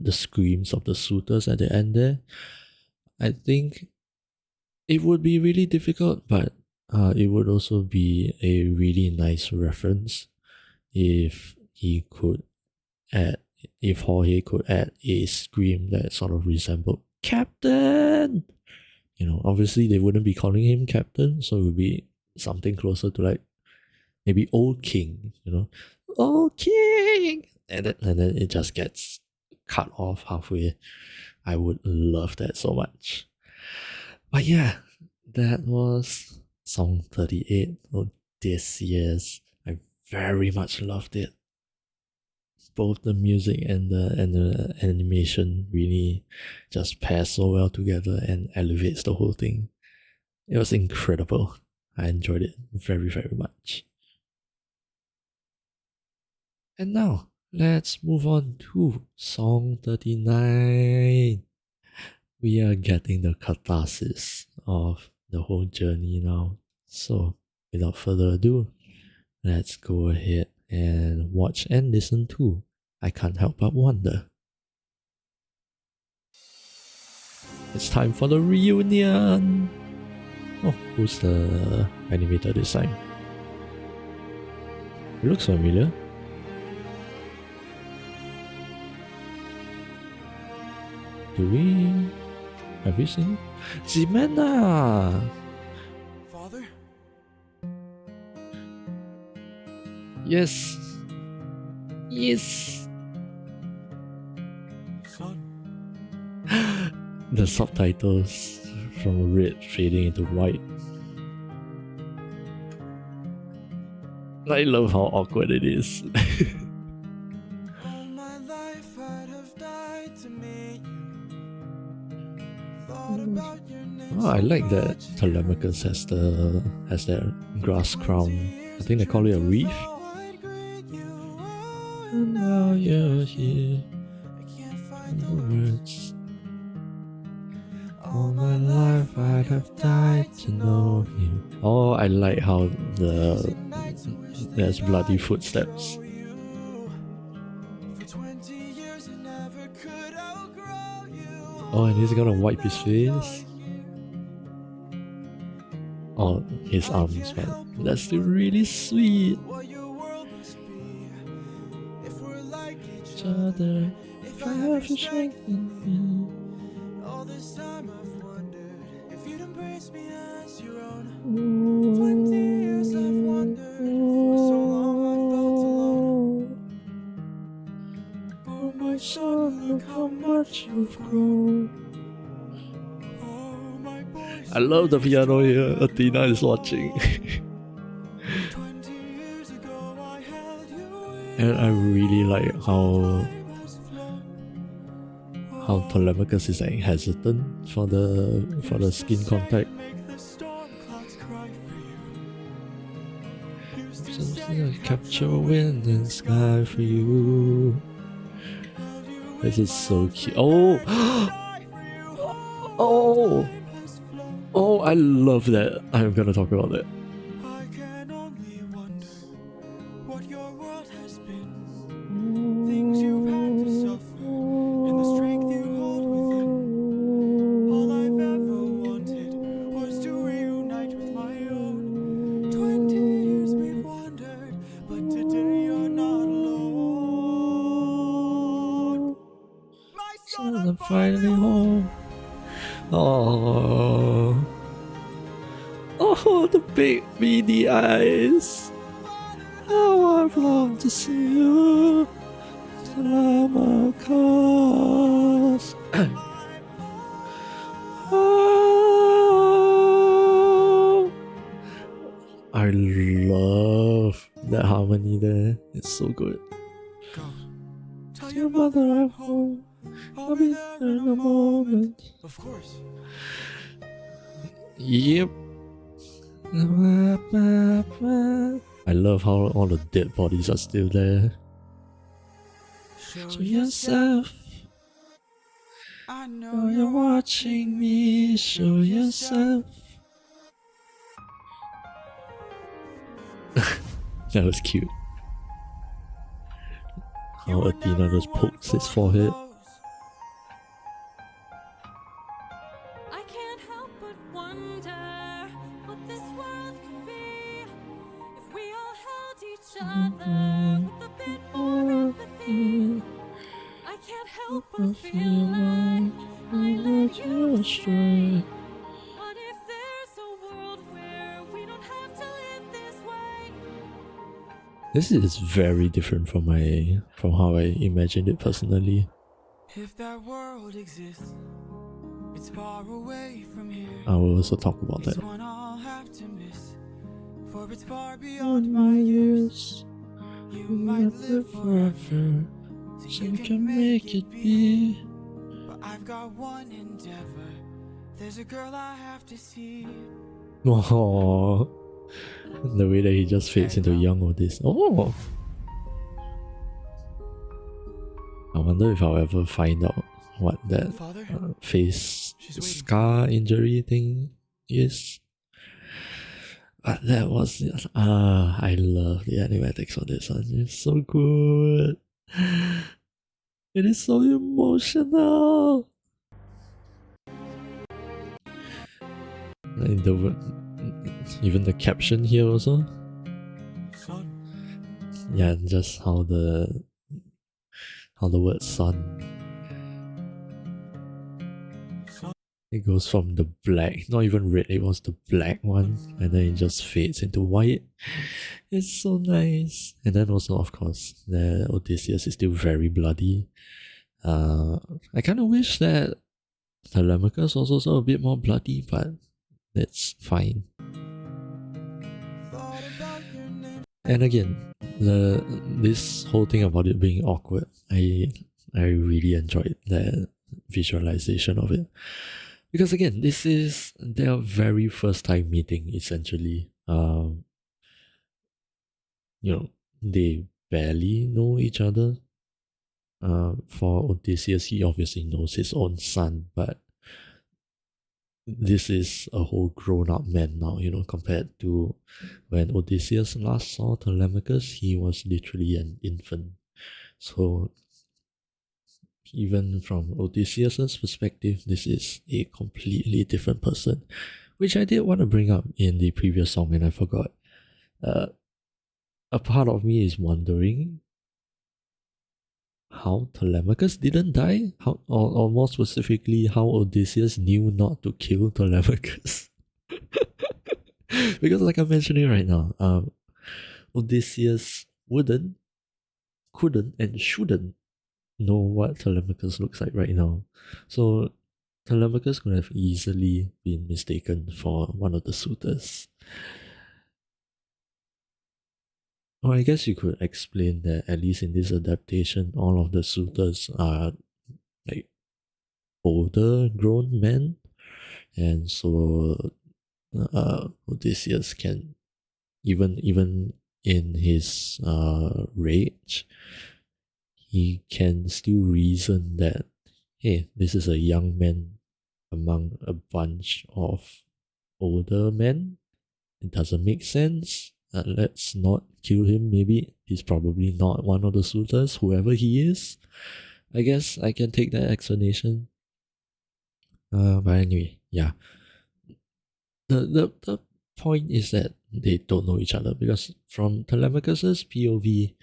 screams of the suitors at the end there, I think it would be really difficult, but it would also be a really nice reference if he could add, if Jorge could add a scream that sort of resembled Captain. You know, obviously they wouldn't be calling him Captain, so it would be something closer to like maybe Old King, you know, Old King, and then it just gets cut off halfway. I would love that so much. But yeah, that was song 38 of this year's. I very much loved it. Both the music and the animation really just pair so well together and elevates the whole thing. It was incredible. I enjoyed it very, very much. And now, let's move on to song 39. We are getting the catharsis of the whole journey now. So, without further ado, let's go ahead and watch and listen to I Can't Help But Wonder. It's time for the reunion! Oh, who's the animator this time? It looks familiar. Have we seen Ximena? Father? Yes. Yes. Son? The subtitles from red fading into white. I love how awkward it is. All my life I'd have died to meet you. Thought about your name Oh, I so like that much. Telemachus has that grass crown. I think they call it a wreath. I'd greet you, oh, And now you're here. I can't find And the the words. words. All my life I'd have died to know you. Oh, I like how there's bloody footsteps. For 20 years I never could outgrow you. Oh, and he's gonna wipe his face. Oh, his arms, but that's still really sweet. What your world must be if we're like each Each other. other, If if I have your strength in me. all this time I've wondered if you'd embrace me as your own. Ooh, 20 years I've wondered, for so long I felt alone. Oh my son, look how much you've grown. Oh, my boy, I love the piano here. Athena is watching. 20 years ago I held you And I really like how must flow. Telemachus is like hesitant for the skin contact. Make the storm clouds cry for you. Used to Just say I'd capture wind and sky for you. held you This is so cute. die for you. Oh, Time has flown. oh, I love that. I'm gonna talk about that. I can only wonder what your world has been. Things you've had to suffer, and the strength you hold within. All I've ever wanted was to reunite with my own. 20 years we've wandered, but today you're not alone. So I'm finally home. Oh, oh, the big beady eyes. How I've longed to see you. Summer comes. Oh, I love that harmony there. It's so good. Go. Tell Your mother I'm home. I'll be there in a moment. Of course. Yep. I love how all the dead bodies are still there. Show Show yourself. I know Oh, you're watching me. Show yourself. That was cute. How Athena just pokes his forehead. I can't help but wonder what this world could be if we all held each other with a bit more empathy. I can't help but feel like I led you astray. What if there's a world where we don't have to live this way? This is very different from how I imagined it personally. If that world exists, it's far away from here. I will also talk about It's that. one I'll have to miss, for it's far beyond my years. You might live forever, so you can make it be. But I've got one endeavor. There's a girl I have to see. Oh, the way that he just fades into young Otis. Oh, I wonder if I'll ever find out what that Father? face She's waiting. scar injury thing is. But that was I love the animatics for this one. It's so good. It is so emotional. And even the caption here also. Son, Yeah, and just how the word son, son. it goes from the black, not even red, it was the black one, and then it just fades into white. It's so nice. And then also, of course, the Odysseus is still very bloody. I kind of wish that Telemachus was also a bit more bloody, but that's fine. Thought about your name. And again, this whole thing about it being awkward, I really enjoyed that visualization of it. Because again, this is their very first time meeting, essentially. They barely know each other. For Odysseus, he obviously knows his own son, but this is a whole grown-up man now, compared to when Odysseus last saw Telemachus, he was literally an infant. So even from Odysseus' perspective, this is a completely different person, which I did want to bring up in the previous song and I forgot. A part of me is wondering how Telemachus didn't die, or more specifically, how Odysseus knew not to kill Telemachus. Because like I'm mentioning right now, Odysseus couldn't, and shouldn't know what Telemachus looks like right now. So Telemachus could have easily been mistaken for one of the suitors. Or I guess you could explain that at least in this adaptation, all of the suitors are like older grown men, and so Odysseus can even in his rage, he can still reason that, hey, this is a young man among a bunch of older men. It doesn't make sense. Let's not kill him. Maybe he's probably not one of the suitors, whoever he is. I guess I can take that explanation. But anyway, yeah. The point is that they don't know each other, because from Telemachus's POV,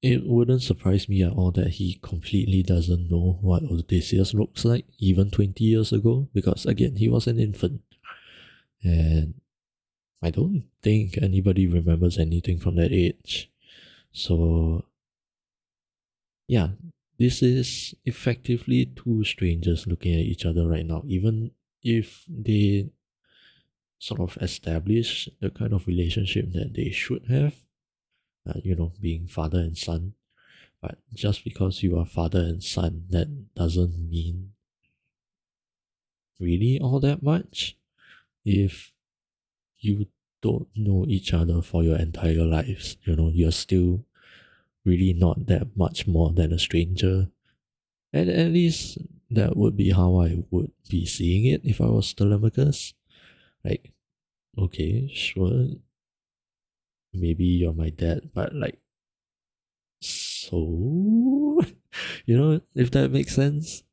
it wouldn't surprise me at all that he completely doesn't know what Odysseus looks like even 20 years ago, because again, he was an infant. And I don't think anybody remembers anything from that age. So, yeah, this is effectively two strangers looking at each other right now, even if they sort of establish the kind of relationship that they should have, being father and son. But just because you are father and son, that doesn't mean really all that much if you don't know each other for your entire lives. You're still really not that much more than a stranger. And at least that would be how I would be seeing it if I was Telemachus. Like, okay, sure, maybe you're my dad, but like, so, if that makes sense.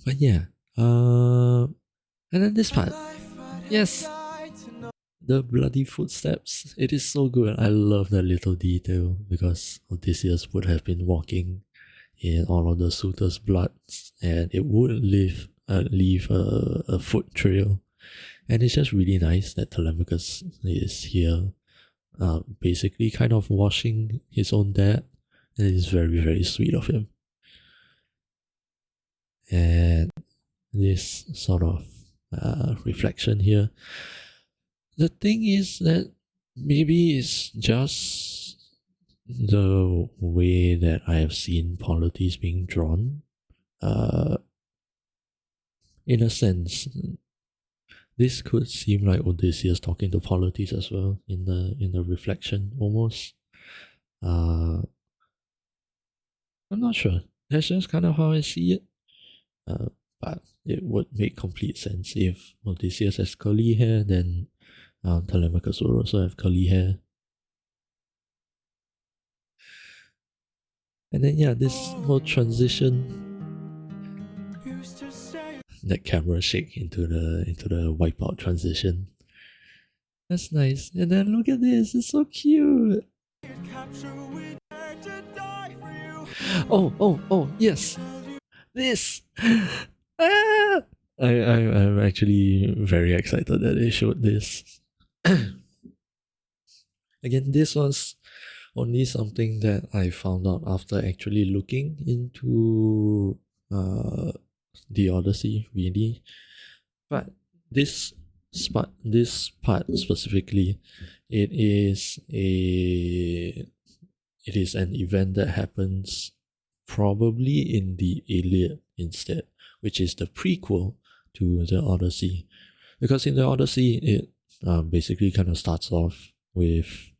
But yeah, and then this part, yes, the bloody footsteps. It is so good. I love that little detail because Odysseus would have been walking in all of the suitors' blood, and it would leave a foot trail. And it's just really nice that Telemachus is here, basically kind of washing his own dad. And it is very, very sweet of him. And this sort of reflection here. The thing is that maybe it's just the way that I have seen polities being drawn. In a sense, this could seem like Odysseus talking to polities as well in the reflection almost. I'm not sure. That's just kind of how I see it. But it would make complete sense if Odysseus has curly hair, then Telemachus would also have curly hair. And then yeah, this whole transition, that camera shake into the wipeout transition. That's nice. And then look at this, it's so cute. Oh, yes. This. I'm actually very excited that they showed this. Again, this was only something that I found out after actually looking into the Odyssey, really. But this part specifically, it is an event that happens probably in the Iliad instead, which is the prequel to the Odyssey. Because in the Odyssey, it basically kind of starts off with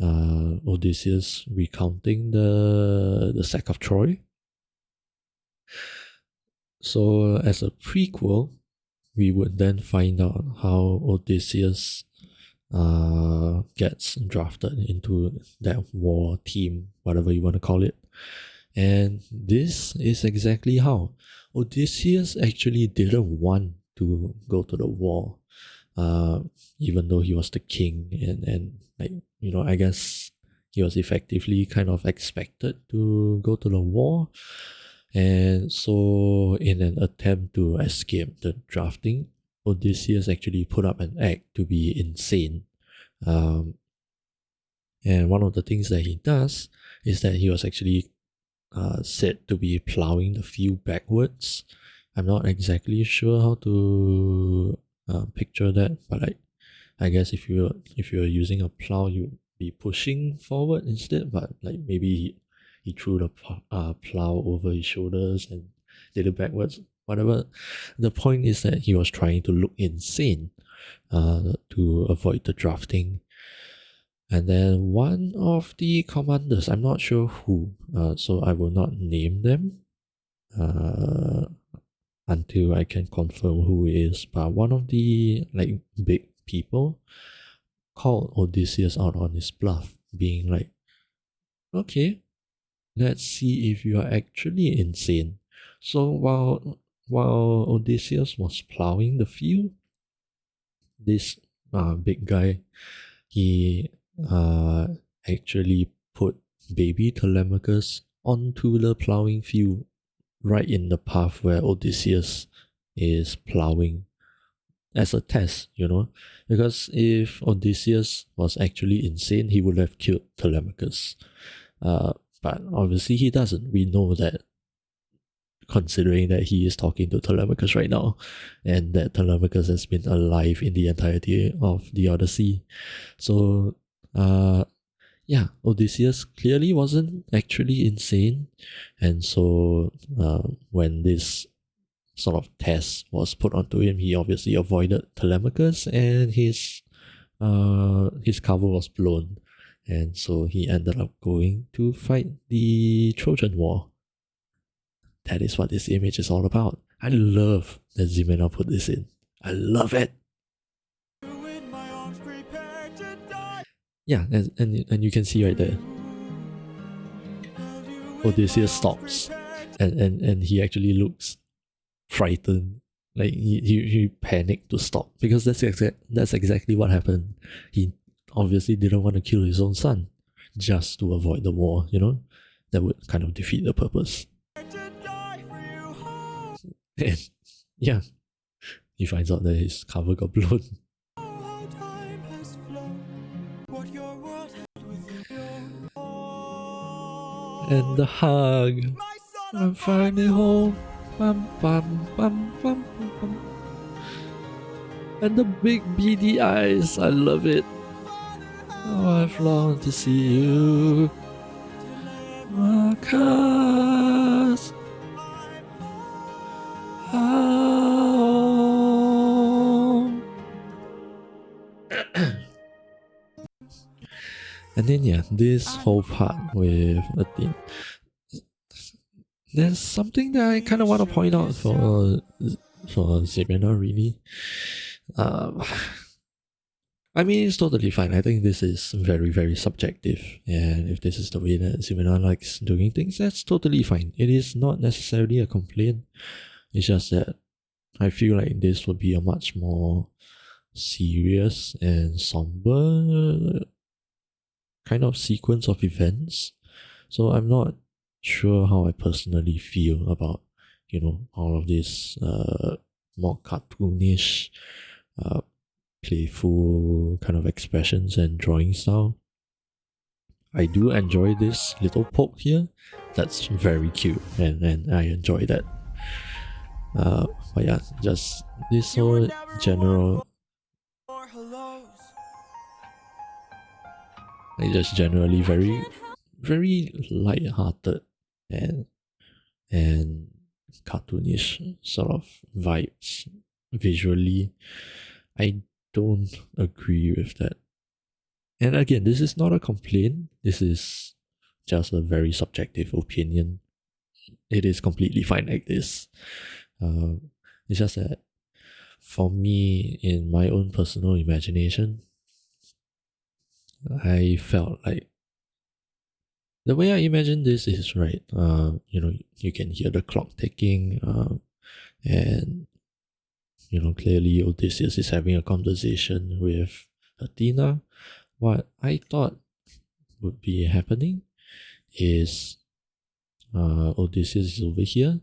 Odysseus recounting the sack of Troy. So as a prequel, we would then find out how Odysseus gets drafted into that war team, whatever you want to call it. And this is exactly how Odysseus actually didn't want to go to the war, even though he was the king, and I guess he was effectively kind of expected to go to the war. And so, in an attempt to escape the drafting, Odysseus actually put up an act to be insane. And one of the things that he does is that he was actually said to be plowing the field backwards. I'm not exactly sure how to picture that, but I guess if you're using a plow, you'd be pushing forward instead. But like maybe he threw the plow over his shoulders and did it backwards. Whatever. The point is that he was trying to look insane to avoid the drafting. And then one of the commanders, I'm not sure who, so I will not name them until I can confirm who it is. But one of the big people called Odysseus out on his bluff, being like, okay, let's see if you are actually insane. So while Odysseus was plowing the field, this big guy, he uh, actually put baby Telemachus onto the plowing field right in the path where Odysseus is plowing as a test, because if Odysseus was actually insane, he would have killed Telemachus. But obviously he doesn't. We know that, considering that he is talking to Telemachus right now, and that Telemachus has been alive in the entirety of the Odyssey. So, yeah, Odysseus clearly wasn't actually insane, and so when this sort of test was put onto him, he obviously avoided Telemachus, and his cover was blown, and so he ended up going to fight the Trojan War. That is what this image is all about. I love that Ximena put this in. I love it. You in my arms, prepare to die. Yeah, and you can see right there, Held you in Odysseus my arms, stops, prepare to and he actually looks frightened. Like he panicked to stop, because that's exactly what happened. He obviously didn't want to kill his own son just to avoid the war. That would kind of defeat the purpose. die for you. Oh, And yeah, he finds out that his cover got blown. how time has flown. What your world had within your own. And the hug. My son, I'm finally home. Bum, bum, bum, bum, bum, bum. And the big beady eyes. I love it. Oh, I've longed to see you. Marcus. Home. And then yeah, this whole part with Athena. There's something that I kind of want to point out for Ximena, really. I mean, it's totally fine. I think this is very, very subjective. And if this is the way that Ximena likes doing things, that's totally fine. It is not necessarily a complaint. It's just that I feel like this would be a much more serious and somber kind of sequence of events. So I'm not sure how I personally feel about, all of this more cartoonish, playful kind of expressions and drawing style. I do enjoy this little poke here. That's very cute, and I enjoy that. But yeah, just this whole general, or hellos. like just generally very, very light-hearted and cartoonish sort of vibes visually. I don't agree with that. And again, this is not a complaint. This is just a very subjective opinion. It is completely fine like this. It's just that for me, in my own personal imagination, I felt like the way I imagine this is right. You can hear the clock ticking, and clearly Odysseus is having a conversation with Athena. What I thought would be happening is Odysseus is over here,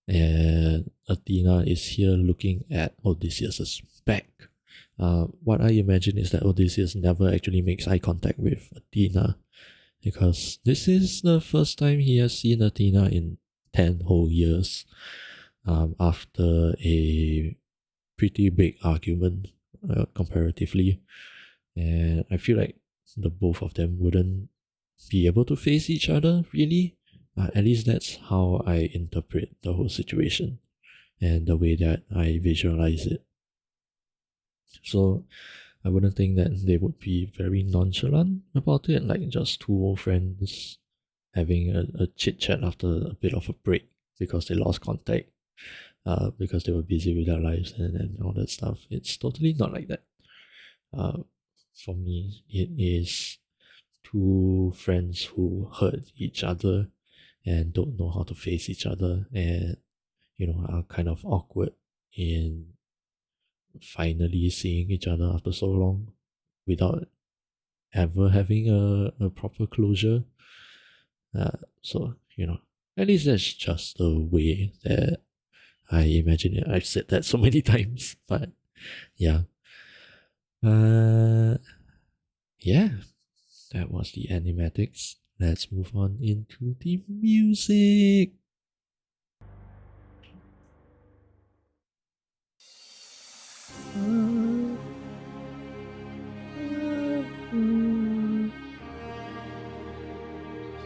and Athena is here looking at Odysseus's back. What I imagine is that Odysseus never actually makes eye contact with Athena, because this is the first time he has seen Athena in 10 whole years, after a pretty big argument, comparatively. And I feel like the both of them wouldn't be able to face each other, really. At least that's how I interpret the whole situation and the way that I visualize it. So I wouldn't think that they would be very nonchalant about it, like just two old friends having a chit chat after a bit of a break because they lost contact, because they were busy with their lives and all that stuff. It's totally not like that. For me, it is two friends who hurt each other and don't know how to face each other, and are kind of awkward in finally seeing each other after so long without ever having a proper closure. So, at least that's just the way that I imagine it. I've said that so many times, but yeah. Yeah, that was the animatics. Let's move on into the music.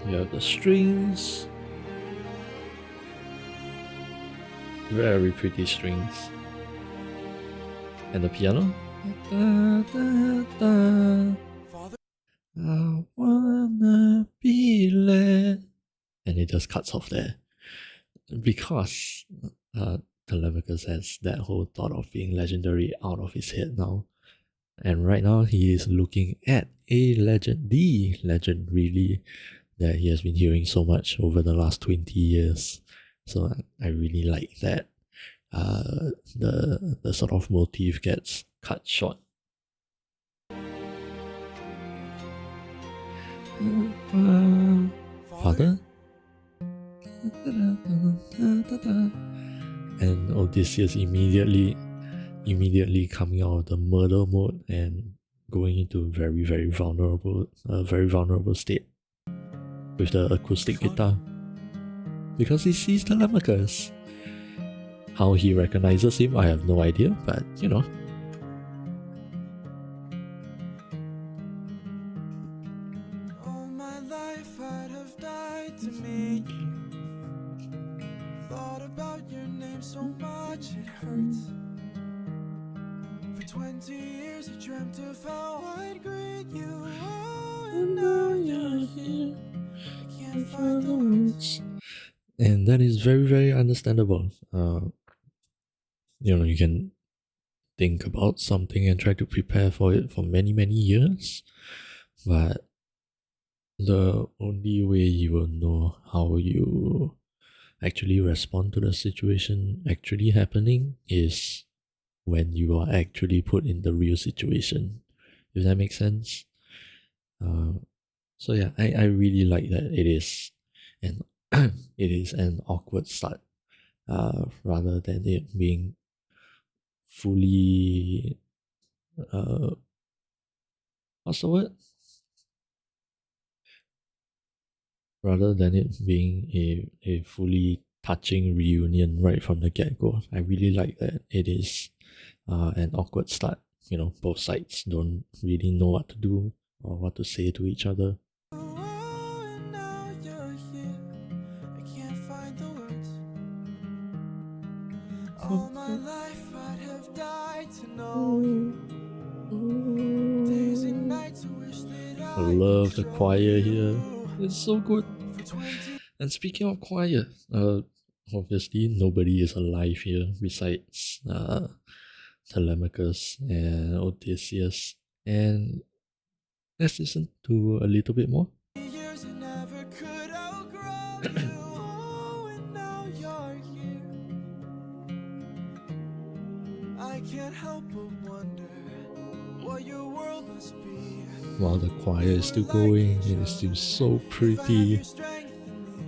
You have the strings. Very pretty strings. And the piano. Da, da, da. Father, I wanna be led. And it just cuts off there. Because Telemachus has that whole thought of being legendary out of his head now. And right now he is looking at a legend, the legend really, that he has been hearing so much over the last 20 years. So I really like that. The sort of motif gets cut short. Father? And Odysseus immediately coming out of the murder mode and going into very vulnerable state with the acoustic guitar, because he sees Telemachus. How he recognizes him, I have no idea, but all my life I'd have died to meet you. Thought about your name so much it hurts. For 20 years I dreamt of how I'd greet you. Oh, and now you're here. I can't find the words. And that is very understandable. You can think about something and try to prepare for it for many years, but the only way you will know how you actually respond to the situation actually happening is when you are actually put in the real situation, if that makes sense. So yeah, I really like that it is an awkward start, rather than it being fully what's the word? Rather than it being a fully touching reunion right from the get-go. I really like that it is an awkward start. Both sides don't really know what to do or what to say to each other. Oh, and now you're here. I can't find the words. All my life I'd have died to know you. Days and nights I wish that I I love could the show choir here. you. It's so good. For 20 And speaking of choir, obviously nobody is alive here besides Telemachus and Odysseus. And let's listen to a little bit more. years I never could outgrow you. Oh, and now you're here. I can't help but wonder what your world must be. While the choir is still going, it is still so If I have pretty. your strength in me,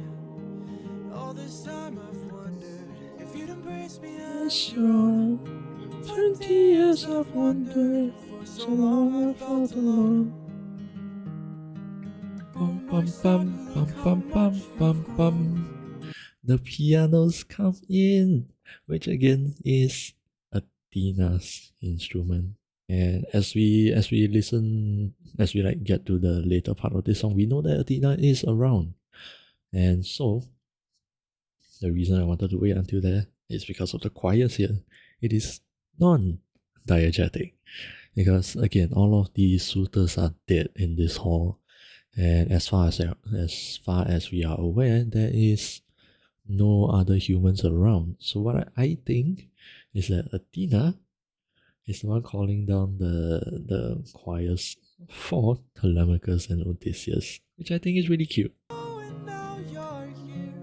all this time I've wondered if you'd embrace me as your own. 20 years I've wondered, for so long I felt alone. Bum bum bum bum bum bum bum bum. The pianos come in, which again is Athena's instrument. And as we get to the later part of this song, we know that Athena is around. And so the reason I wanted to wait until there is because of the choirs here. It is non-diegetic. Because again, all of these suitors are dead in this hall. And as far as we are aware, there is no other humans around. So what I think is that Athena is the one calling down the choirs for Telemachus and Odysseus, which I think is really cute. Oh, and now you're here.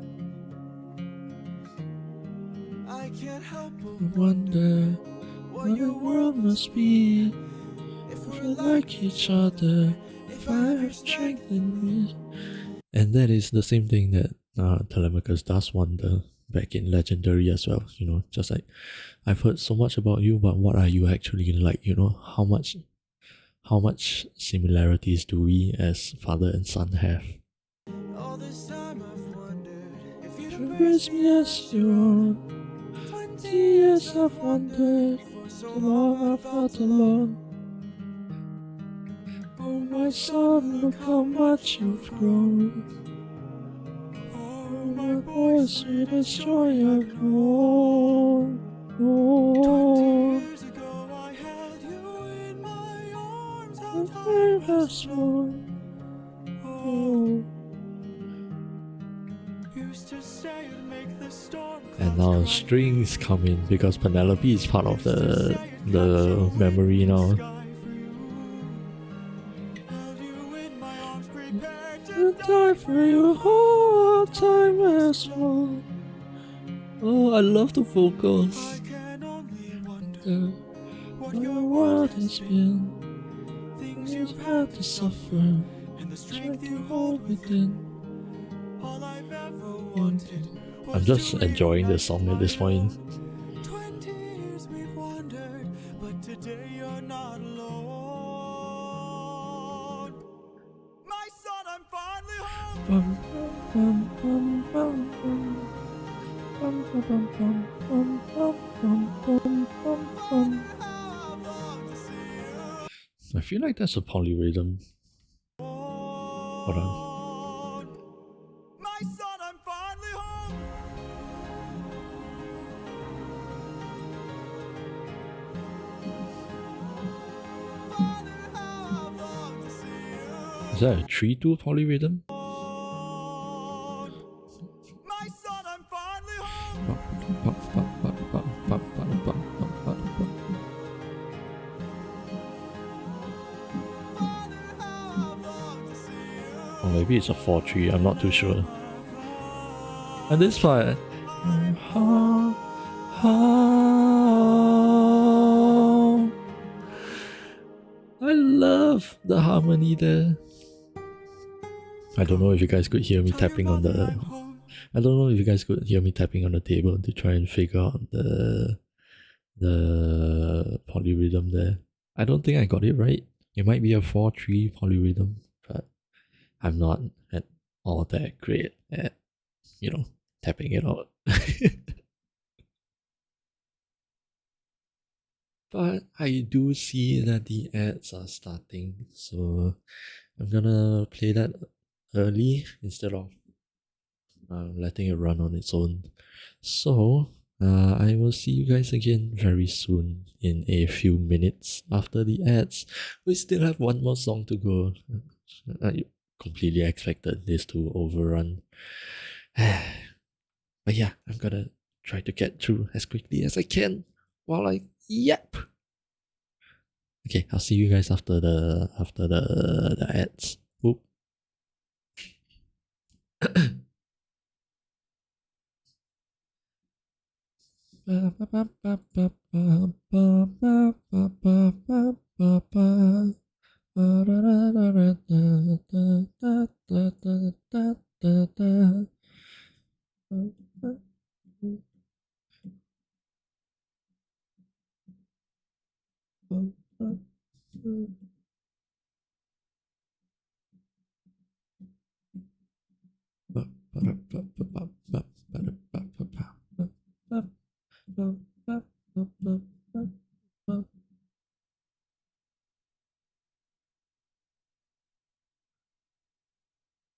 I can't help but Wonder what your world must be. If we're like each other fire strength in me. And that is the same thing that Telemachus does wonder back in Legendary as well. You know, just like, I've heard so much about you, but what are you actually like? You know, how much similarities do we as father and son have? All this time I've wondered if you'd Embrace me as your own. 20 years I've wondered, for so so long I felt alone. Oh my son, look how much you've grown. Oh my boy, sweetest joy I've known. 20 Oh, years ago I held you in my arms. How the time time has has flown. flown. Oh, used to say it'd make the storm And clouds now cry. strings come in because Penelope is part of the memory now. Sky for you. Held you in my arms, prepared To to die for you, oh, time has flown. Oh, I love the I vocals. can only wonder what Your your world has been, things you've you've had to suffer, and the strength strength you you hold hold within. all I've ever wanted. I'm just enjoying the song at this point. 20 years we've wandered, but today you're not alone. My son, I'm finally home. Bum, bum, bum, bum, bum. Bum, bum, bum, bum, bum, bum, bum, bum, bum. How I've longed to see you. I feel like that's a polyrhythm. Hold on. My son, I'm finally home. Father, how I've longed to see you. Is that a 3-2 polyrhythm? My son, I'm finally home. Bum, bum, bum, bum, bum, bum, bum, bum, bum, bum, bum. Father, how I've longed to see you. Or maybe it's a 4-3, I'm not too sure. And this part. I love the harmony there. I don't know if you guys could hear me tapping on the. I don't know if you guys could hear me tapping on the table to try and figure out the polyrhythm there. I don't think I got it right. It might be a 4-3 polyrhythm, but I'm not at all that great at, you know, tapping it out. But I do see that the ads are starting, so I'm gonna play that early instead of letting it run on its own. So I will see you guys again very soon in a few minutes after the ads. We still have one more song to go. I completely expected this to overrun. But yeah, I'm gonna try to get through as quickly as I can while I yap. Okay, I'll see you guys after the ads. Oop.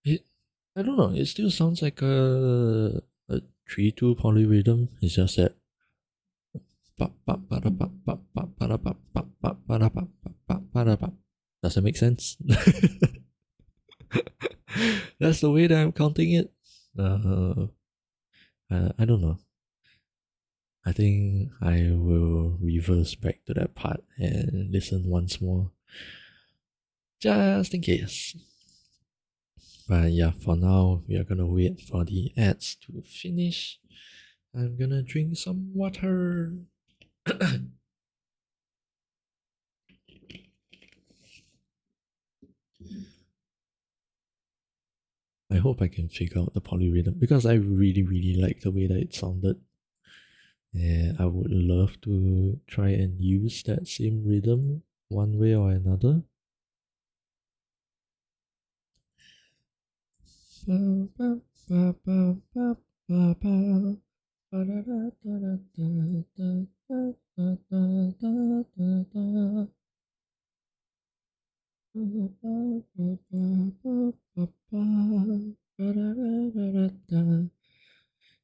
It, I don't know, it still sounds like a 3-2 polyrhythm. It's just that does that make sense? That's the way that I'm counting it. I don't know. I think I will reverse back to that part and listen once more, just in case. But yeah, for now, we are gonna wait for the ads to finish. I'm gonna drink some water. I hope I can figure out the polyrhythm because I really like the way that it sounded. And I would love to try and use that same rhythm one way or another.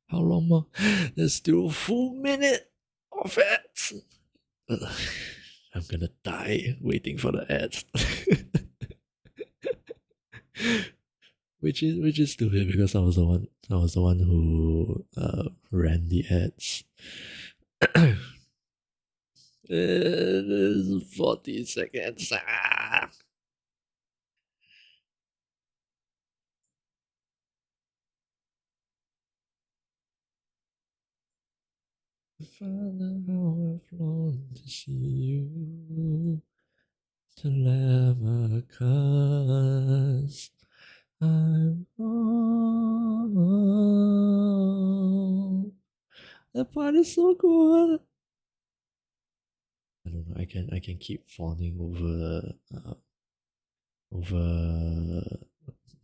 How long more? There's still a full minute of ads. I'm gonna die waiting for the ads. which is stupid because I was the one who ran the ads. 40 seconds. Father, how I've longed to see you, Telemachus. I'm wrong. That part is so good. I don't know. I can keep fawning over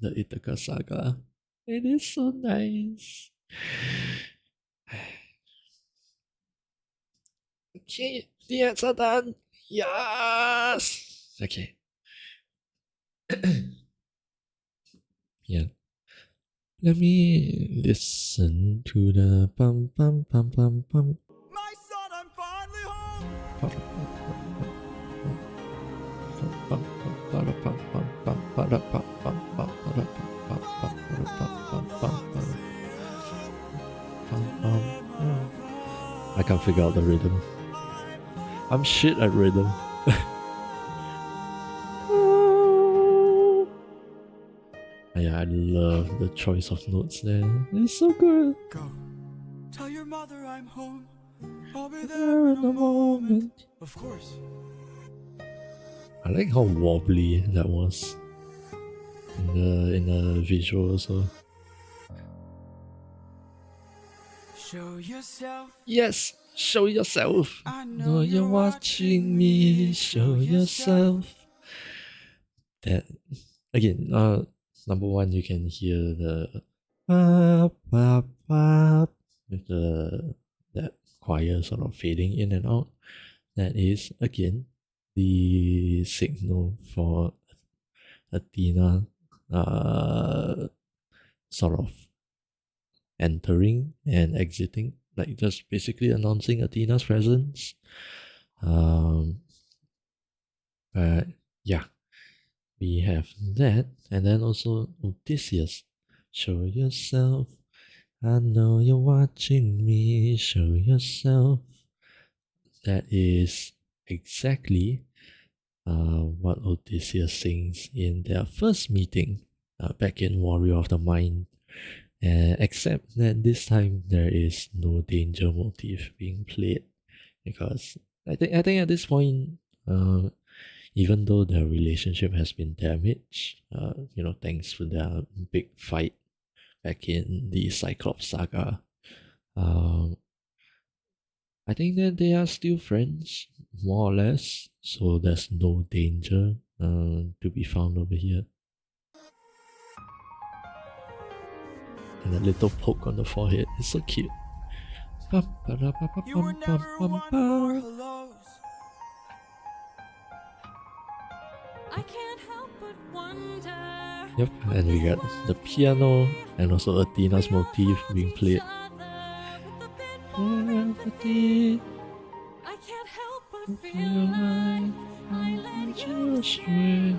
the Ithaca saga. It is so nice. Okay, the ads are done. Yes. Okay. Yeah. Let me listen to the bum bum bum bum bum. My son, I'm finally home. I can't figure out the rhythm. I'm shit at rhythm. Yeah, I love the choice of notes there. It's so good. Go. Tell your mother I'm home. I'll be there in a moment. Of course. I like how wobbly that was in the visual also. Show yourself. Yes, show yourself. I Know you're watching me. Show yourself. That again. Number one, you can hear the with that choir sort of fading in and out. That is again the signal for Athena sort of entering and exiting, like just basically announcing Athena's presence. But yeah, we have that, and then also Odysseus, show yourself. I know you're watching me. Show yourself. That is exactly what Odysseus sings in their first meeting back in Warrior of the Mind. Except that this time there is no danger motif being played, because I think at this point, even though their relationship has been damaged, thanks to their big fight back in the Cyclops saga, I think that they are still friends, more or less. So there's no danger to be found over here. And a little poke on the forehead is so cute. You were never one for hellos. I can't help but wonder. Yep, and we got the piano and also Athena's motif being played. Empathy, I can't help but feel like I let you astray.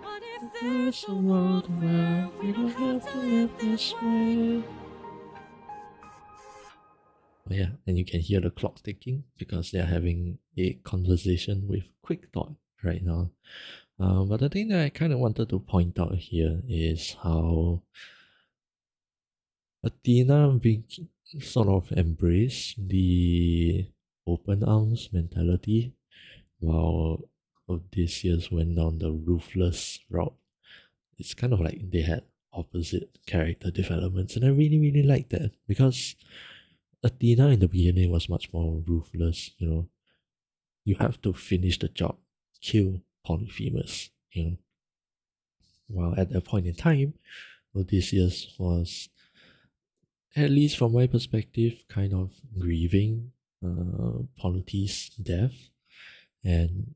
What if There's a world where we don't have to live this way. Oh yeah, and you can hear the clock ticking because they are having a conversation with Quick Thought right now. But the thing that I kind of wanted to point out here is how Athena sort of embraced the open arms mentality, while Odysseus went down the ruthless route. It's kind of like they had opposite character developments, and I really, really like that because Athena in the beginning was much more ruthless. You have to finish the job, kill Polyphemus. While at that point in time, Odysseus was, at least from my perspective, kind of grieving Polites' death, and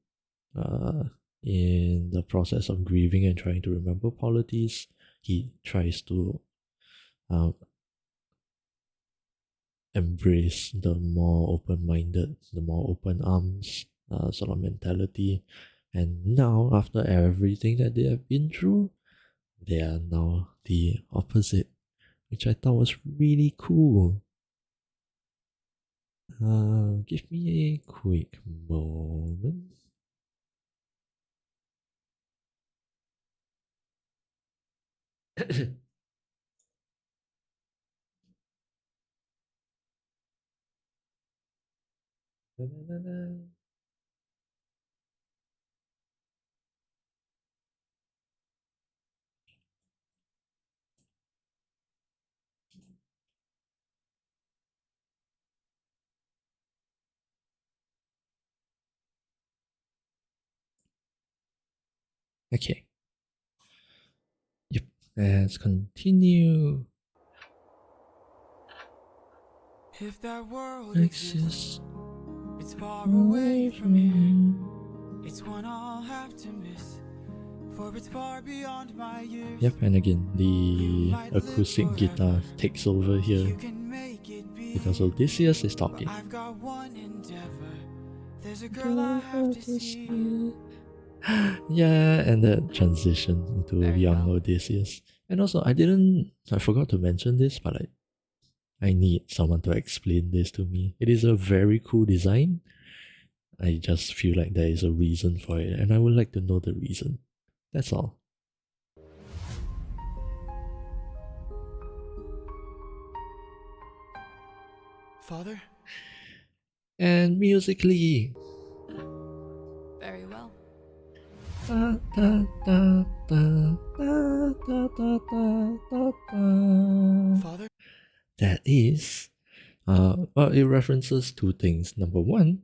in the process of grieving and trying to remember Polites, he tries to embrace the more open-minded, the more open arms sort of mentality. And now, after everything that they have been through, they are now the opposite, which I thought was really cool. Give me a quick moment. Okay. Yep. Let's continue. If that world exists, Exists it's far away from here. It's one I'll have to miss, for it's far beyond my years. Yep, and again, the acoustic guitar takes over here You can make it be. because Odysseus is talking. I've got one endeavor. There's a girl I have to see. Yeah, and the transition into young Odysseus. And also, I forgot to mention this, but I need someone to explain this to me. It is a very cool design. I just feel like there is a reason for it, and I would like to know the reason. That's all. Father? And musically. Very well. Da, da, da, da, da, da, da, da, da. Father? That is, well, it references two things. Number one,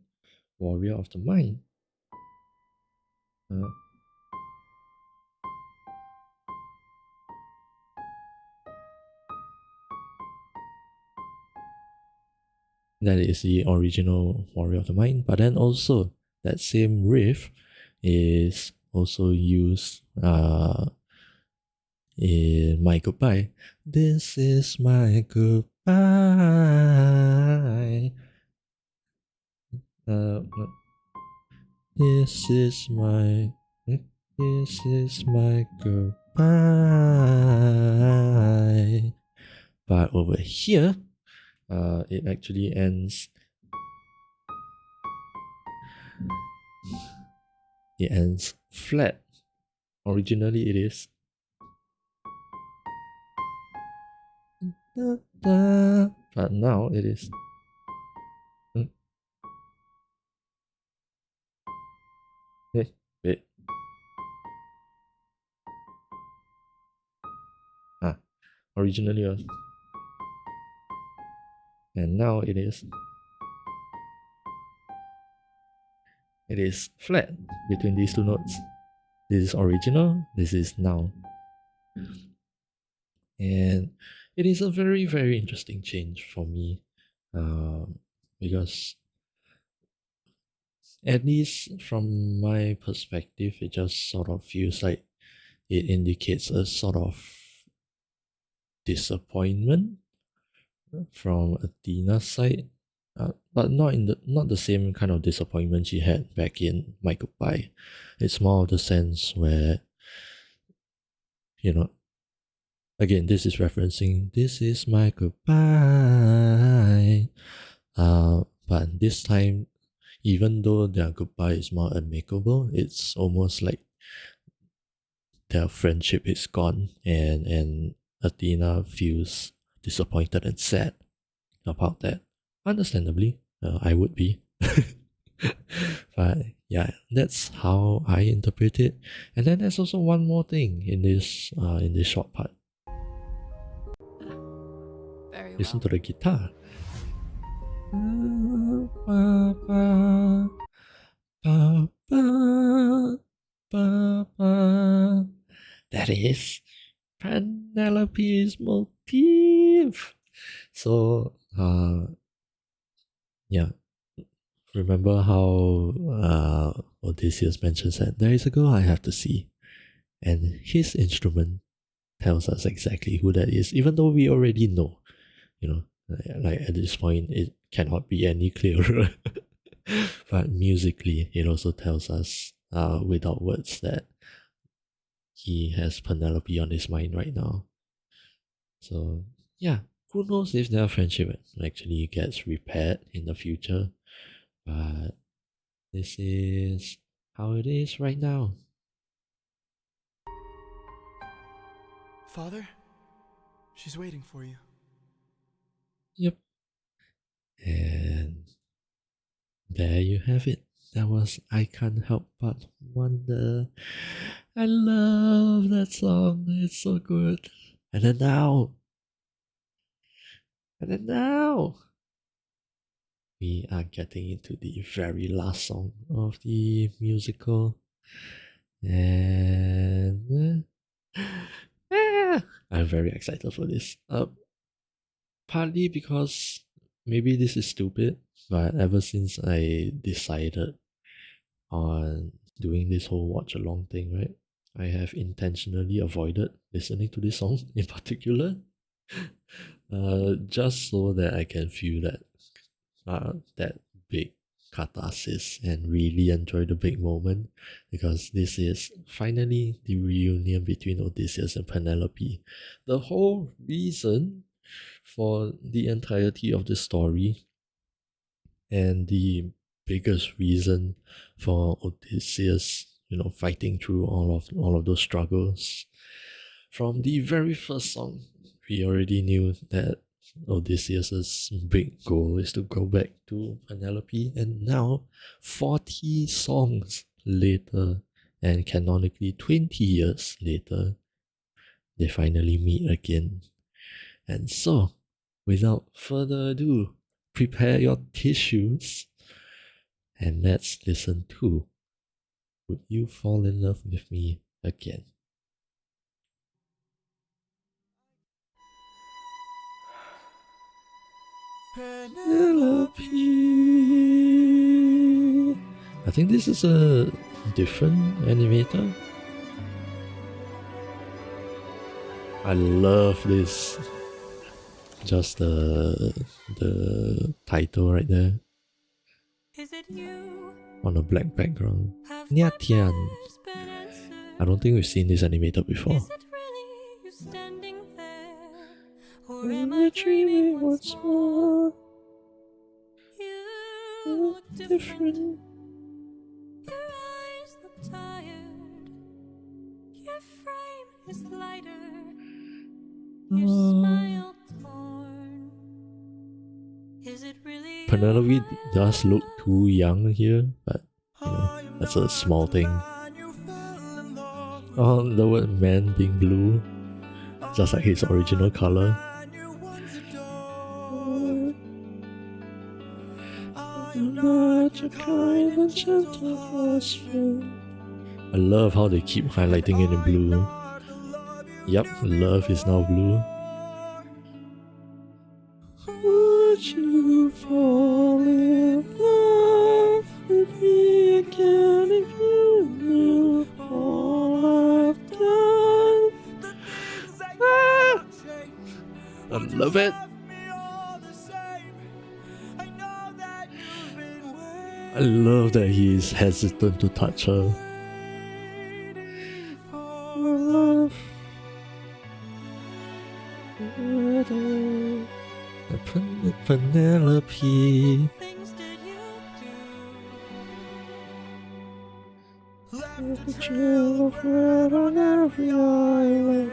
Warrior of the Mind. That is the original Warrior of the Mind, but then also that same riff is also used in My Goodbye. This is my goodbye. No. This is my goodbye. But over here, it actually ends. It ends flat. Originally, it is. But now it is. Wait. Originally was. And now it is. It is flat between these two notes. This is original, this is now. And it is a very, very interesting change for me, because at least from my perspective, it just sort of feels like it indicates a sort of disappointment from Athena's side, but not the same kind of disappointment she had back in My Goodbye. It's more of the sense where, again, this is referencing "This is my goodbye," but this time, even though their goodbye is more amicable, it's almost like their friendship is gone, and Athena feels disappointed and sad about that. Understandably, I would be. But yeah, that's how I interpret it. And then there's also one more thing in this short part. listen to the guitar. Ba, ba, ba, ba, ba, ba. That is Penelope's motif. So, yeah, remember how Odysseus mentions that there is a girl I have to see, and his instrument tells us exactly who that is, even though we already know, you know, like at this point it cannot be any clearer. But musically, it also tells us without words that he has Penelope on his mind right now. So yeah, who knows if their friendship actually gets repaired in the future, but this is how it is right now. Father, she's waiting for you. Yep. And there you have it. That was I Can't Help But Wonder. I love that song. It's so good. And then now, we are getting into the very last song of the musical. And I'm very excited for this. Partly because maybe this is stupid, but ever since I decided on doing this whole watch along thing, right, I have intentionally avoided listening to this song in particular, just so that I can feel that big catharsis and really enjoy the big moment, because this is finally the reunion between Odysseus and Penelope. The whole reason for the entirety of the story, and the biggest reason for Odysseus, fighting through all of those struggles. From the very first song, we already knew that Odysseus's big goal is to go back to Penelope, and now 40 songs later, and canonically 20 years later, they finally meet again. And so, without further ado, prepare your tissues and let's listen to Would You Fall in Love with Me Again? Penelope. I think this is a different animator. I love this. Just the title right there Is it you? on a black background. Have Nya my Tian. prayers been answered? I don't think we've seen this animator before. Is it really you standing there? Or am I dreaming once more? You look different. Your eyes look tired. Your frame is lighter. Your smile torn. Is it really Penelope you? does look too young here, but that's a small thing. Oh, the word man being blue, just like his original color. I love how they keep highlighting it in blue. Yep, love is now blue. Would you fall in love with me again if you knew all I've done? I love it. I love that he is hesitant to touch her. Love. Penelope. Things did you do? Left a trail of red on every island.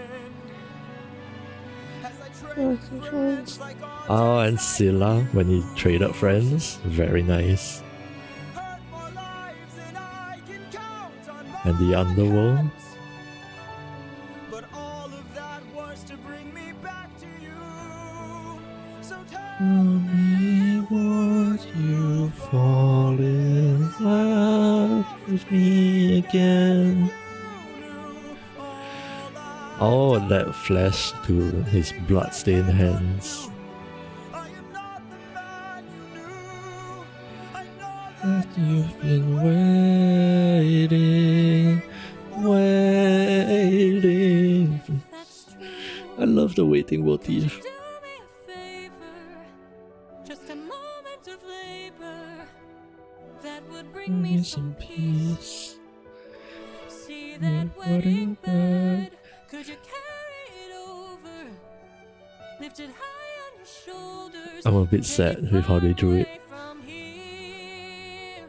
Oh, and Scylla when he traded friends. Very nice. And the underworld. But all of that was to bring me back to you. Tell me would you fall in love with me again? Oh, that flash to his bloodstained hands. That you've been waiting. That's true. I love the waiting motif. Do me a favor, just a moment of labor that would bring me some peace. See that wedding bed, could you carry it over? Lift it high on your shoulders. I'm a bit sad with how they drew it. away from here.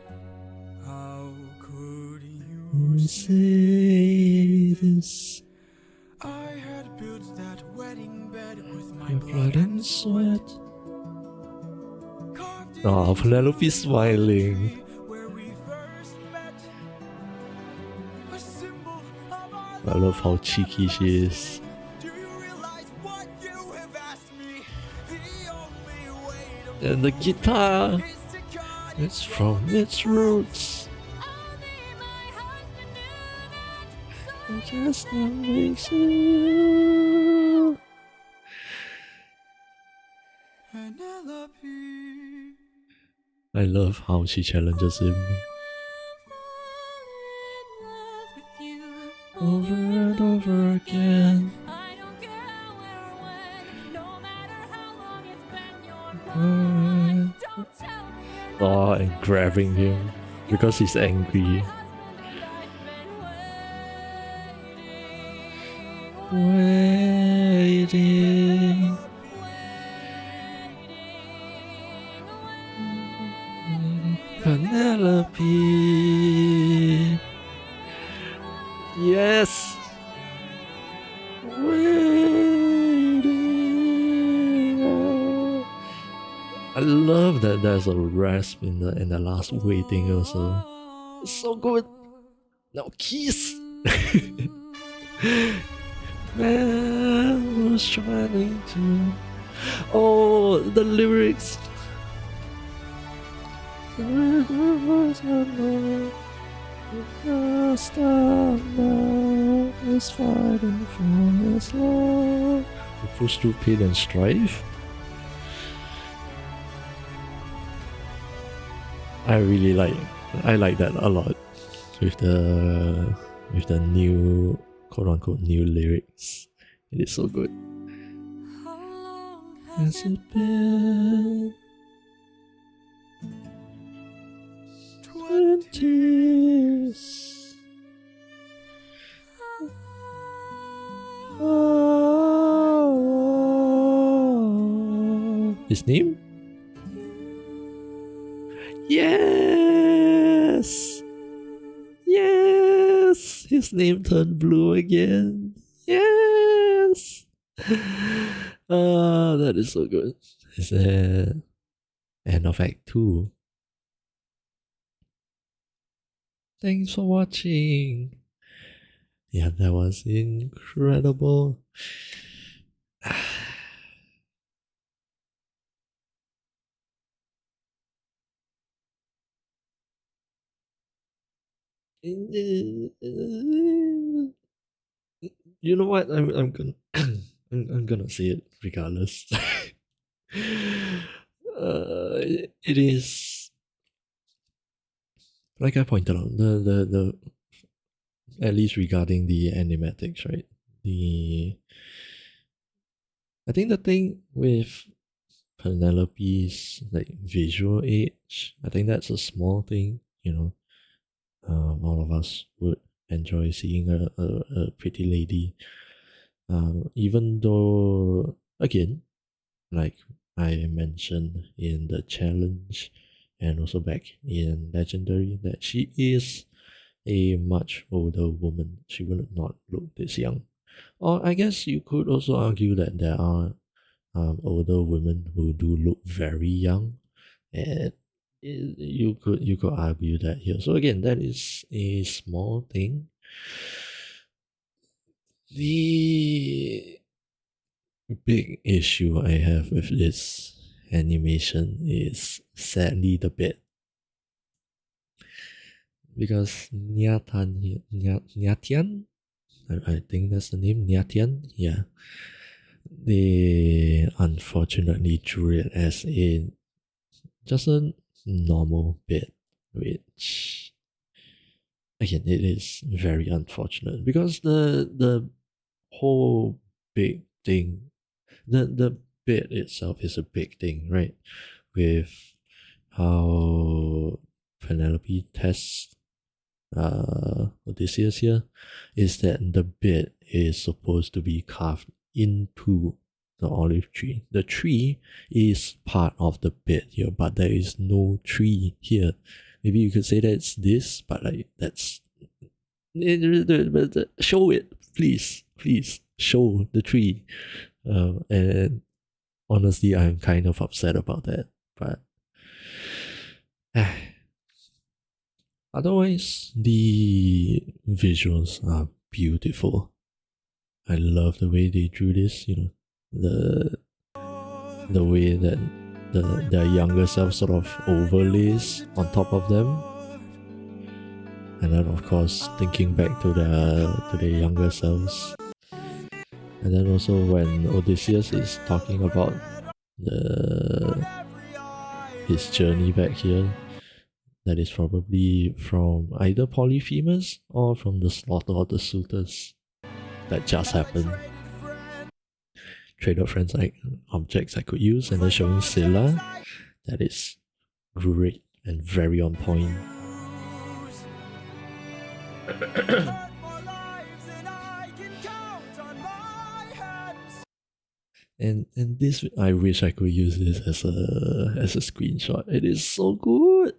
How could you You say this, I had built that wedding bed with my your blood and sweat. Carved it Oh, into Penelope the smiling. tree where we first met. A symbol of our I love how cheeky she is. Do you realize what you have asked me? The only way to And the guitar, is to cut it's from its roots. Only my husband knew that. It just makes you. Penelope. I love how she challenges him over and over again. I don't care where or when, no matter how long it's been your Mm. Don't tell me you're not Oh, and grabbing him because he's angry. my husband and I've been Waiting. Penelope. Yes. Waiting. I love that there's a rasp in the last waiting also. It's so good. Now kiss. Man was trying to. Oh, the lyrics. The river was unknown. The star now is fighting for its love. We push through pain and strife. I like that a lot with the new quote unquote new lyrics. It is so good. How long Has it been 20 years? Oh, his name? Yes! Yes! His name turned blue again. Yes! That is so good. Is that end of Act 2? Thanks for watching. Yeah, that was incredible. You know what? I'm gonna I'm gonna say it regardless. It is like I pointed out the at least regarding the animatics, right? I think the thing with Penelope's like visual age, I think that's a small thing, you know. All of us would enjoy seeing a pretty lady. Even though, again, like I mentioned in the challenge and also back in Legendary, that she is a much older woman. She will not look this young. Or I guess you could also argue that there are older women who do look very young, and you could argue that here. So again, that is a small thing. The big issue I have with this animation is sadly the bed. Because Nyatian, I think that's the name, Nyatian, yeah. They unfortunately drew it as just a normal bed, which again it is very unfortunate because the whole big thing, the bed itself is a big thing, right? With how Penelope tests Odysseus here, is that the bed is supposed to be carved into the olive tree. The tree is part of the bed here, but there is no tree here. Maybe you could say that it's this, but like that's show it, please, show the tree. And honestly, I'm kind of upset about that, but otherwise, the visuals are beautiful. I love the way they drew this, the way that their younger self sort of overlays on top of them. And then of course thinking back to their younger selves. And then also when Odysseus is talking about his journey back here, that is probably from either Polyphemus or from the slaughter of the suitors that just happened. Traded friends like objects I could use, and then showing Scylla. That is great and very on point. And this, I wish I could use this as a screenshot. It is so good.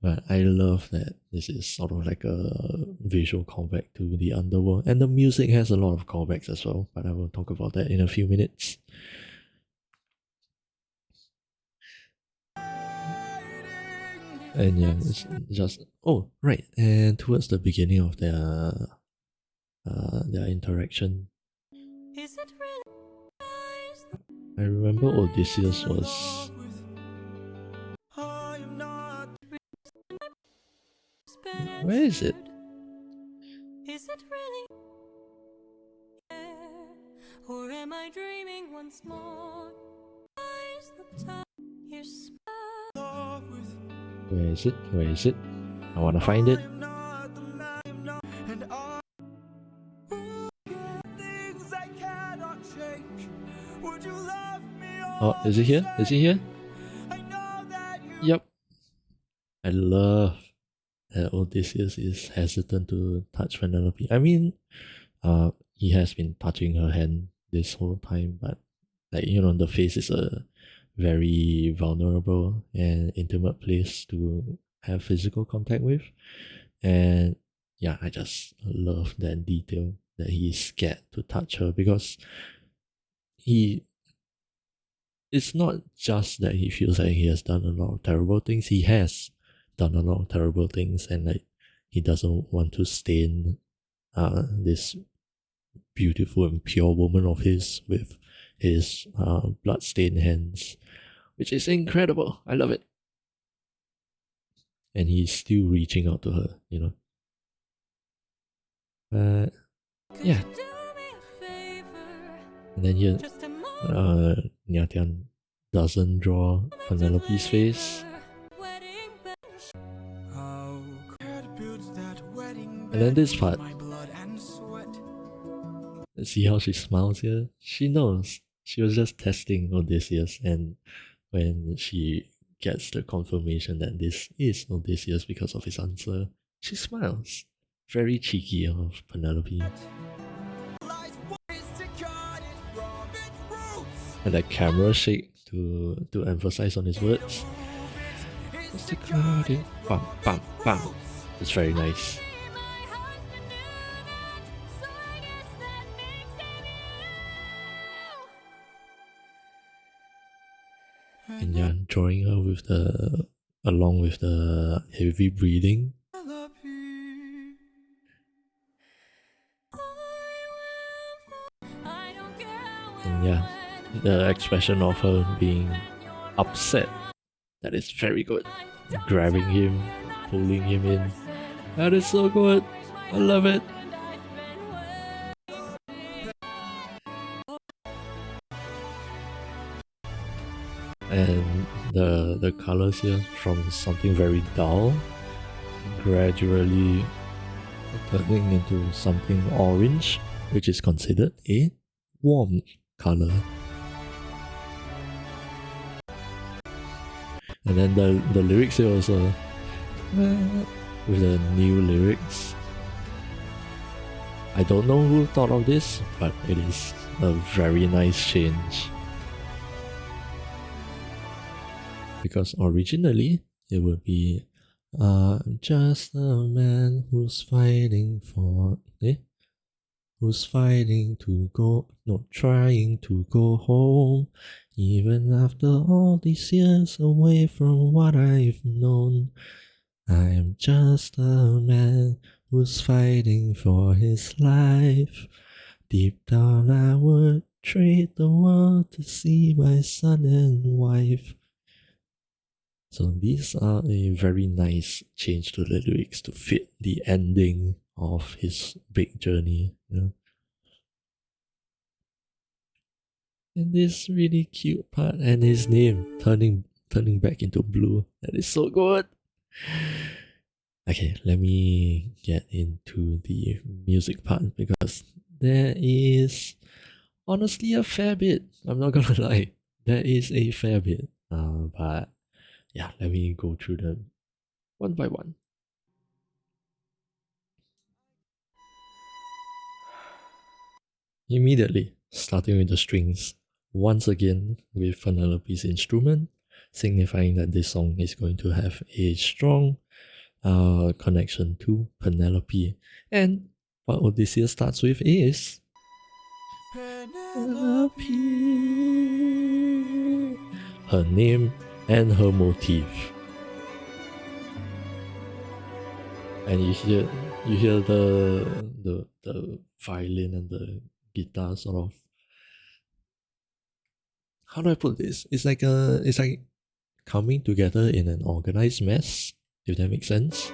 But I love that this is sort of like a visual callback to the underworld. And the music has a lot of callbacks as well, but I will talk about that in a few minutes. And yeah, it's just right. And towards the beginning of their interaction, Is it really nice? I remember Odysseus was I am not where is it? Is it really there? Or am I dreaming once more? Eyes the time your smile. love with. Where is it? Where is it? I wanna find it. I am not the man I am not, and I things I cannot change. Would you love me? Oh, is it here? Is it here? I know that you. Yep. I love that Odysseus is hesitant to touch Penelope. I mean, he has been touching her hand this whole time, but like the face is a very vulnerable and intimate place to have physical contact with. And yeah, I just love that detail that he is scared to touch her because it's not just that he feels like he has done a lot of terrible things. He has done a lot of terrible things, and like he doesn't want to stain this beautiful and pure woman of his with his blood-stained hands, which is incredible. I love it. And he's still reaching out to her. But yeah, Do me a favor, and then here, just a moment. Nyatian doesn't draw Penelope's face, Wedding band. How could build that wedding and then this part. my blood and sweat. See how she smiles here? She knows. She was just testing Odysseus, and when she gets the confirmation that this is Odysseus because of his answer, she smiles. Very cheeky of Penelope. Lies ways to cut it from its roots. And that camera shake to emphasize on his words. Is It's to the crowd, bam, bam, bam. It's very nice. My husband knew that, so I guess that makes him you. And yeah, drawing her with along with the heavy breathing. I don't care how And yeah, the expression of her being upset, that is very good. Grabbing him, pulling him in. That is so good. I love it. And the colors here from something very dull, gradually turning into something orange, which is considered a warm color. And then the lyrics here also, with the new lyrics. I don't know who thought of this, but it is a very nice change. Because originally it would be just a man who's fighting for who's fighting to go, no, trying to go home, even after all these years away from what I've known. I'm just a man who's fighting for his life. Deep down I would trade the world to see my son and wife. So these are a very nice change to the lyrics to fit the ending of his big journey. You know? And this really cute part, and his name turning back into blue. That is so good. Okay, let me get into the music part because there is honestly a fair bit. I'm not gonna lie, there is a fair bit. But yeah, let me go through them one by one. Immediately, starting with the strings, once again with Penelope's instrument, signifying that this song is going to have a strong connection to Penelope. And what Odysseus starts with is Penelope, her name and her motif. And you hear the violin and the guitar sort of, how do I put this? It's like coming together in an organized mess, if that makes sense.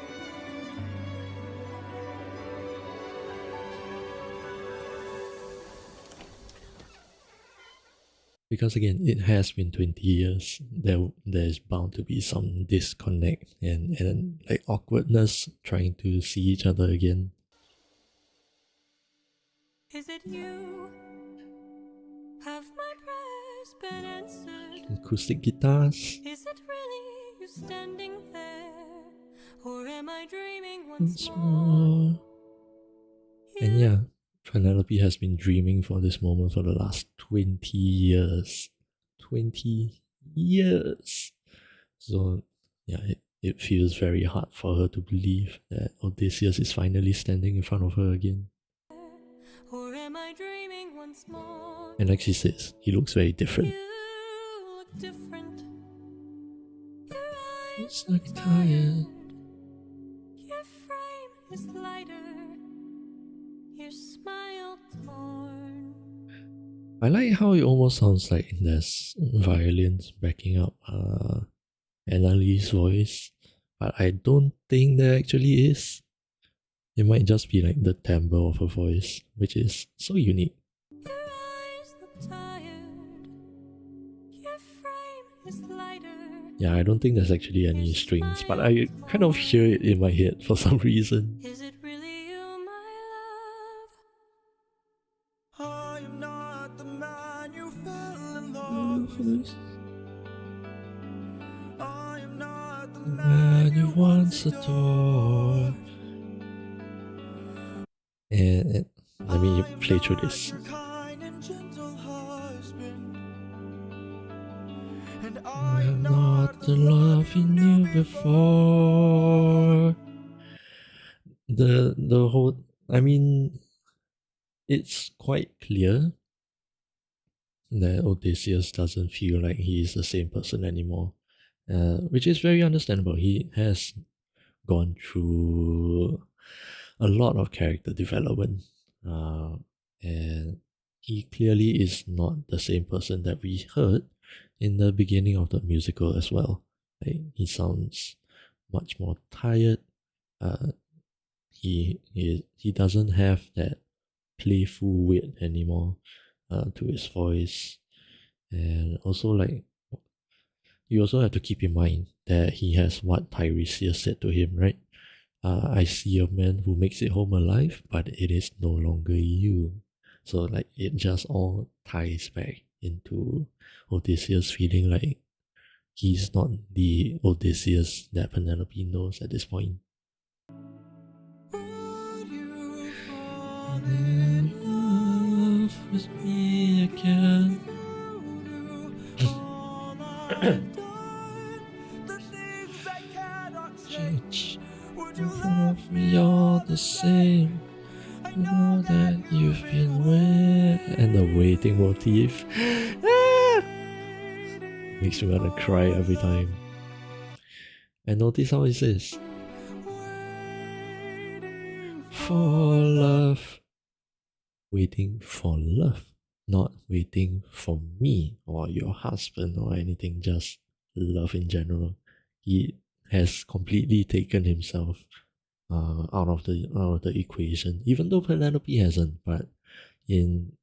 Because again, it has been 20 years. There's bound to be some disconnect and like awkwardness trying to see each other again. Is it you? Have my prayers been answered? Acoustic guitars. Is it really you standing there? Or am I dreaming once Once more? more. And yeah, Penelope has been dreaming for this moment for the last 20 years. 20 years. So yeah, it feels very hard for her to believe that Odysseus is finally standing in front of her again. Or am I dreaming once more? And like she says, he looks very different. You look different. Your eyes It's like tired. Your frame is lighter. Your smile torn. I like how it almost sounds like there's violins backing up Annalie's voice, but I don't think there actually is. It might just be like the timbre of her voice, which is so unique. Your eyes look tired. Your frame is lighter. Yeah, I don't think there's actually any strings, but I kind of hear it in my head for some reason. Is it really you, my love? I am not the man you fell in love with. I am not the Man you once adored. And let me play through this. Your kind and gentle husband. And I am not the love you knew before. The whole, I mean, it's quite clear that Odysseus doesn't feel like he is the same person anymore, which is very understandable. He has gone through a lot of character development, and he clearly is not the same person that we heard in the beginning of the musical as well. Like, he sounds much more tired. He doesn't have that playful wit anymore to his voice. And also, like, you also have to keep in mind that he has what Tiresias said to him, right? I see a man who makes it home alive, but it is no longer you. So, like, it just all ties back into Odysseus feeling like he's not the Odysseus that Penelope knows at this point. Would you fall In love with me again. do all I've done? The things I cannot change. Would you love me You're the same. I Know that you've been waiting. And the waiting motif makes me wanna cry every time. And notice how it says, for love. Waiting for love, not waiting for me or your husband or anything, just love in general. He has completely taken himself out of the equation, even though Penelope hasn't, but in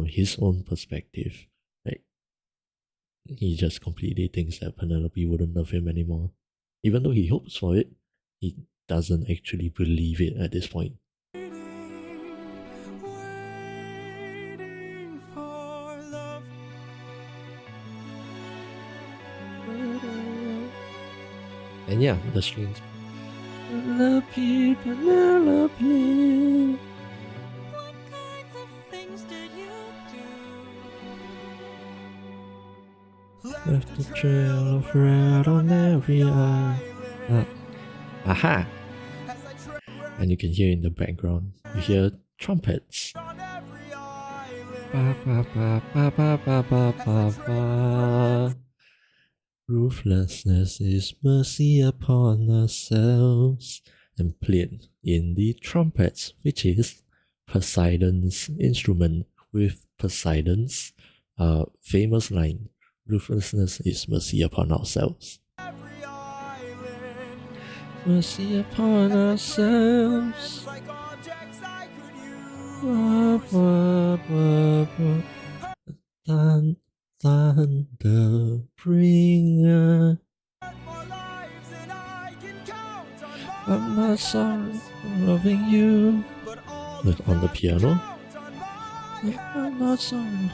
his own perspective, like, he just completely thinks that Penelope wouldn't love him anymore. Even though he hopes for it, he doesn't actually believe it at this point. waiting for love? And yeah, the strings. Penelope, Penelope. What kinds of things did you do? Left a trail of red on every eye. Aha! As I tread And you can hear in the background, you hear trumpets. on every island. Ba ba ba ba ba ba ba ba ba. Ruthlessness is mercy upon ourselves. And played in the trumpets, which is Poseidon's instrument, with Poseidon's famous line, ruthlessness is mercy upon ourselves. Every island. Mercy upon ourselves. Like objects I could use. Ba, ba, ba, ba. Thunder bringer. More lives than I can count on my I'm not sorry for loving you. but all But on the piano. count on my I'm not sorry.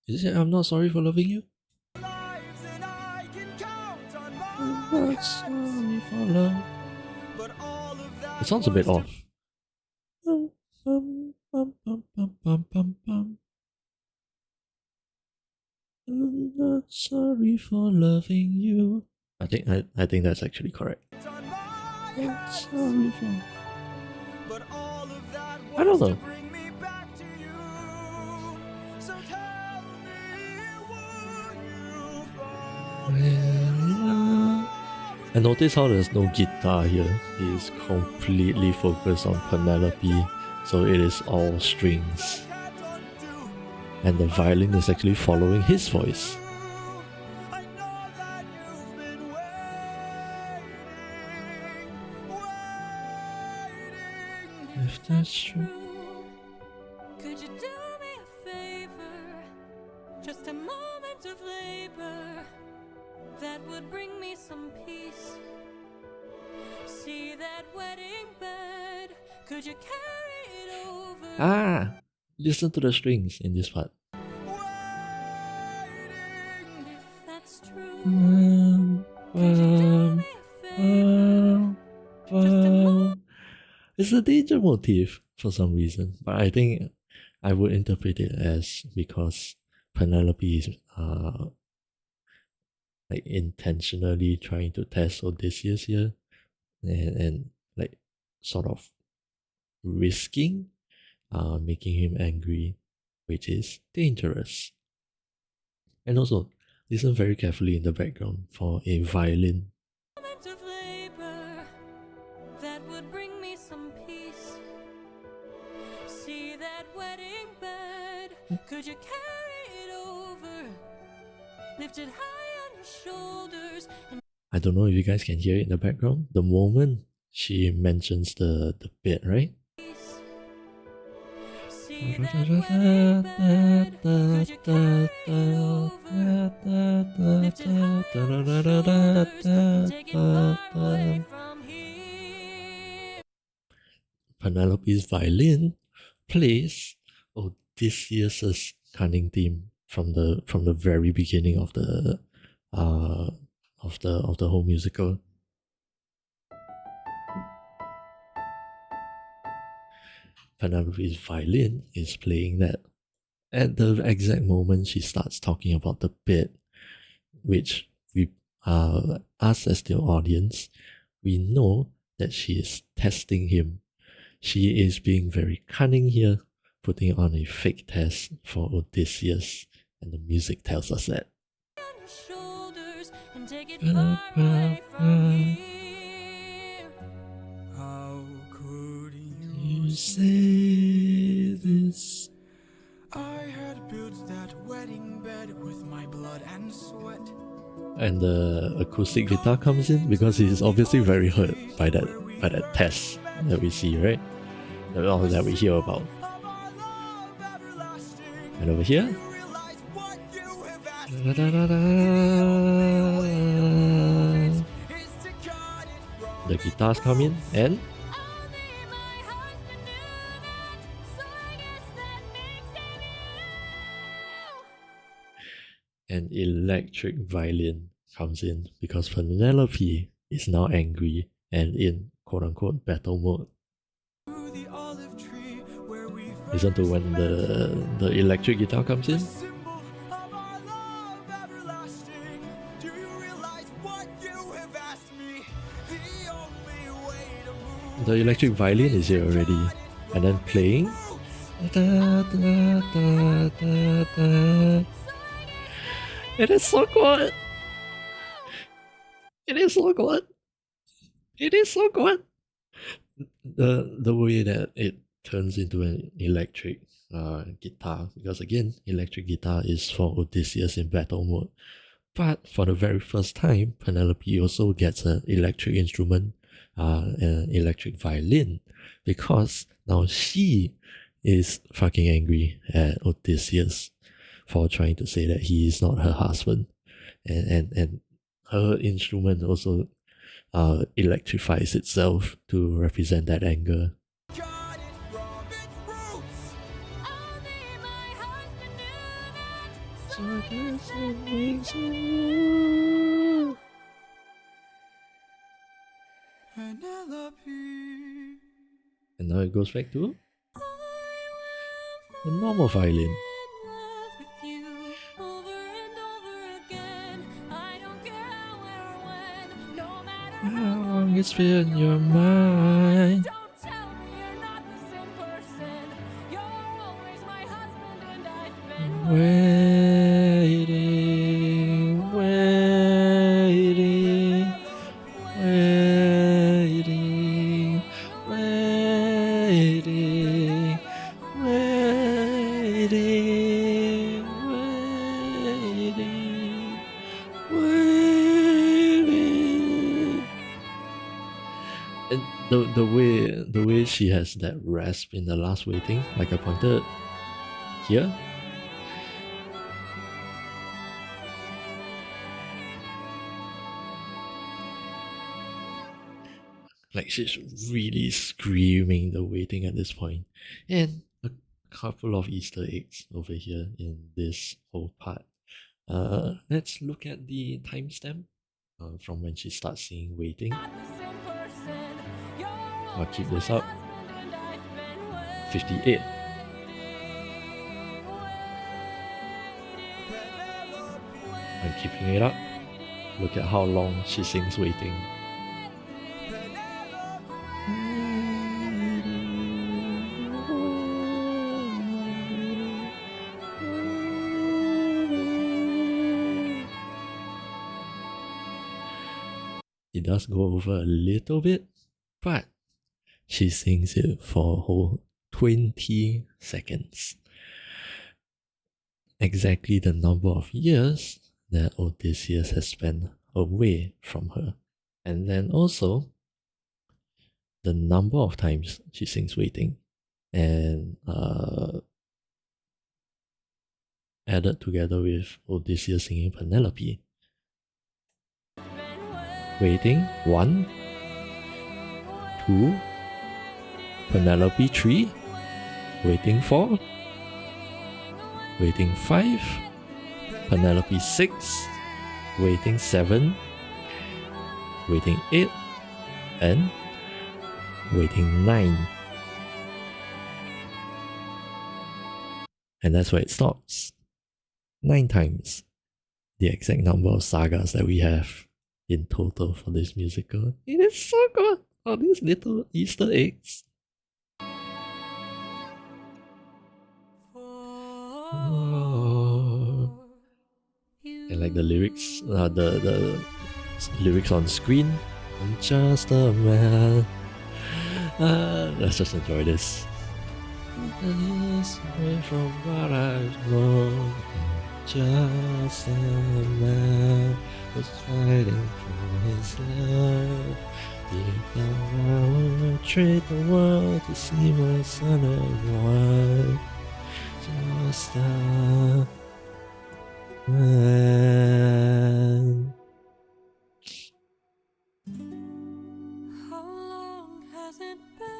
Is it I'm not sorry for loving you? lives than I can count on I'm my not sorry for love. but all of that It sounds a bit was off. Bum, bum, bum, bum, bum, bum, bum, bum. I'm not sorry for loving you. I think that's actually correct. to on my I'm sorry for. but all of that I don't was know. to bring me back to you. So tell me, would you fall And notice how there's no guitar here. He is completely focused on Penelope, so it is all strings. can't undo? And the violin is actually following his voice. I know that you've been waiting. If that's true. Could you do me a favor? Just a moment of labor that would bring me some peace. See that wedding bed? Could you carry it over? Ah! Listen to the strings in this part. If that's true, Bum, could you do bum, me a favor? Just a moment. It's a danger motif for some reason, but I think I would interpret it as because Penelope is like intentionally trying to test Odysseus here, and like sort of risking making him angry, which is dangerous. And also, listen very carefully in the background for a violin. Moment of labor that would bring me some peace. Could you carry it over? Lift it high on your shoulders and I don't know if you guys can hear it in the background. The moment she mentions the bit, right? see that wedding bed. Could you carry it over? Lift it high on your shoulders and take it far away from here. Penelope's violin plays Odysseus's cunning theme from the very beginning of the whole musical. Penelope's violin is playing that at the exact moment she starts talking about the bit, which we us as the audience, we know that she is testing him. She is being very cunning here, putting on a fake test for Odysseus, and the music tells us that. On your shoulders and take it far away from here. How could You you say this. I had built that wedding bed with my blood and sweat. And the acoustic guitar comes in because he's obviously very hurt by that test that we see, right? That we hear about. Of our love everlasting, And over here, you realize what you have asked me is to cut it wrong. the guitars come in, and Only my husband knew that, so I guess that makes him you. an electric violin comes in because Penelope is now angry and in quote-unquote battle mode. To the olive tree where we Listen to when the electric guitar comes in. symbol of our love everlasting. Do you realize what you have asked me? The only way to move The electric violin is here already, and then playing. Da, da, da, da, da. It is so good. It is so good. It is so good. The way that it turns into an electric guitar, because again, electric guitar is for Odysseus in battle mode. But for the very first time, Penelope also gets an electric instrument, an electric violin, because now she is fucking angry at Odysseus for trying to say that he is not her husband, and her instrument also electrifies itself to represent that anger. cut it wrong. It's roots. Only my husband knew that, so So I guess this that makes makes him you. Penelope. And now it goes back to I the will normal violin. in love with you over and over again. I don't care how or when, no matter How long it's been in your mind? Don't tell me you're not the same person. You're always my husband, and I've been Waiting, waiting, waiting, waiting, waiting, waiting, waiting. And the way she has that rasp in the last waiting, like I pointed here. Like she's really screaming the waiting at this point. And a couple of Easter eggs over here in this whole part. Let's look at the timestamp from when she starts singing waiting. not the same person. You're I'll keep always this my up. husband, and I've been 58. I'm keeping it up. Look at how long she sings waiting. It does go over a little bit, but she sings it for a whole 20 seconds. exactly the number of years that Odysseus has spent away from her. And then also the number of times she sings waiting. And added together with Odysseus singing Penelope. Waiting, 1, 2, Penelope 3, waiting 4, waiting 5, Penelope 6, waiting 7, waiting 8, and waiting 9. And that's where it stops. 9 times. The exact number of sagas that we have in total for this musical. It is so good! All these little Easter eggs. Oh. And like the lyrics, the lyrics on screen. I'm just a man. Let's just enjoy this. From what I've known, just a man was fighting for his love. If I would trade the world to see my son and wife, just a man. How long has it been?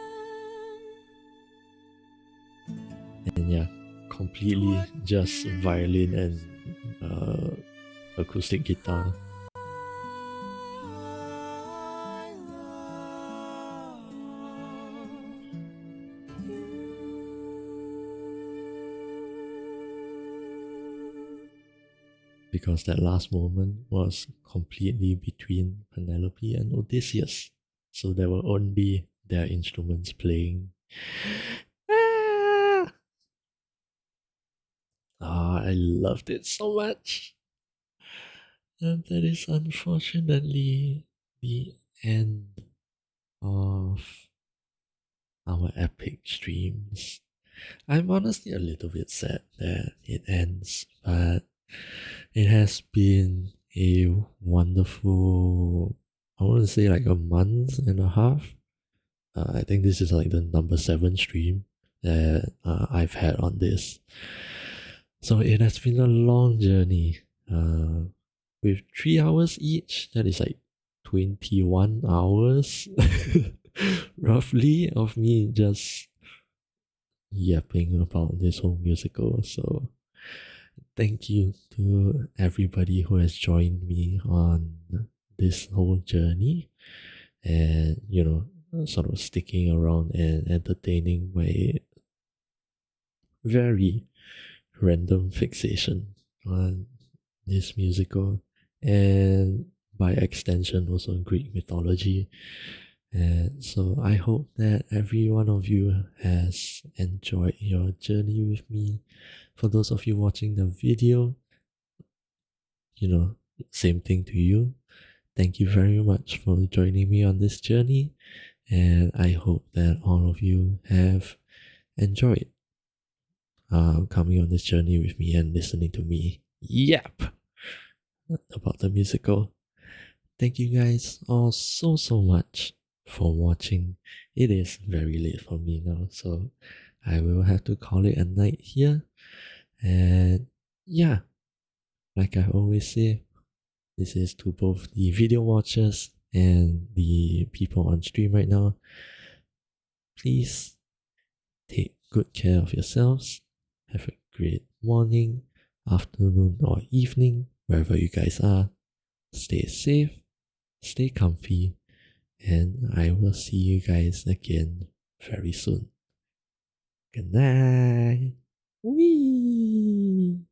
And yeah, completely just violin and acoustic guitar. I love you. Because that last moment was completely between Penelope and Odysseus. So there were only their instruments playing. I loved it so much. And that is unfortunately the end of our epic streams. I'm honestly a little bit sad that it ends, but it has been a wonderful, I want to say like a month and a half. I think this is like the number 7 stream that I've had on this. So it has been a long journey. With 3 hours each, that is like 21 hours roughly of me just yapping about this whole musical. So thank you to everybody who has joined me on this whole journey and, you know, sort of sticking around and entertaining my very random fixation on this musical and by extension also Greek mythology. And so I hope that every one of you has enjoyed your journey with me. For those of you watching the video, you know, same thing to you. Thank you very much for joining me on this journey. And I hope that all of you have enjoyed coming on this journey with me and listening to me yap about the musical. Thank you guys all so much for watching. It is very late for me now, so I will have to call it a night here. And yeah, like I always say, this is to both the video watchers and the people on stream right now. Please take good care of yourselves. Have a great morning, afternoon, or evening, wherever you guys are. Stay safe, stay comfy, and I will see you guys again very soon. Good night. Wee.